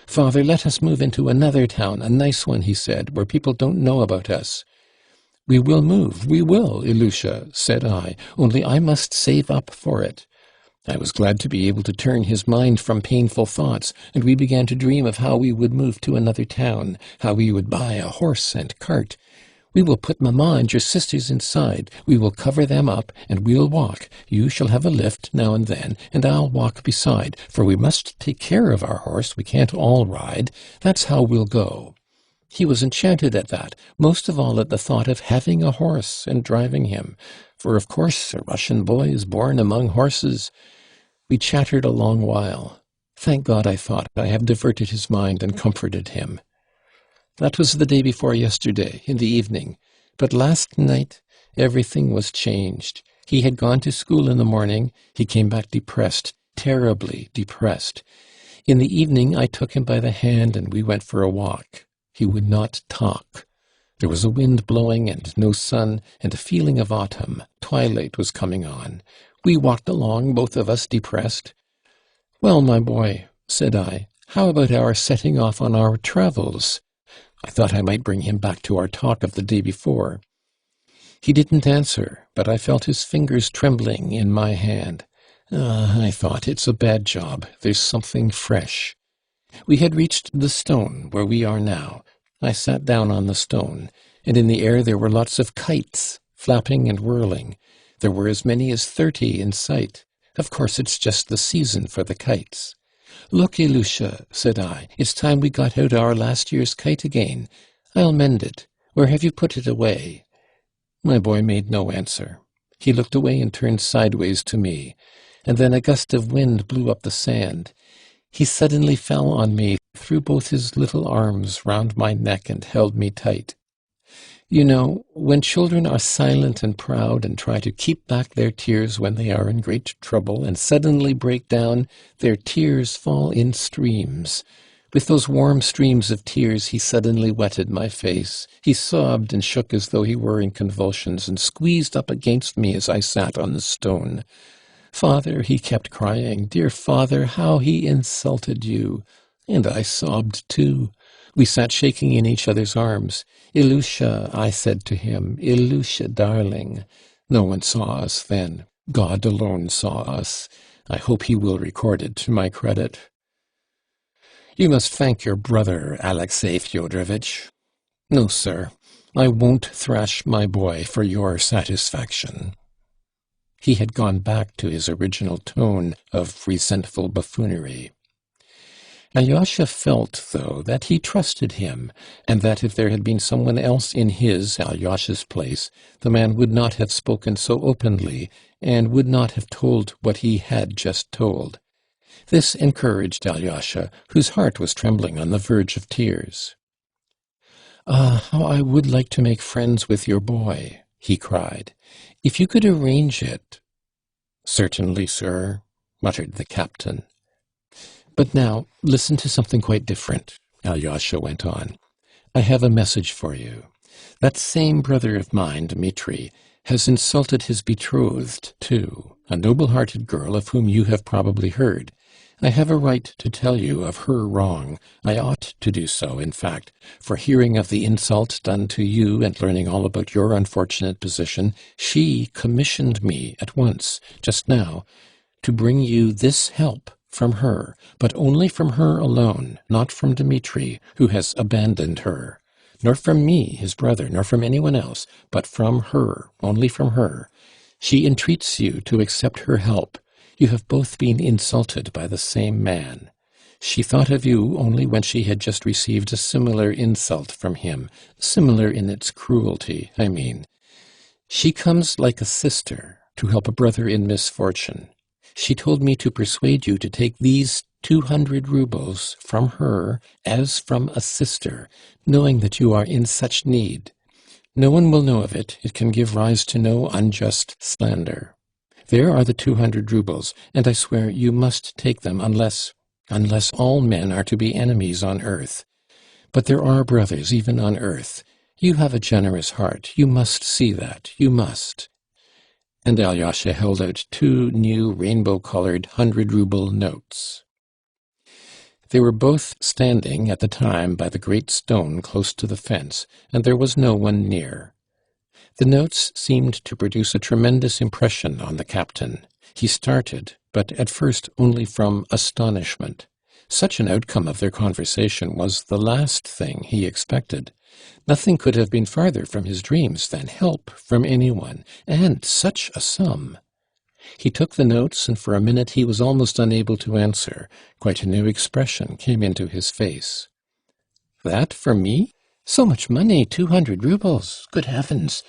Father, let us move into another town, a nice one, he said, where people don't know about us. We will move, we will, Ilusha, said I, only I must save up for it. I was glad to be able to turn his mind from painful thoughts, and we began to dream of how we would move to another town, how we would buy a horse and cart. We will put Mamma and your sisters inside. We will cover them up, and we'll walk. You shall have a lift now and then, and I'll walk beside, for we must take care of our horse. We can't all ride. That's how we'll go. He was enchanted at that, most of all at the thought of having a horse and driving him, for of course a Russian boy is born among horses. We chattered a long while. Thank God, I thought, I have diverted his mind and comforted him. That was the day before yesterday, in the evening. But last night, everything was changed. He had gone to school in the morning. He came back depressed, terribly depressed. In the evening, I took him by the hand and we went for a walk. He would not talk. There was a wind blowing and no sun, and a feeling of autumn. Twilight was coming on. We walked along, both of us depressed. Well, my boy, said I, how about our setting off on our travels? I thought I might bring him back to our talk of the day before. He didn't answer, but I felt his fingers trembling in my hand. I thought, it's a bad job. There's something fresh. We had reached the stone where we are now. I sat down on the stone, and in the air there were lots of kites, flapping and whirling. There were as many as 30 in sight. Of course, it's just the season for the kites. Look, Ilusha, said I, it's time we got out our last year's kite again. I'll mend it. Where have you put it away? My boy made no answer. He looked away and turned sideways to me, and then a gust of wind blew up the sand. He suddenly fell on me, threw both his little arms round my neck and held me tight. You know, when children are silent and proud and try to keep back their tears when they are in great trouble and suddenly break down, their tears fall in streams. With those warm streams of tears, he suddenly wetted my face. He sobbed and shook as though he were in convulsions and squeezed up against me as I sat on the stone. Father, he kept crying, dear father, how he insulted you. And I sobbed too. We sat shaking in each other's arms. Ilusha, I said to him, Ilusha, darling. No one saw us then. God alone saw us. I hope he will record it to my credit. You must thank your brother, Alexey Fyodorovitch. No, sir, I won't thrash my boy for your satisfaction. He had gone back to his original tone of resentful buffoonery. Alyosha felt, though, that he trusted him, and that if there had been someone else in his, Alyosha's place, the man would not have spoken so openly, and would not have told what he had just told. This encouraged Alyosha, whose heart was trembling on the verge of tears. "Ah, how I would like to make friends with your boy," he cried. "If you could arrange it." "Certainly, sir," muttered the captain. "But now, listen to something quite different," Alyosha went on. I have a message for you. That same brother of mine, Dmitri, has insulted his betrothed, too, a noble-hearted girl of whom you have probably heard. I have a right to tell you of her wrong. I ought to do so, in fact, for hearing of the insult done to you and learning all about your unfortunate position, she commissioned me at once, just now, to bring you this help from her, but only from her alone, not from Dmitri, who has abandoned her. Nor from me, his brother, nor from anyone else, but from her, only from her. She entreats you to accept her help. You have both been insulted by the same man. She thought of you only when she had just received a similar insult from him, similar in its cruelty, I mean. She comes like a sister to help a brother in misfortune. She told me to persuade you to take these 200 rubles from her as from a sister, knowing that you are in such need. No one will know of it. It can give rise to no unjust slander. There are the 200 rubles, and I swear you must take them unless all men are to be enemies on earth. But there are brothers even on earth. You have a generous heart. You must see that. You must. And Alyosha held out 2 new rainbow-colored 100-ruble notes. They were both standing at the time by the great stone close to the fence, and there was no one near. The notes seemed to produce a tremendous impression on the captain. He started, but at first only from astonishment. Such an outcome of their conversation was the last thing he expected. Nothing could have been farther from his dreams than help from anyone, and such a sum. He took the notes, and for a minute he was almost unable to answer. Quite a new expression came into his face. That for me? So much money, 200 rubles. Good heavens!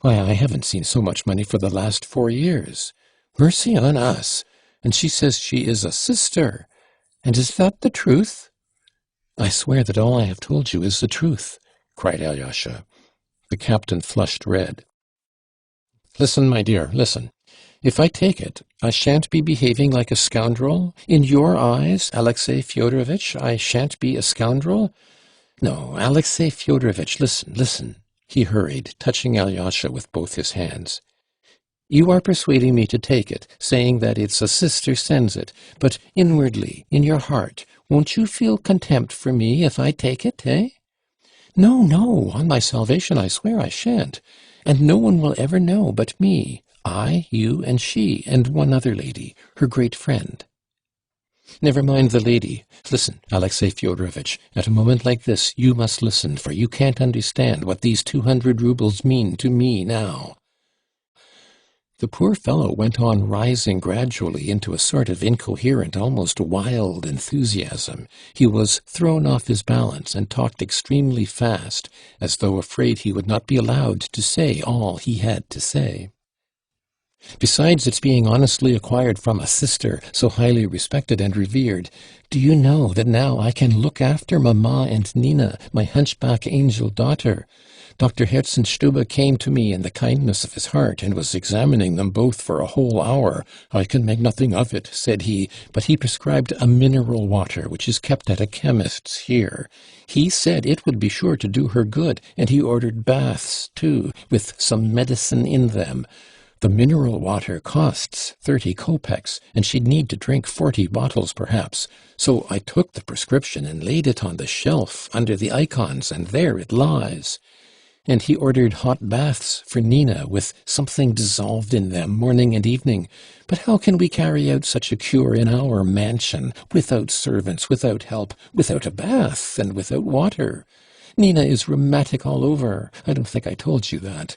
Why, I haven't seen so much money for the last 4 years. Mercy on us! And she says she is a sister. And is that the truth? I swear that all I have told you is the truth, cried Alyosha. The captain flushed red. Listen, my dear, listen. If I take it, I shan't be behaving like a scoundrel? In your eyes, Alexey Fyodorovitch, I shan't be a scoundrel? No, Alexey Fyodorovitch, listen. He hurried, touching Alyosha with both his hands. You are persuading me to take it, saying that it's a sister sends it, but inwardly, in your heart, won't you feel contempt for me if I take it, eh? No, on my salvation I swear I shan't, and no one will ever know but me, I, you, and she, and one other lady, her great friend. Never mind the lady. Listen, Alexey Fyodorovitch, at a moment like this you must listen, for you can't understand what these 200 rubles mean to me now. The poor fellow went on rising gradually into a sort of incoherent, almost wild enthusiasm. He was thrown off his balance and talked extremely fast, as though afraid he would not be allowed to say all he had to say. Besides its being honestly acquired from a sister so highly respected and revered, do you know that now I can look after Mamma and Nina, my hunchback angel daughter? Dr. Herzenstube came to me in the kindness of his heart and was examining them both for a whole hour. I can make nothing of it, said he, but he prescribed a mineral water which is kept at a chemist's here. He said it would be sure to do her good, and he ordered baths, too, with some medicine in them. The mineral water costs 30 kopecks, and she'd need to drink 40 bottles perhaps. So I took the prescription and laid it on the shelf under the icons, and there it lies. And he ordered hot baths for Nina with something dissolved in them morning and evening. But how can we carry out such a cure in our mansion, without servants, without help, without a bath, and without water? Nina is rheumatic all over. I don't think I told you that.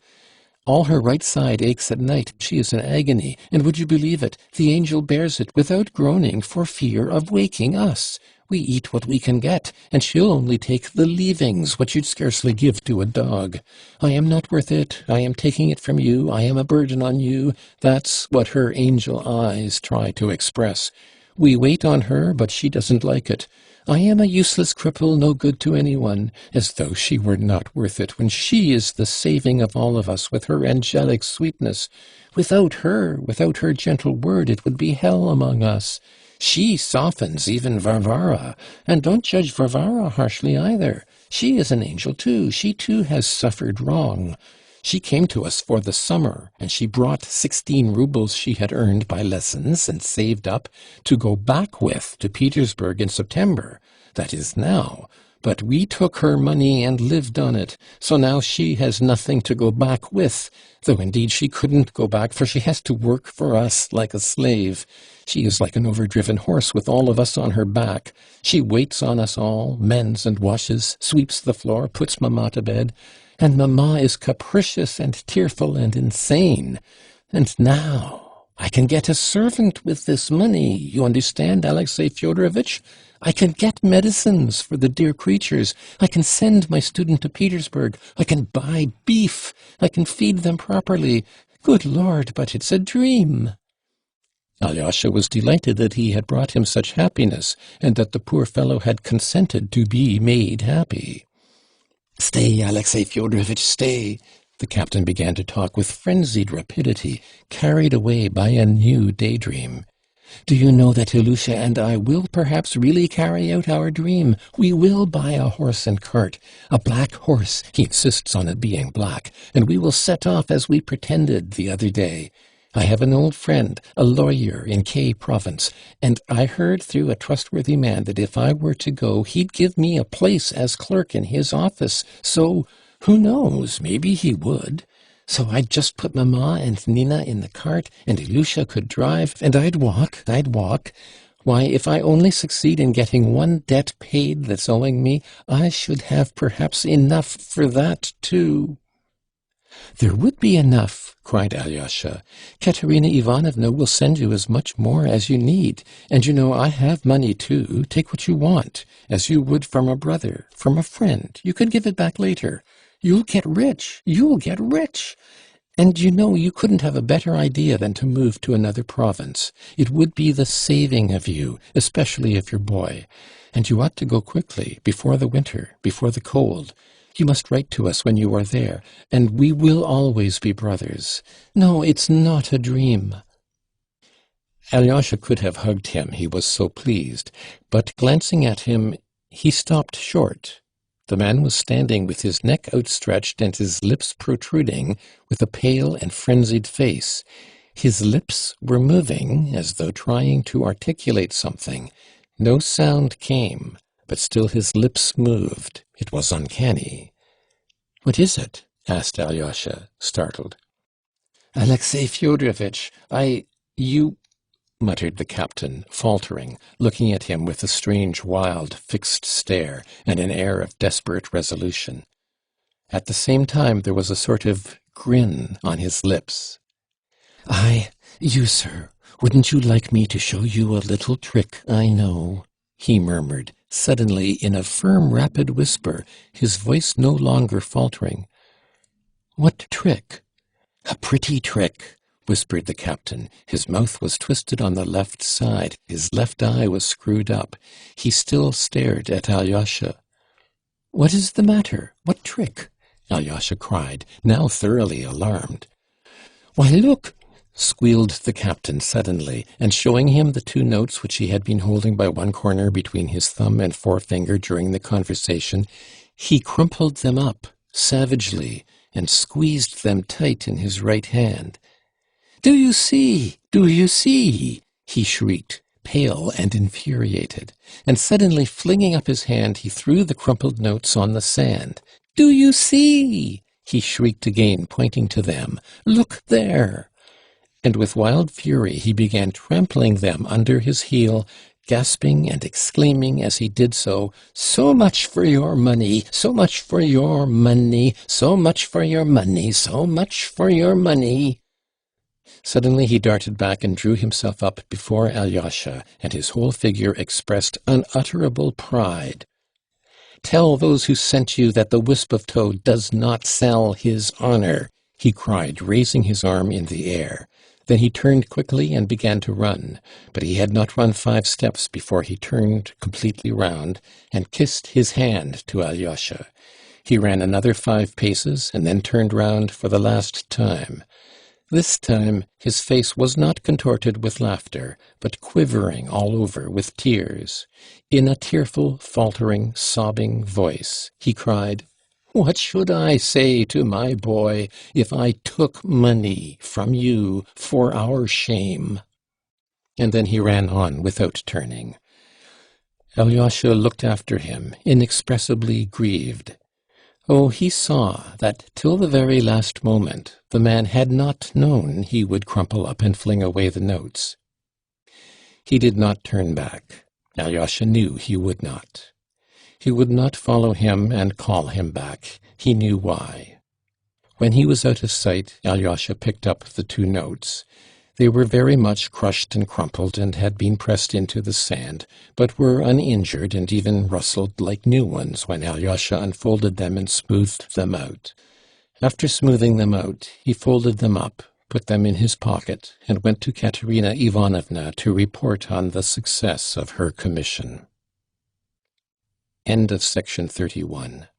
All her right side aches at night. She is in agony, and would you believe it, the angel bears it without groaning for fear of waking us. We eat what we can get, and she'll only take the leavings, what you'd scarcely give to a dog. I am not worth it. I am taking it from you. I am a burden on you. That's what her angel eyes try to express. We wait on her, but she doesn't like it. I am a useless cripple, no good to anyone, as though she were not worth it, when she is the saving of all of us with her angelic sweetness. Without her gentle word, it would be hell among us. She softens even Varvara, and don't judge Varvara harshly either. She is an angel too. She too has suffered wrong. She came to us for the summer, and she brought 16 rubles she had earned by lessons and saved up to go back with to Petersburg in September. That is now. But we took her money and lived on it, so now she has nothing to go back with, though indeed she couldn't go back, for she has to work for us like a slave. She is like an overdriven horse with all of us on her back. She waits on us all, mends and washes, sweeps the floor, puts Mamma to bed. And Mamma is capricious and tearful and insane. And now I can get a servant with this money. You understand, Alexey Fyodorovitch? I can get medicines for the dear creatures. I can send my student to Petersburg. I can buy beef. I can feed them properly. Good Lord, but it's a dream. Alyosha was delighted that he had brought him such happiness, and that the poor fellow had consented to be made happy. "Stay, Alexey Fyodorovitch, stay." The captain began to talk with frenzied rapidity, carried away by a new daydream. "Do you know that Ilusha and I will perhaps really carry out our dream? We will buy a horse and cart, a black horse, he insists on it being black, and we will set off as we pretended the other day. I have an old friend, a lawyer in K province, and I heard through a trustworthy man that if I were to go, he'd give me a place as clerk in his office. So, who knows, maybe he would. So I'd just put Mamma and Nina in the cart, and Ilusha could drive, and I'd walk. Why, if I only succeed in getting one debt paid that's owing me, I should have perhaps enough for that too." "There would be enough," cried Alyosha. "Katerina Ivanovna will send you as much more as you need. And you know I have money too. Take what you want, as you would from a brother, from a friend. You can give it back later. You'll get rich. And you know you couldn't have a better idea than to move to another province. It would be the saving of you, especially if you're boy. And you ought to go quickly, before the winter, before the cold. You must write to us when you are there, and we will always be brothers. No, it's not a dream." Alyosha could have hugged him, he was so pleased, but glancing at him, he stopped short. The man was standing with his neck outstretched and his lips protruding, with a pale and frenzied face. His lips were moving, as though trying to articulate something. No sound came, but still his lips moved. It was uncanny. "What is it?" asked Alyosha, startled. "Alexey Fyodorovitch, you," muttered the captain, faltering, looking at him with a strange, wild, fixed stare, and an air of desperate resolution. At the same time there was a sort of grin on his lips. You, sir, wouldn't you like me to show you a little trick I know?" he murmured, suddenly in a firm, rapid whisper, his voice no longer faltering. "What trick?" "A pretty trick," whispered the captain. His mouth was twisted on the left side, his left eye was screwed up. He still stared at Alyosha. "What is the matter? What trick?" Alyosha cried, now thoroughly alarmed. "Why, look!" squealed the captain suddenly, and showing him the 2 notes which he had been holding by one corner between his thumb and forefinger during the conversation, he crumpled them up savagely and squeezed them tight in his right hand. Do you see? He shrieked, pale and infuriated, and suddenly flinging up his hand, he threw the crumpled notes on the sand. "Do you see?" he shrieked again, pointing to them. "Look there!" And with wild fury he began trampling them under his heel, gasping and exclaiming as he did so, "So much for your money, so much for your money, so much for your money, so much for your money." Suddenly he darted back and drew himself up before Alyosha, and his whole figure expressed unutterable pride. "Tell those who sent you that the wisp of tow does not sell his honor," he cried, raising his arm in the air. Then he turned quickly and began to run, but he had not run 5 steps before he turned completely round and kissed his hand to Alyosha. He ran another 5 paces and then turned round for the last time. This time his face was not contorted with laughter, but quivering all over with tears. In a tearful, faltering, sobbing voice, he cried, "What should I say to my boy if I took money from you for our shame?" And then he ran on without turning. Alyosha looked after him, inexpressibly grieved. Oh, he saw that till the very last moment the man had not known he would crumple up and fling away the notes. He did not turn back. Alyosha knew he would not. He would not follow him and call him back. He knew why. When he was out of sight, Alyosha picked up the 2 notes. They were very much crushed and crumpled and had been pressed into the sand, but were uninjured and even rustled like new ones when Alyosha unfolded them and smoothed them out. After smoothing them out, he folded them up, put them in his pocket, and went to Katerina Ivanovna to report on the success of her commission. End of section 31.